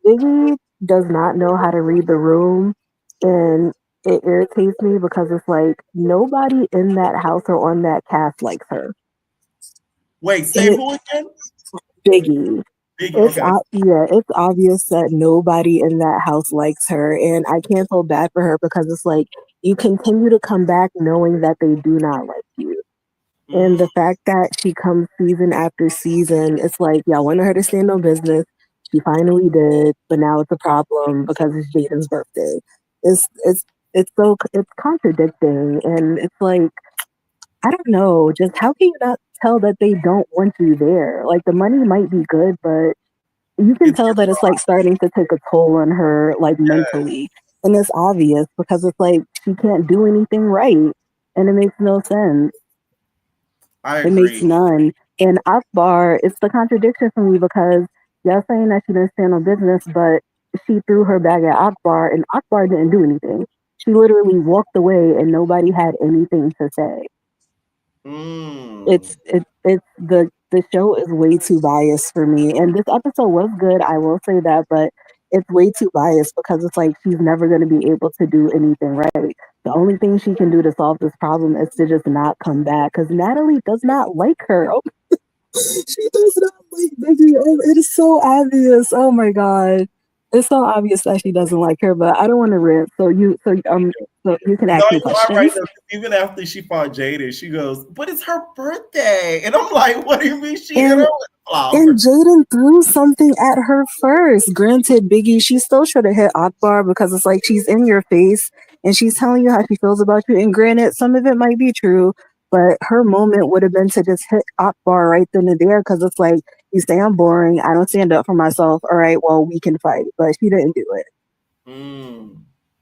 [SPEAKER 15] Biggie does not know how to read the room, and it irritates me because it's like nobody in that house or on that cast likes her.
[SPEAKER 4] Wait, say who again?
[SPEAKER 15] Biggie. It's obvious that nobody in that house likes her, and I can't feel bad for her because it's like you continue to come back knowing that they do not like you. And the fact that she comes season after season, it's like y'all wanted her to stand on business. She finally did, but now it's a problem because it's Jaden's birthday. It's contradicting, and it's like, I don't know, just how can you not tell that they don't want you there? Like, the money might be good, but you can tell that it's like starting to take a toll on her, like mentally. And it's obvious because it's like she can't do anything right, and it makes no sense. It makes none. And Akbar, it's the contradiction for me because y'all saying that she didn't stand on business, but she threw her bag at Akbar, and Akbar didn't do anything. She literally walked away, and nobody had anything to say. It's the show is way too biased for me, and this episode was good, I will say that, but it's way too biased because it's like she's never going to be able to do anything right. The only thing she can do to solve this problem is to just not come back because Natalie does not like her. Oh, she does not like Biggie. Oh, it is so obvious. Oh my god. It's so obvious that she doesn't like her, but I don't want to rant. So you can ask me
[SPEAKER 4] You are right
[SPEAKER 15] questions.
[SPEAKER 4] though. Even after she fought Jaden, she goes, "But it's her birthday," and I'm like, "What do you mean she hit her
[SPEAKER 15] And
[SPEAKER 4] with flowers?"
[SPEAKER 15] and Jaden threw something at her first. Granted, Biggie, she still should have hit Akbar because it's like she's in your face and she's telling you how she feels about you. And granted, some of it might be true, but her moment would have been to just hit Akbar right then and there because it's like, you say I'm boring, I don't stand up for myself. All right, well, we can fight. But she didn't do it.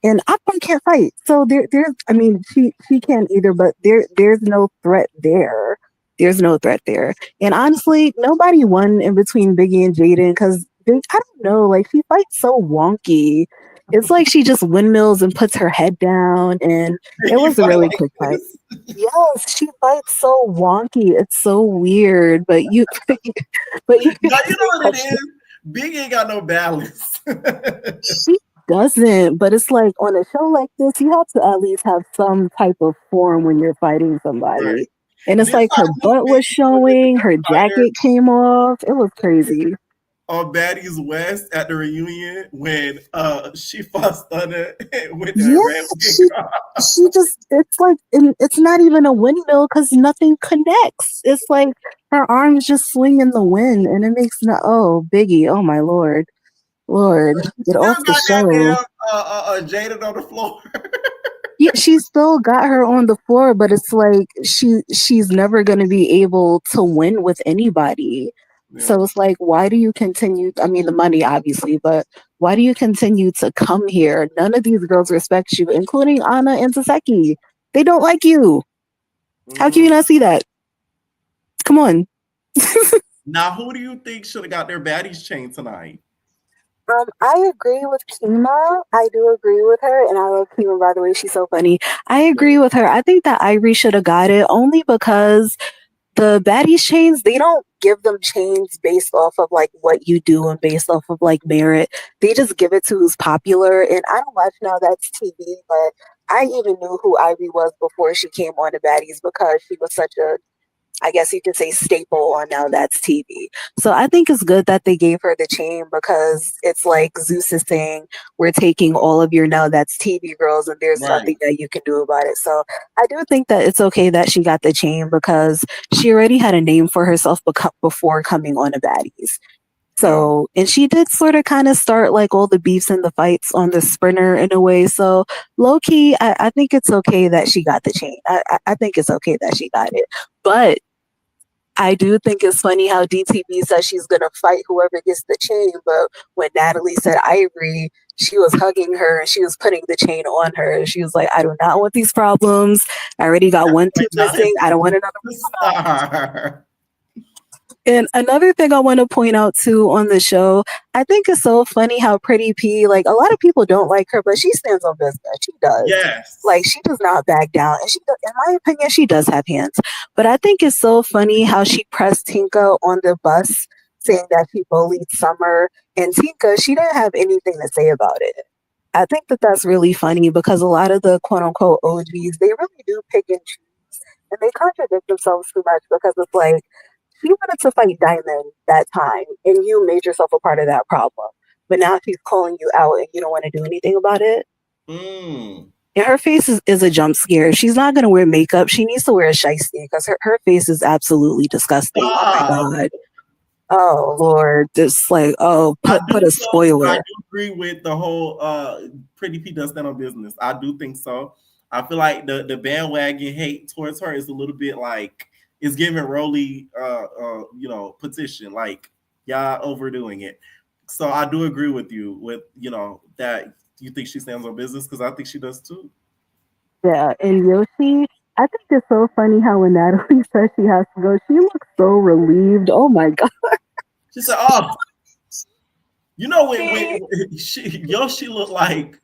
[SPEAKER 15] And Akbar can't fight. So there's I mean, she can't either, but there's no threat there. There's no threat there. And honestly, nobody won in between Biggie and Jaden because I don't know, like she fights so wonky. It's like she just windmills and puts her head down, and it was a really quick fight. Yes, she fights so wonky. It's so weird, but you
[SPEAKER 4] Now you know what it is. Big ain't got no balance.
[SPEAKER 15] She doesn't, but it's like on a show like this, you have to at least have some type of form when you're fighting somebody. Right. And it's like her butt was showing, her jacket came off. It was crazy.
[SPEAKER 4] On Baddies West at the reunion when she fought Stunner with
[SPEAKER 15] she just, it's like, it's not even a windmill because nothing connects. It's like her arms just swing in the wind and it makes Biggie, oh my Lord, get off the show.
[SPEAKER 4] Jaded on the floor.
[SPEAKER 15] Yeah, she still got her on the floor, but it's like she's never gonna be able to win with anybody. Yeah. So it's like, why do you continue? I mean, the money, obviously, but why do you continue to come here? None of these girls respect you, including Anna and Taseki. They don't like you. How can you not see that? Come on.
[SPEAKER 4] Now, who do you think should have got their baddies chain tonight?
[SPEAKER 15] I agree with Kima. I do agree with her, and I love Kima, by the way. She's so funny. I agree with her. I think that Ivory should have got it only because the baddies chains, they don't give them chains based off of like what you do and based off of like merit. They just give it to who's popular. And I don't watch Now That's TV, but I even knew who Ivory was before she came on the baddies because she was such a, I guess you could say, staple on Now That's TV. So I think it's good that they gave her the chain because it's like Zeus is saying, we're taking all of your Now That's TV girls and there's nothing that you can do about it. So I do think that it's okay that she got the chain because she already had a name for herself before coming on the baddies. So, and she did sort of kind of start like all the beefs and the fights on the sprinter in a way. So low key, I think it's okay that she got the chain. I think it's okay that she got it. But I do think it's funny how DTV says she's going to fight whoever gets the chain. But when Natalie said Ivory, she was hugging her and she was putting the chain on her. She was like, I do not want these problems. I already got one tooth missing. I don't want another. And another thing I want to point out too on the show, I think it's so funny how Pretty P, like a lot of people don't like her, but she stands on business. She does. Yes. Like she does not back down. And she does, in my opinion, she does have hands. But I think it's so funny how she pressed Tinka on the bus saying that she bullied Summer. And Tinka, she didn't have anything to say about it. I think that that's really funny because a lot of the quote unquote OGs, they really do pick and choose. And they contradict themselves too much because it's like, she wanted to fight Diamond that time, and you made yourself a part of that problem. But now she's calling you out, and you don't want to do anything about it. And her face is a jump scare. She's not going to wear makeup. She needs to wear a shiesty because her face is absolutely disgusting. Oh, my God. Oh, Lord. Just like, put a spoiler.
[SPEAKER 4] I do agree with the whole Pretty P does stand on business. I do think so. I feel like the bandwagon hate towards her is a little bit like, it's giving Rolly, petition, like y'all overdoing it. So I do agree with you with, that you think she stands on business because I think she does too.
[SPEAKER 15] Yeah, and Yoshi, I think it's so funny how when Natalie says she has to go, she looks so relieved. Oh my God.
[SPEAKER 4] She said, "Oh, when Yoshi looked like."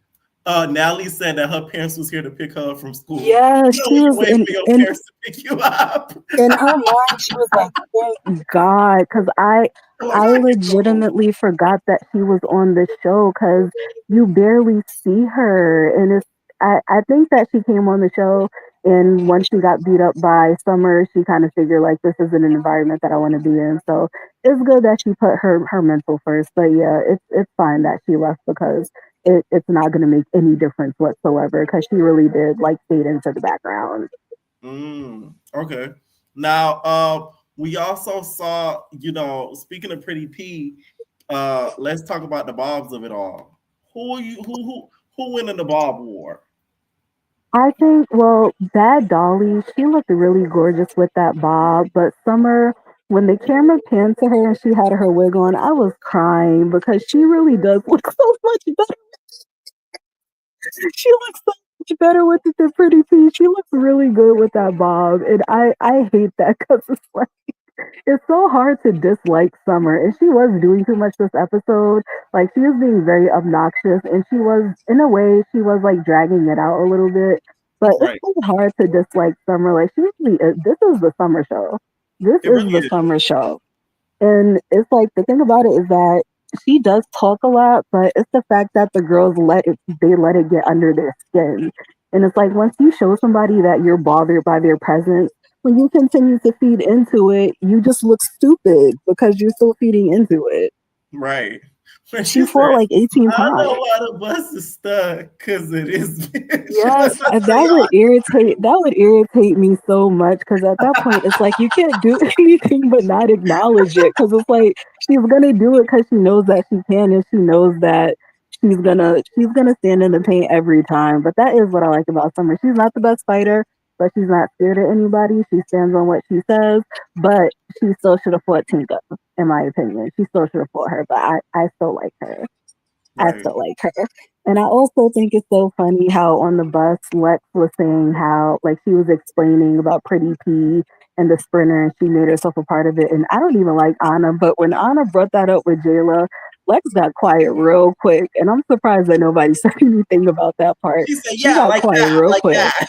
[SPEAKER 4] Natalie said that her parents was here to pick her up from school.
[SPEAKER 15] Yeah, she was
[SPEAKER 4] waiting for your parents to pick you up.
[SPEAKER 15] In her mind, she was like, "Thank God," because I legitimately forgot that she was on the show because you barely see her, and I think that she came on the show And once she got beat up by Summer, she kind of figured like this isn't an environment that I want to be in. So it's good that she put her mental first. But yeah, it's fine that she left because it's not going to make any difference whatsoever because she really did like fade into the background.
[SPEAKER 4] Okay. Now, we also saw, speaking of Pretty P, let's talk about the bobs of it all. Who are you? Who win in the bob war?
[SPEAKER 15] I think, well, Bad Dolly, she looked really gorgeous with that bob, but Summer, when the camera panned to her and she had her wig on, I was crying because she really does look so much better. She looks so much better with it than Pretty P. She looks really good with that bob, and I hate that because it's like it's so hard to dislike Summer, and she was doing too much this episode. Like she was being very obnoxious, and she was, in a way, she was like dragging it out a little bit. But it's
[SPEAKER 4] Right.
[SPEAKER 15] so hard to dislike Summer. Like she really is. This is the Summer show. This
[SPEAKER 4] It
[SPEAKER 15] is
[SPEAKER 4] really
[SPEAKER 15] the
[SPEAKER 4] is.
[SPEAKER 15] Summer show. And it's like the thing about it is that she does talk a lot, but it's the fact that the girls let it get under their skin. And it's like once you show somebody that you're bothered by their presence, when you continue to feed into it, you just look stupid because you're still feeding into it.
[SPEAKER 4] Right. When
[SPEAKER 15] She
[SPEAKER 4] she
[SPEAKER 15] fought
[SPEAKER 4] said,
[SPEAKER 15] like 18
[SPEAKER 4] I know
[SPEAKER 15] times.
[SPEAKER 4] why the bus is stuck, because it is.
[SPEAKER 15] Yes, that would irritate me so much because at that point it's like you can't do anything but not acknowledge it because it's like she's gonna do it because she knows that she can and she knows that she's gonna stand in the paint every time. But that is what I like about Summer. She's not the best fighter, but she's not scared of anybody. She stands on what she says, but she still should have fought Tinka, in my opinion. She still should have fought her, but I still like her. I
[SPEAKER 4] Right.
[SPEAKER 15] still like her. And I also think it's so funny how on the bus Lex was saying how like she was explaining about Pretty P and the sprinter and she made herself a part of it. And I don't even like Anna, but when Anna brought that up with Jayla, Lex got quiet real quick. And I'm surprised that nobody said anything about that part.
[SPEAKER 4] She said,
[SPEAKER 15] She
[SPEAKER 4] yeah,
[SPEAKER 15] got
[SPEAKER 4] like
[SPEAKER 15] quiet
[SPEAKER 4] that,
[SPEAKER 15] real
[SPEAKER 4] like
[SPEAKER 15] quick.
[SPEAKER 4] that.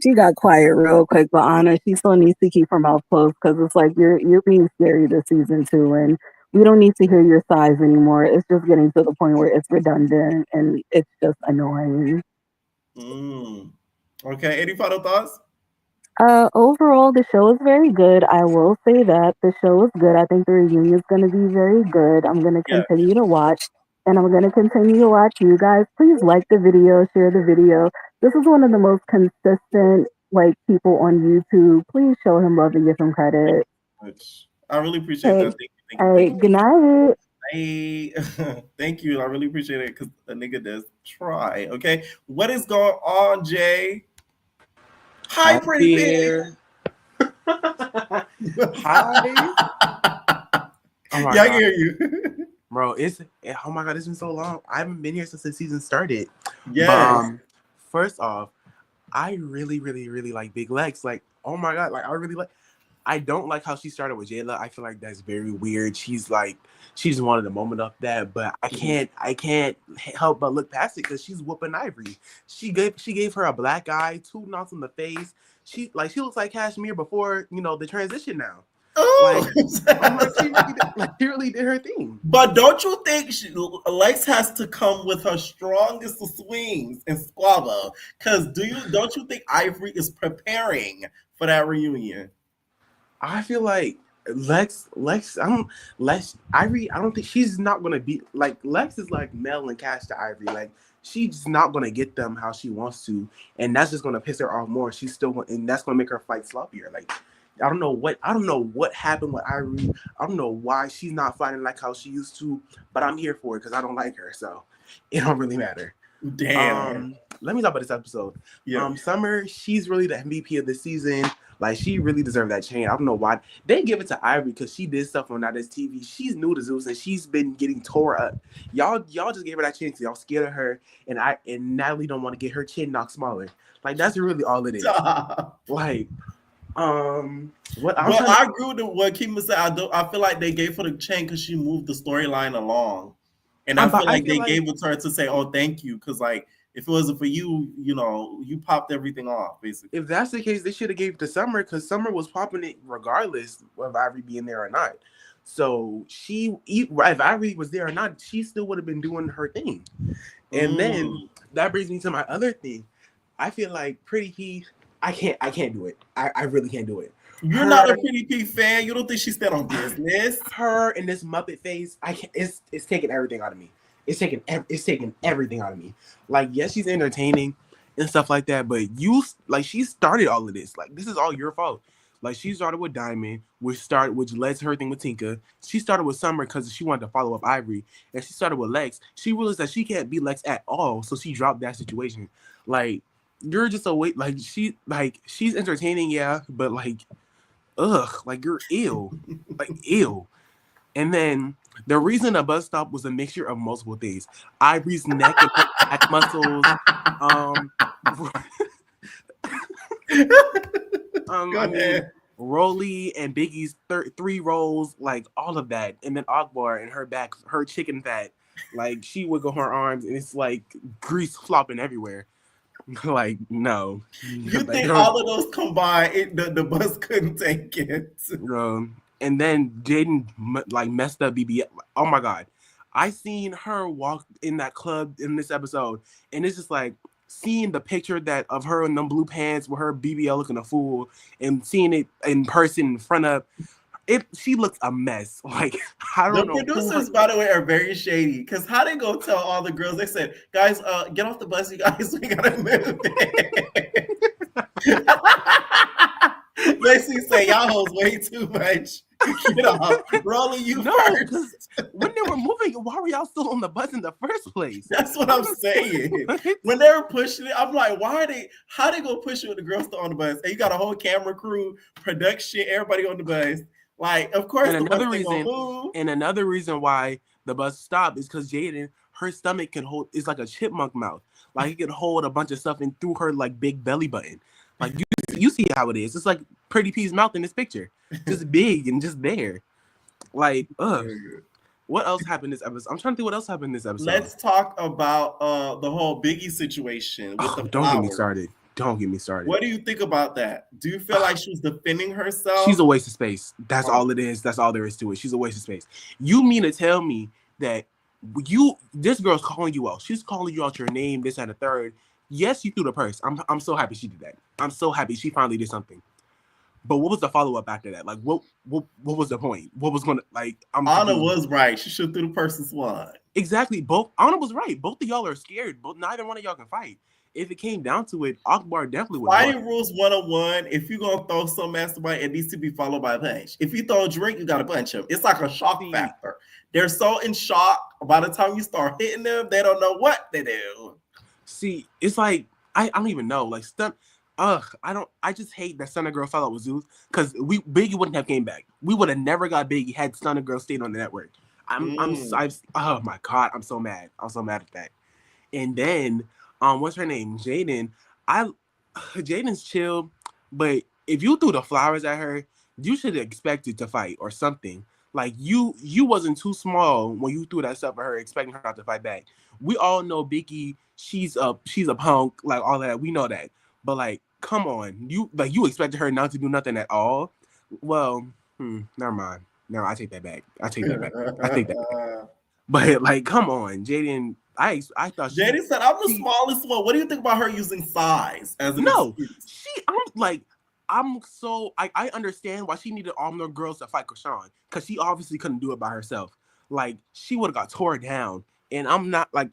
[SPEAKER 15] She got quiet real quick, but Anna, she still needs to keep her mouth closed because it's like you're being scary this season too, and we don't need to hear your sighs anymore. It's just getting to the point where it's redundant and it's just annoying.
[SPEAKER 4] Okay. Any final thoughts?
[SPEAKER 15] Overall, the show is very good. I will say that the show is good. I think the reunion is going to be very good. I'm going to
[SPEAKER 4] Yeah.
[SPEAKER 15] continue to watch, and I'm going to continue to watch you guys. Please like the video, share the video. This is one of the most consistent like people on YouTube. Please show him love and give him credit.
[SPEAKER 4] I really appreciate
[SPEAKER 15] Hey,
[SPEAKER 4] that. Thank you.
[SPEAKER 15] all right. Good night.
[SPEAKER 4] Hey, thank you. I really appreciate it because the nigga does try. Okay. What is going on, Jay? Hi,
[SPEAKER 16] I'm
[SPEAKER 4] Pretty Pig.
[SPEAKER 16] here. Hi. Oh my
[SPEAKER 4] Yeah, I
[SPEAKER 16] god,
[SPEAKER 4] hear you.
[SPEAKER 16] bro! Oh my god, it's been so long. I haven't been here since the season started.
[SPEAKER 4] Yes.
[SPEAKER 16] But first off, I really, really, really like Big Lex. Like, oh my god, like I really like. I don't like how she started with Jayla. I feel like that's very weird. She just wanted a moment of that, but I can't help but look past it because she's whooping Ivory. She gave her a black eye, 2 knocks on the face. She looks like Cashmere before the transition now.
[SPEAKER 4] Oh,
[SPEAKER 16] She really did her thing.
[SPEAKER 4] But don't you think Lex has to come with her strongest of swings and squabble? Because don't you think Ivory is preparing for that reunion?
[SPEAKER 16] I feel like Ivory, I don't think she's not gonna be like Lex is like Mel and Cash to Ivory. Like she's not gonna get them how she wants to, and that's just gonna piss her off more. And that's gonna make her fight sloppier. Like I don't know what happened with Ivory. I don't know why she's not fighting like how she used to, but I'm here for it because I don't like her, so it don't really matter.
[SPEAKER 4] Damn.
[SPEAKER 16] Let me talk about this episode.
[SPEAKER 4] Yeah.
[SPEAKER 16] Summer, she's really the MVP of the season. Like she really deserved that chain. I don't know why they give it to Ivory because she did stuff on Not This TV. She's new to Zeus and she's been getting tore up. Y'all just gave her that chain because y'all scared of her, and Natalie don't want to get her chin knocked smaller. Like that's really all it is. Like,
[SPEAKER 4] I agree with what Kima said. I feel like they gave her the chain because she moved the storyline along, and I feel like they gave it to her to say, "Oh, thank you," because like. If it wasn't for you, you popped everything off, basically.
[SPEAKER 16] If that's the case, they should have gave it to Summer because Summer was popping it regardless of Ivory being there or not. So if Ivory was there or not, she still would have been doing her thing. And then that brings me to my other thing. I feel like Pretty P, I can't do it. I really can't do it.
[SPEAKER 4] You're not a Pretty P fan. You don't think she stand on business?
[SPEAKER 16] Her in this Muppet face, I can't. It's taking everything out of me. It's taking everything out of me. Like, yes, she's entertaining and stuff like that, but she started all of this. Like, this is all your fault. Like, she started with Diamond, which led to her thing with Tinka. She started with Summer because she wanted to follow up Ivory, and she started with Lex. She realized that she can't beat Lex at all, so she dropped that situation. Like, you're just a wait. Like, she's entertaining, yeah, but like, ugh, like, you're ill, like ill. And then the reason the bus stop was a mixture of multiple things. Ivory's neck and back muscles. I mean, Rolly and Biggie's 3 rolls, like all of that. And then Akbar and her back, her chicken fat. Like, she wiggle her arms and it's like grease flopping everywhere. Like, no.
[SPEAKER 4] You think all of those combined, the bus couldn't take it?
[SPEAKER 16] And then Jaden like messed up BBL. Oh my God. I seen her walk in that club in this episode, and it's just like seeing the picture that of her in them blue pants with her BBL looking a fool, and seeing it in person in front of it. She looks a mess. Like, I don't know.
[SPEAKER 4] The producers, by the way, are very shady, because how they go tell all the girls? They said, "Guys, get off the bus, you guys. We gotta move." Basically, say y'all hoes way too much. Get off. Rolling you first.
[SPEAKER 16] When they were moving, why were y'all still on the bus in the first place?
[SPEAKER 4] That's what I'm saying. When they were pushing it, I'm like, how they gonna push it with the girls still on the bus? And you got a whole camera crew, production, everybody on the bus. Like, of course,
[SPEAKER 16] and another reason why the bus stopped is because Jaden, her stomach can hold, it's like a chipmunk mouth. Like, it can hold a bunch of stuff in through her like big belly button. Like, you see how it is. It's like Pretty P's mouth in this picture. Just big and just there. Like, ugh. What else happened this episode? I'm trying to think what else happened this episode.
[SPEAKER 4] Let's talk about the whole Biggie situation with the
[SPEAKER 16] Don't get me started. Don't get me started.
[SPEAKER 4] What do you think about that? Do you feel like she's defending herself?
[SPEAKER 16] She's a waste of space. That's all it is. That's all there is to it. She's a waste of space. You mean to tell me that this girl's calling you out? She's calling you out your name, this and the third. Yes, you threw the purse. I'm so happy she did that. I'm so happy she finally did something. But what was the follow-up after that? Like, what was the point? What was gonna, like,
[SPEAKER 4] Anna was right. She should threw the purse and swat.
[SPEAKER 16] Exactly. Anna was right. Both of y'all are scared. Neither one of y'all can fight. If it came down to it, Akbar definitely would.
[SPEAKER 4] Fighting rules 101. If you're gonna throw some masturbate, it needs to be followed by a punch. If you throw a drink, you gotta punch him. It's like a shock factor. They're so in shock. By the time you start hitting them, they don't know what they do.
[SPEAKER 16] See, it's like I don't even know. Like, I just hate that Stunner Girl fell out with Zeus, because Biggie wouldn't have came back. We would have never got Biggie had Stunner Girl stayed on the network. Oh my God, I'm so mad. I'm so mad at that. And then what's her name? Jaden. Jaden's chill, but if you threw the flowers at her, you should have expected to fight or something. Like, you wasn't too small when you threw that stuff at her, expecting her not to fight back. We all know Biggie. She's a punk, like all that. We know that. But like, come on, you expected her not to do nothing at all. Well, never mind. No, I take that back. I take that back. But like, come on, Jaden. I thought
[SPEAKER 4] Jaden said, "I'm the smallest one." What do you think about her using size as an excuse?
[SPEAKER 16] I understand why she needed all the girls to fight Krishan, because she obviously couldn't do it by herself. Like, she would have got tore down, and I'm not like.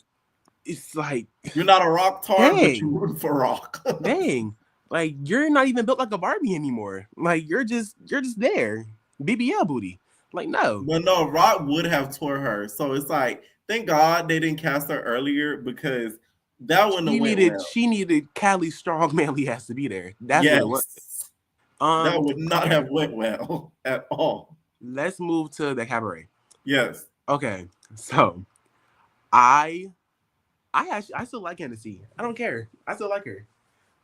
[SPEAKER 16] It's like,
[SPEAKER 4] you're not a rock tar, but you root for rock.
[SPEAKER 16] Dang, like, you're not even built like a Barbie anymore. Like, you're just there, BBL booty. Like, no.
[SPEAKER 4] But no, Rock would have tore her. So it's like, thank God they didn't cast her earlier, because that wouldn't have went well.
[SPEAKER 16] She needed Cali strong manly ass to be there. That's what it was.
[SPEAKER 4] That would not have went well at all.
[SPEAKER 16] Let's move to the Cabaret.
[SPEAKER 4] Yes.
[SPEAKER 16] Okay. So I still like Hennessy. I don't care. I still like her.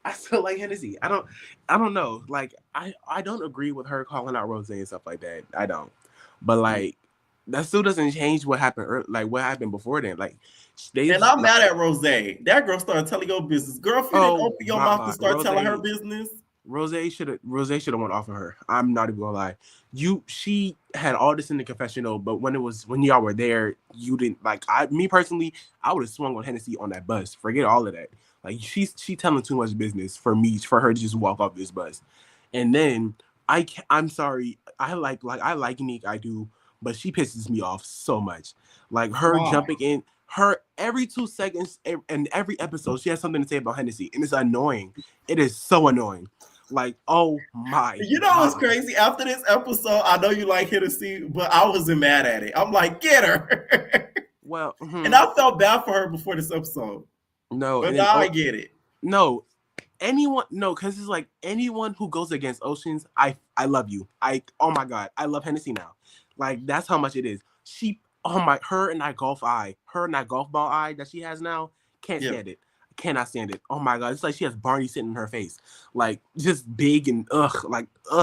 [SPEAKER 16] I still like Hennessy. I don't know. Like, I don't agree with her calling out Rose and stuff like that. I don't. But like, that still doesn't change what happened. Like, what happened before then. Like,
[SPEAKER 4] I'm mad at Rose. That girl started telling your business. Girl, if you didn't open your mouth to start telling her business.
[SPEAKER 16] Rose should have went off of her. I'm not even gonna lie. She had all this in the confessional, but when y'all were there, you didn't like. Me personally, I would have swung on Hennessy on that bus. Forget all of that. Like she telling too much business for her to just walk off this bus. And then I'm sorry, I like Nick, I do, but she pisses me off so much. Like her jumping in, her every 2 seconds in every episode, she has something to say about Hennessy, and it's annoying. It is so annoying. Like, oh my
[SPEAKER 4] You know what's crazy? After this episode, I know you like Hennessy, but I wasn't mad at it. I'm like, get her.
[SPEAKER 16] Well,
[SPEAKER 4] and I felt bad for her before this episode.
[SPEAKER 16] No,
[SPEAKER 4] but now I get it.
[SPEAKER 16] No, because it's like anyone who goes against Oceans, I love you. Oh my God, I love Hennessy now. Like that's how much it is. Her and that golf ball eye that she has now, can't stand it. Cannot stand it. Oh my God, it's like she has Barney sitting in her face, like just big and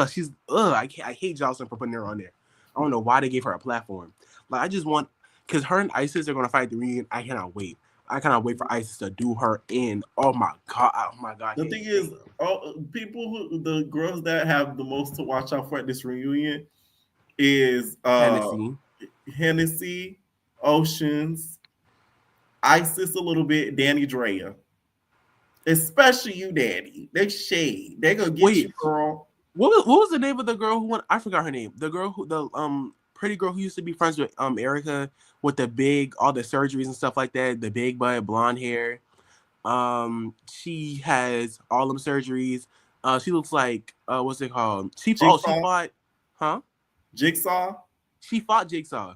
[SPEAKER 16] she's I hate Joseline for putting her on there. I don't know why they gave her a platform. Like I just want, because her and Isis are gonna fight the reunion. I cannot wait. I cannot wait for Isis to do her in. Oh my God.
[SPEAKER 4] The thing is, the girls that have the most to watch out for at this reunion is Hennessy, Oceans, Isis a little bit, Danny Drea. Especially you, Danny. They shade. They gonna get you, girl.
[SPEAKER 16] What was the name of the girl who won? I forgot her name. The girl pretty girl who used to be friends with Erica, with all the surgeries and stuff like that, the big butt, blonde hair. She has all them surgeries. She looks like what's it called? She fought
[SPEAKER 4] Jigsaw.
[SPEAKER 16] She fought Jigsaw.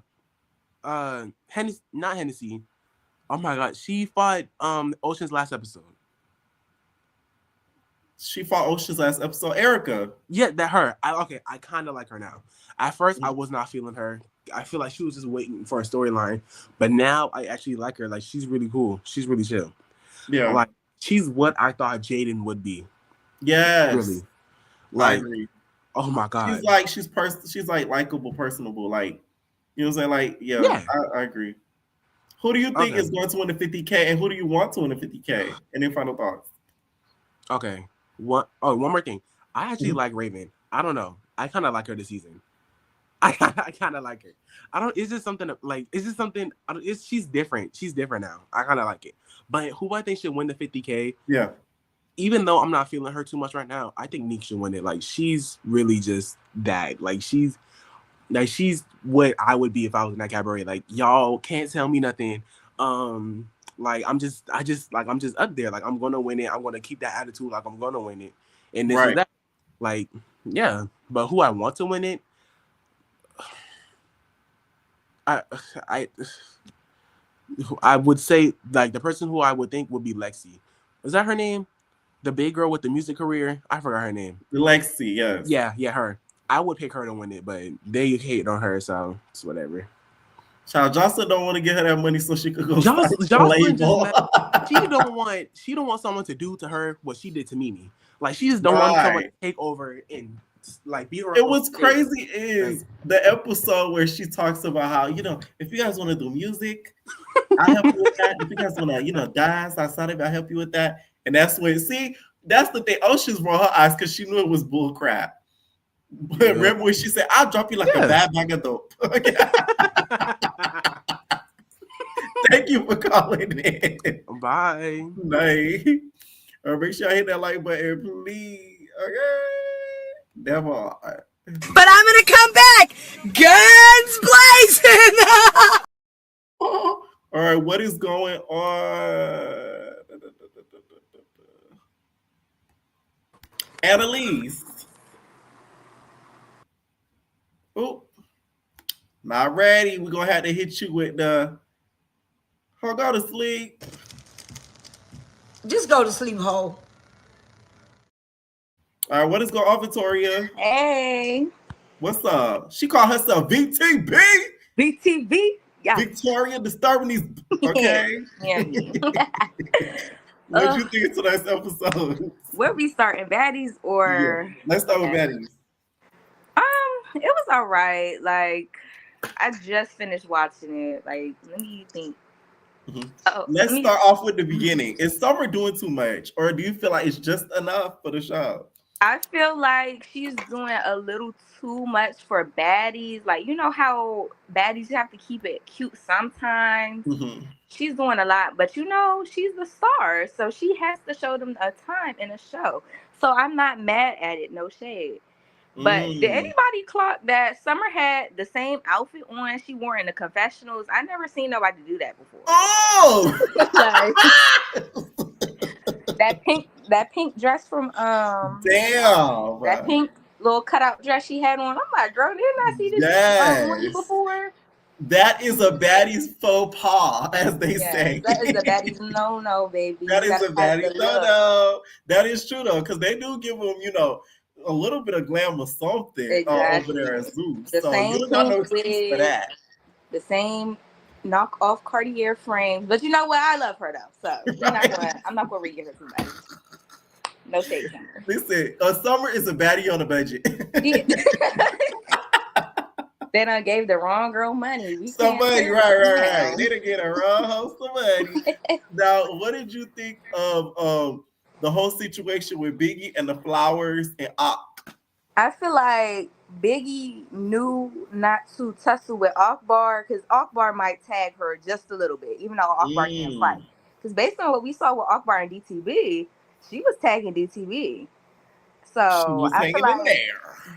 [SPEAKER 16] Not Hennessy. Oh my God, she fought Ocean's last episode.
[SPEAKER 4] She fought Ocean's last episode. Erica.
[SPEAKER 16] Yeah, that her. I kind of like her now. At first, I was not feeling her. I feel like she was just waiting for a storyline. But now I actually like her. Like she's really cool. She's really chill.
[SPEAKER 4] Yeah.
[SPEAKER 16] Like she's what I thought Jaden would be.
[SPEAKER 4] Yes.
[SPEAKER 16] Really.
[SPEAKER 4] Like, I agree.
[SPEAKER 16] Oh my God.
[SPEAKER 4] She's like likable, personable. Like, you know what I'm saying? Like, yeah. I agree. Who do you think is going to win the 50K, and who do you want to win the 50K? Any final thoughts?
[SPEAKER 16] Okay. One more thing. I actually like Raven. I don't know. I kind of like her this season. I kind of like her. It's just something like. It's just something. She's different. She's different now. I kind of like it. But who I think should win the 50K?
[SPEAKER 4] Yeah.
[SPEAKER 16] Even though I'm not feeling her too much right now, I think Neek should win it. Like she's really just that. Like she's what I would be if I was in that cabaret. Like y'all can't tell me nothing. Like I'm just up there. Like I'm gonna win it. I'm gonna keep that attitude. Like I'm gonna win it. And this is that. Like yeah. But who I want to win it? I would say like the person who I would think would be Lexi. Is that her name? The big girl with the music career? I forgot her name.
[SPEAKER 4] Lexi, yes.
[SPEAKER 16] Yeah, her. I would pick her to win it, but they hate on her, so it's whatever.
[SPEAKER 4] Child, Joseline don't want to get her that money so she could go.
[SPEAKER 16] Joseline she don't want someone to do to her what she did to Mimi. Like she just don't want someone to take over and like be her.
[SPEAKER 4] It was crazy is the episode where she talks about how, if you guys want to do music, I help you with that. If you guys want to, dance outside of it, I help you with that. And that's when that's the thing. Oceans rolled her eyes because she knew it was bull crap. But remember when she said, I'll drop you like a bad bag of dope. Thank you for calling in.
[SPEAKER 16] Bye.
[SPEAKER 4] Bye. Make sure I hit that like button, please. Okay. Never.
[SPEAKER 1] But I'm gonna come back, guns blazing.
[SPEAKER 4] All right, what is going on? Annalise. Oh, not ready. We're gonna have to hit you with the go to sleep.
[SPEAKER 7] Just go to sleep, ho.
[SPEAKER 4] All right, what is going on, Victoria?
[SPEAKER 17] Hey.
[SPEAKER 4] What's up? She called herself VTB.
[SPEAKER 17] VTB? Yeah.
[SPEAKER 4] Victoria disturbing these. Okay.
[SPEAKER 17] Yeah.
[SPEAKER 4] What did you think of tonight's episode?
[SPEAKER 17] Where we starting, Baddies or?
[SPEAKER 4] Yeah. Let's start with Baddies.
[SPEAKER 17] It was all right. Like, I just finished watching it. Like, let me think.
[SPEAKER 4] Mm-hmm. Let's start off with the beginning. Is Summer doing too much, or do you feel like it's just enough for the show?
[SPEAKER 17] I feel like she's doing a little too much for Baddies. Like, you know how Baddies have to keep it cute sometimes?
[SPEAKER 4] Mm-hmm.
[SPEAKER 17] She's doing a lot, but you know, she's the star, so she has to show them a time in a show. So I'm not mad at it, no shade. But did
[SPEAKER 4] Mm.
[SPEAKER 17] anybody clock that Summer had the same outfit on she wore in the confessionals? I never seen nobody do that before.
[SPEAKER 4] Oh,
[SPEAKER 17] Like that pink dress from
[SPEAKER 4] damn.
[SPEAKER 17] that pink little cutout dress she had on. I'm like, girl, didn't I see this on you
[SPEAKER 4] Yes.
[SPEAKER 17] before?
[SPEAKER 4] That is a baddie's faux pas, as they say.
[SPEAKER 17] That is a baddie's no, baby.
[SPEAKER 4] That
[SPEAKER 17] You
[SPEAKER 4] is
[SPEAKER 17] gotta
[SPEAKER 4] a
[SPEAKER 17] have the
[SPEAKER 4] baddie's
[SPEAKER 17] look.
[SPEAKER 4] no. That is true though, because they do give them, a little bit of glam or something over
[SPEAKER 17] Exactly.
[SPEAKER 4] there at Zeus.
[SPEAKER 17] The
[SPEAKER 4] So
[SPEAKER 17] same
[SPEAKER 4] you don't got no
[SPEAKER 17] pink
[SPEAKER 4] excuse for
[SPEAKER 17] wig,
[SPEAKER 4] that.
[SPEAKER 17] the same knockoff Cartier frame. But you know what? I love her though. So I'm not gonna re-give her too much. No shade, Summer.
[SPEAKER 4] Listen, Summer is a baddie on a budget.
[SPEAKER 17] They done gave the wrong girl money.
[SPEAKER 4] Somebody, right. They done get a wrong host of money. Now, what did you think of the whole situation with Biggie and the flowers and Ak?
[SPEAKER 17] I feel like Biggie knew not to tussle with Akbar because Akbar might tag her just a little bit, even though Akbar can't fight. Because based on what we saw with Akbar and DTB, she was tagging DTB. So I feel like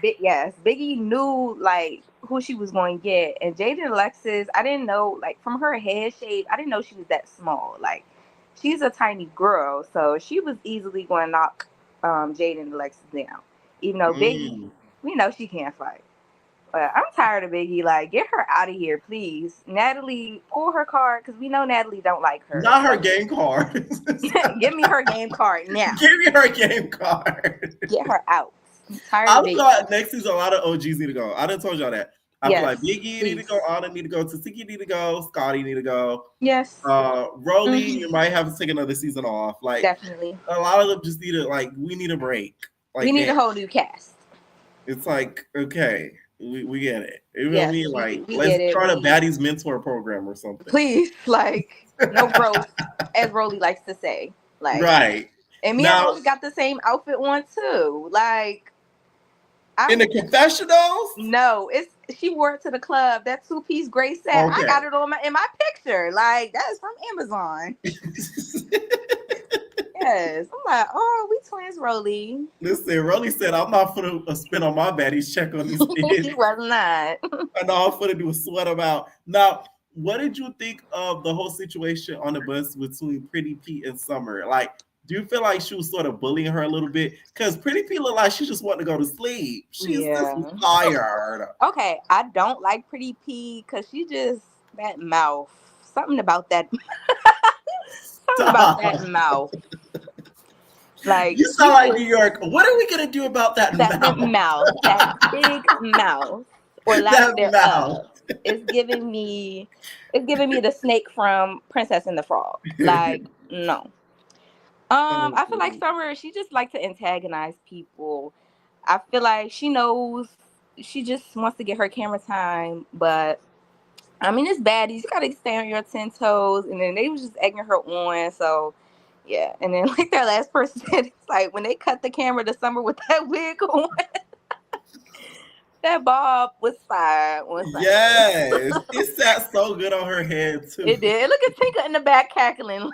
[SPEAKER 17] Biggie knew like who she was going to get, and Jaden Alexis, I didn't know like from her head shape, I didn't know she was that small. Like she's a tiny girl, so she was easily going to knock Jaden Alexis down. Even though Biggie, we know she can't fight. But I'm tired of Biggie. Like, get her out of here, please. Natalie, pull her card because we know Natalie don't like her.
[SPEAKER 4] Not her game card.
[SPEAKER 17] Give me her game card now.
[SPEAKER 4] Give me her game card.
[SPEAKER 17] Get her out. I'm tired
[SPEAKER 4] I
[SPEAKER 17] of Biggie.
[SPEAKER 4] thought next season a lot of OGs need to go. I done told y'all that. I feel like Biggie need to go, Anna need to go, Tasiki need to go, Scotty need to go.
[SPEAKER 17] Yes.
[SPEAKER 4] Rolly, you might have to take another season off. Like
[SPEAKER 17] definitely.
[SPEAKER 4] A lot of them just need to we need a break. Like
[SPEAKER 17] we need a whole new cast.
[SPEAKER 4] It's like, okay, we get it. You know what I mean? Like
[SPEAKER 17] we
[SPEAKER 4] let's try the Baddies mentor program or something.
[SPEAKER 17] Please, like no growth, as Rolly likes to say. Like
[SPEAKER 4] right.
[SPEAKER 17] And me and Rolly got the same outfit on too. Like
[SPEAKER 4] in the confessionals?
[SPEAKER 17] No, she wore it to the club. That 2-piece gray set. Okay. I got it on in my picture. Like that is from Amazon. Yes. I'm like, oh, we twins, Rolly.
[SPEAKER 4] Listen, Rolly said, I'm not going to spend on my baddies check on these kids.
[SPEAKER 17] He was not.
[SPEAKER 4] And all I'm going to do is sweat them out. Now, what did you think of the whole situation on the bus between Pretty Pete and Summer? Like, do you feel like she was sort of bullying her a little bit? Because Pretty Pete looked like she just wanted to go to sleep. She's just tired.
[SPEAKER 17] Okay, I don't like Pretty Pete because she just, that mouth. Something about that. Something about that mouth. Like
[SPEAKER 4] you sound like New York. What are we gonna do about that
[SPEAKER 17] mouth? That big mouth, or lack thereof. It's giving me the snake from Princess and the Frog. Like no. I feel like Summer, she just likes to antagonize people. I feel like she knows she just wants to get her camera time, but I mean it's Baddies. You gotta stay on your 10 toes, and then they was just egging her on. So yeah, and then like that last person said, it's like when they cut the camera to Summer with that wig on, that bob was fire.
[SPEAKER 4] Yes, it sat so good on her head too.
[SPEAKER 17] It did. Look at Tinker in the back cackling.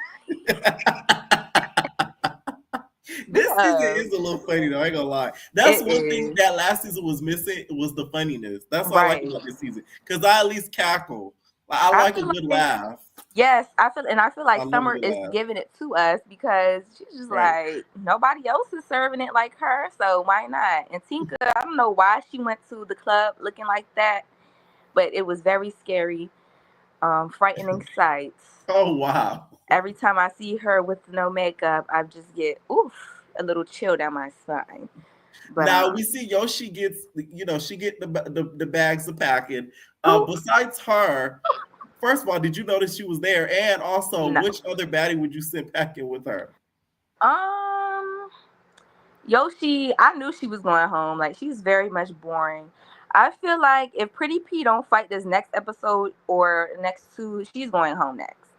[SPEAKER 4] This season is a little funny though. I ain't gonna lie. That's one thing that last season was missing. Was the funniness. That's what I like about this season because I at least cackle. Like, I like a good laugh.
[SPEAKER 17] Yes, I feel like Summer is giving it to us because she's just like nobody else is serving it like her, so why not? And Tinka, I don't know why she went to the club looking like that, but it was very scary, frightening sights.
[SPEAKER 4] Oh wow!
[SPEAKER 17] Every time I see her with no makeup, I just get a little chill down my spine. But,
[SPEAKER 4] now we see Yoshi gets, she get the bags of packing. Besides her, first of all, did you notice she was there? And also, which other baddie would you send packing with her?
[SPEAKER 17] Yoshi, I knew she was going home. Like she's very much boring. I feel like if Pretty P don't fight this next episode or next two, she's going home next.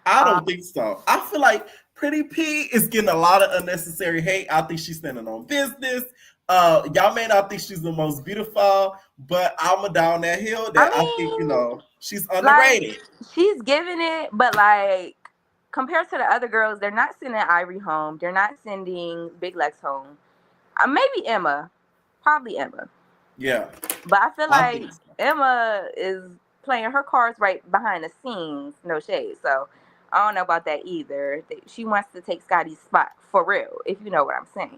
[SPEAKER 4] I don't think so. I feel like Pretty P is getting a lot of unnecessary hate. I think she's standing on business. Y'all may not think she's the most beautiful, but I'm down that hill that I think, she's underrated.
[SPEAKER 17] Like, she's giving it, but like compared to the other girls, they're not sending Ivory home. They're not sending Big Lex home. Maybe Emma, probably Emma.
[SPEAKER 4] Yeah.
[SPEAKER 17] But I feel like Emma is playing her cards right behind the scenes. No shade. So I don't know about that either. She wants to take Scotty's spot for real, if you know what I'm saying.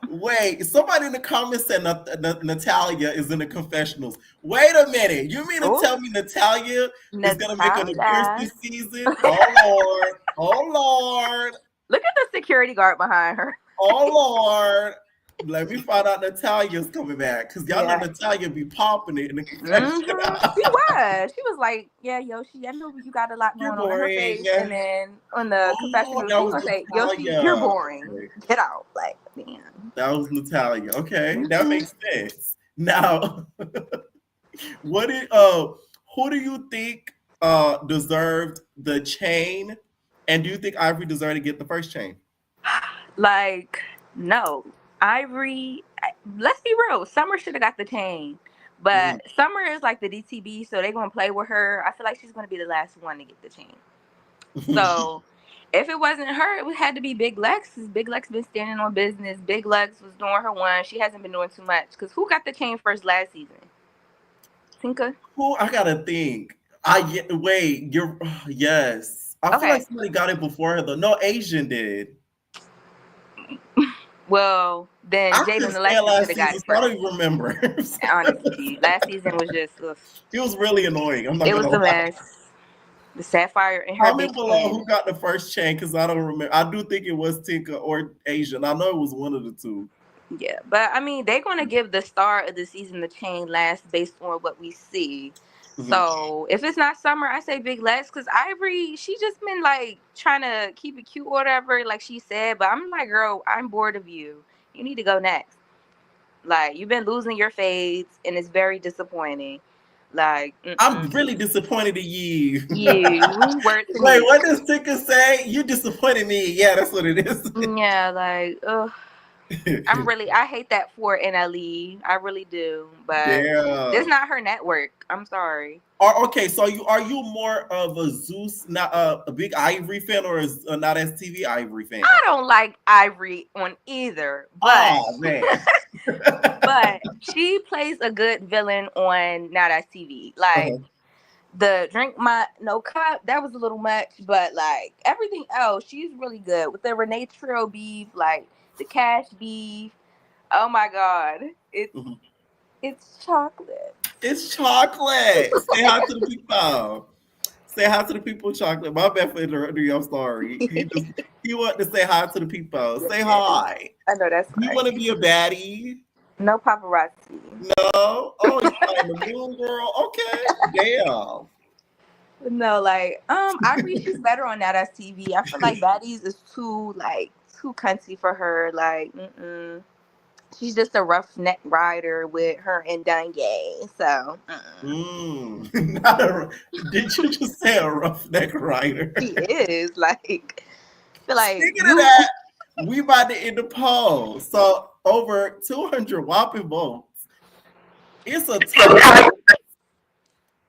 [SPEAKER 4] Wait. Somebody in the comments said Natalia is in the confessionals. Wait a minute. You mean to tell me Natalia is going to make an appearance this season? Oh, Lord. Oh, Lord.
[SPEAKER 17] Look at the security guard behind her.
[SPEAKER 4] Oh, Lord. Let me find out Natalia's coming back, because y'all know Natalia be popping it in the confession.
[SPEAKER 17] She was. She was like, yeah, Yoshi, I know you got a lot going on in her face. And then on the confessional, she was going to say, Yoshi, you're boring. Get out. Like, damn.
[SPEAKER 4] That was Natalia. Okay, that makes sense. Now, who do you think deserved the chain? And do you think Ivory deserved to get the first chain?
[SPEAKER 17] Like, no. Ivory, let's be real. Summer should have got the chain. But Summer is like the DTB, so they're going to play with her. I feel like she's going to be the last one to get the chain. So if it wasn't her, it had to be Big Lex. Big Lex been standing on business. Big Lex was doing her one. She hasn't been doing too much. Because who got the chain first last season? Tinka?
[SPEAKER 4] Who? I got to think. Yes. I feel like somebody got it before her, though. No, Asian did.
[SPEAKER 17] Well, then Jaden Alexis should have got it first.
[SPEAKER 4] I don't even remember.
[SPEAKER 17] Honestly, last season was just...
[SPEAKER 4] It was really annoying.
[SPEAKER 17] It was the mess. The Sapphire and her
[SPEAKER 4] comment below who got the first chain, because I don't remember. I do think it was Tinka or Asian. I know it was one of the two.
[SPEAKER 17] Yeah, but I mean, they're going to give the star of the season the chain last based on what we see. So if it's not Summer, I say Big Lex, because Ivory, she just been like trying to keep it cute or whatever, like she said. But I'm like, girl, I'm bored of you. You need to go next. Like, you've been losing your fades, and it's very disappointing. Like,
[SPEAKER 4] I'm really disappointed in you.
[SPEAKER 17] Wait,
[SPEAKER 4] what does Tinka say? You disappointed me. Yeah, that's what it is.
[SPEAKER 17] Yeah, like, ugh. I hate that for NLE. I really do. But it's not her network. I'm sorry.
[SPEAKER 4] Okay, so are you more of a Zeus, not a big Ivory fan, or a not as TV Ivory fan?
[SPEAKER 17] I don't like Ivory on either. But, but she plays a good villain on Now That's TV. Like, the drink my no cup, that was a little much. But, like, everything else, she's really good. With the Renee Trio beef, like, the Cash beef. Oh my God. It's chocolate.
[SPEAKER 4] It's chocolate. Say hi to the people. Say hi to the people, chocolate. My bad for interrupting you. I'm sorry. He want to say hi to the people. Say hi.
[SPEAKER 17] I know that's right.
[SPEAKER 4] You want to be a baddie?
[SPEAKER 17] No paparazzi.
[SPEAKER 4] No. Oh, you're playing the moon girl. Okay. Damn.
[SPEAKER 17] No, like, Ivory, she's better on That As TV. I feel like Baddies is too cunty for her. Like, she's just a roughneck rider with her and Danye. So,
[SPEAKER 4] did you just say a roughneck rider?
[SPEAKER 17] He is. Like, I feel like
[SPEAKER 4] speaking of that, we about to end the poll. So over 200 whopping votes. It's a tie.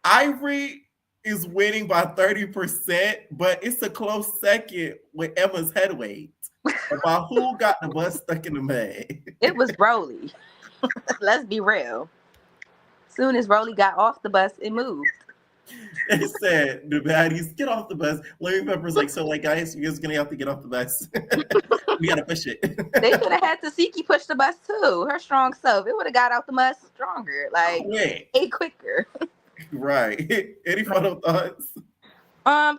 [SPEAKER 4] Ivory is winning by 30%, but it's a close second with Emma's head weight about who got the bus stuck in the mud.
[SPEAKER 17] It was Broly. Let's be real. Soon as Broly got off the bus, it moved.
[SPEAKER 4] They said, the baddies, get off the bus. Larry Pepper's like, so like, guys, you guys are going to have to get off the bus. We got to push it.
[SPEAKER 17] They should have had Tasiki push the bus too. Her strong self. It would have got out the bus stronger. Like, quicker.
[SPEAKER 4] Right. Any final thoughts?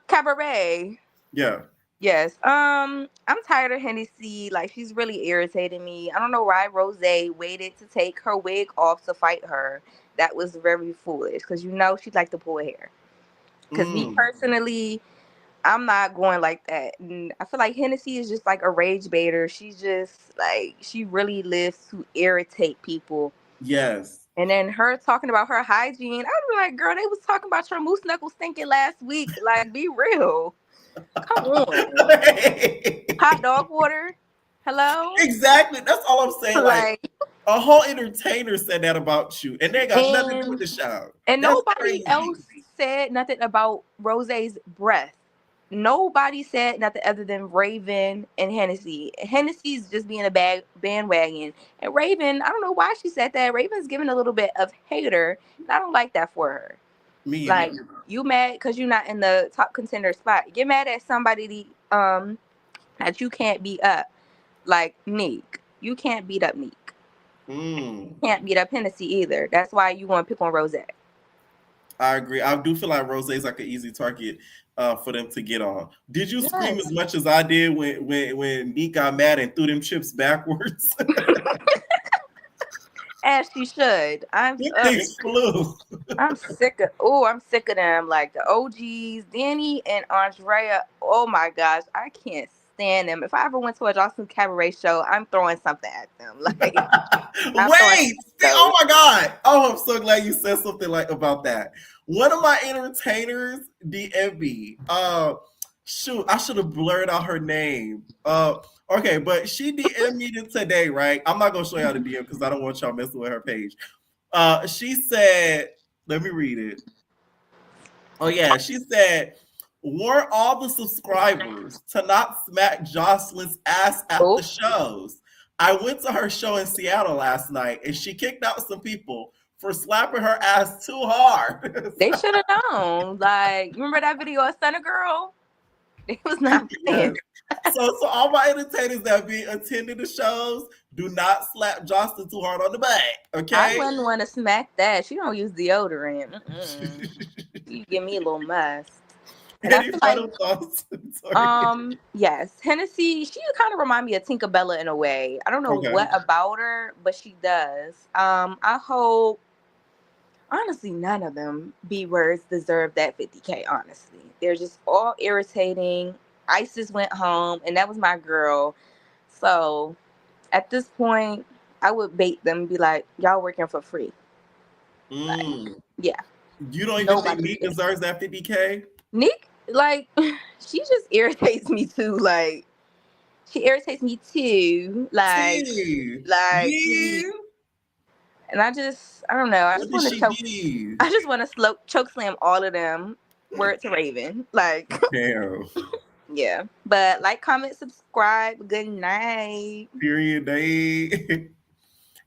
[SPEAKER 17] Cabaret.
[SPEAKER 4] Yeah.
[SPEAKER 17] Yes. I'm tired of Hennessy. Like, she's really irritating me. I don't know why Rose waited to take her wig off to fight her. That was very foolish, because you know she'd like to pull hair. Because me personally, I'm not going like that. And I feel like Hennessy is just like a rage baiter. She's just like, she really lives to irritate people.
[SPEAKER 4] Yes.
[SPEAKER 17] And then her talking about her hygiene, I was like, girl, they was talking about your moose knuckles stinking last week. Like, be real. Come on. Hot dog water. Hello.
[SPEAKER 4] Exactly. That's all I'm saying. Like a whole entertainer said that about you, and they got nothing to do with the show.
[SPEAKER 17] And
[SPEAKER 4] That's
[SPEAKER 17] nobody
[SPEAKER 4] crazy.
[SPEAKER 17] else said nothing about Rose's breath. Nobody said nothing other than Raven and Hennessy. Hennessy's just being a bandwagon. And Raven, I don't know why she said that. Raven's giving a little bit of hater. And I don't like that for her.
[SPEAKER 4] Me
[SPEAKER 17] like,
[SPEAKER 4] either.
[SPEAKER 17] you mad because you're not in the top contender spot. Get mad at somebody that you can't beat up. Like Nick. You can't beat up Nick. You can't beat up Hennessy either. That's why you want to pick on Rose.
[SPEAKER 4] I agree. I do feel like Rose is like an easy target for them to get on. Did you scream as much as I did when Nick got mad and threw them chips backwards?
[SPEAKER 17] As she should. I'm sick of them. Like the OGs, Danny and Andrea. Oh my gosh, I can't stand them. If I ever went to a Joseline Cabaret show, I'm throwing something at them. Like,
[SPEAKER 4] wait, oh my God. Oh, I'm so glad you said something like about that. One of my entertainers, DMB. Shoot, I should have blurred out her name. Okay, but she DM'd me today, right? I'm not gonna show y'all the DM because I don't want y'all messing with her page. She said, let me read it. Oh yeah, she said, warn all the subscribers to not smack Joseline's ass at the shows. I went to her show in Seattle last night and she kicked out some people for slapping her ass too hard.
[SPEAKER 17] They should have known. Like, remember that video of Stunner Girl? It was not playing.
[SPEAKER 4] So all my entertainers that be attending the shows, do not slap Joseline too hard on the back. Okay.
[SPEAKER 17] I wouldn't want to smack that. She don't use deodorant. You give me a little must.
[SPEAKER 4] Any final thoughts?
[SPEAKER 17] Yes, Hennessy. She kind of remind me of Tinkerbella in a way. I don't know what about her, but she does. I hope. Honestly, none of them B-words deserve that 50K. Honestly, they're just all irritating. Isis went home, and that was my girl. So, at this point, I would bait them and be like, "Y'all working for free." Like, yeah.
[SPEAKER 4] You don't even think Nick deserves that 50K?
[SPEAKER 17] Nick, like, she just irritates me too. Like, she irritates me too. Like, and I don't know. I just want to choke. I just want to choke slam all of them. Word to Raven. Like,
[SPEAKER 4] damn.
[SPEAKER 17] Yeah. But like, comment, subscribe. Good night.
[SPEAKER 4] Period. Day.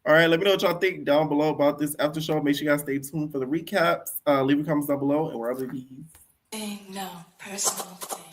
[SPEAKER 4] All right. Let me know what y'all think down below about this after show. Make sure you guys stay tuned for the recaps. Leave your comments down below, and we're out of these.
[SPEAKER 1] Ain't no personal thing.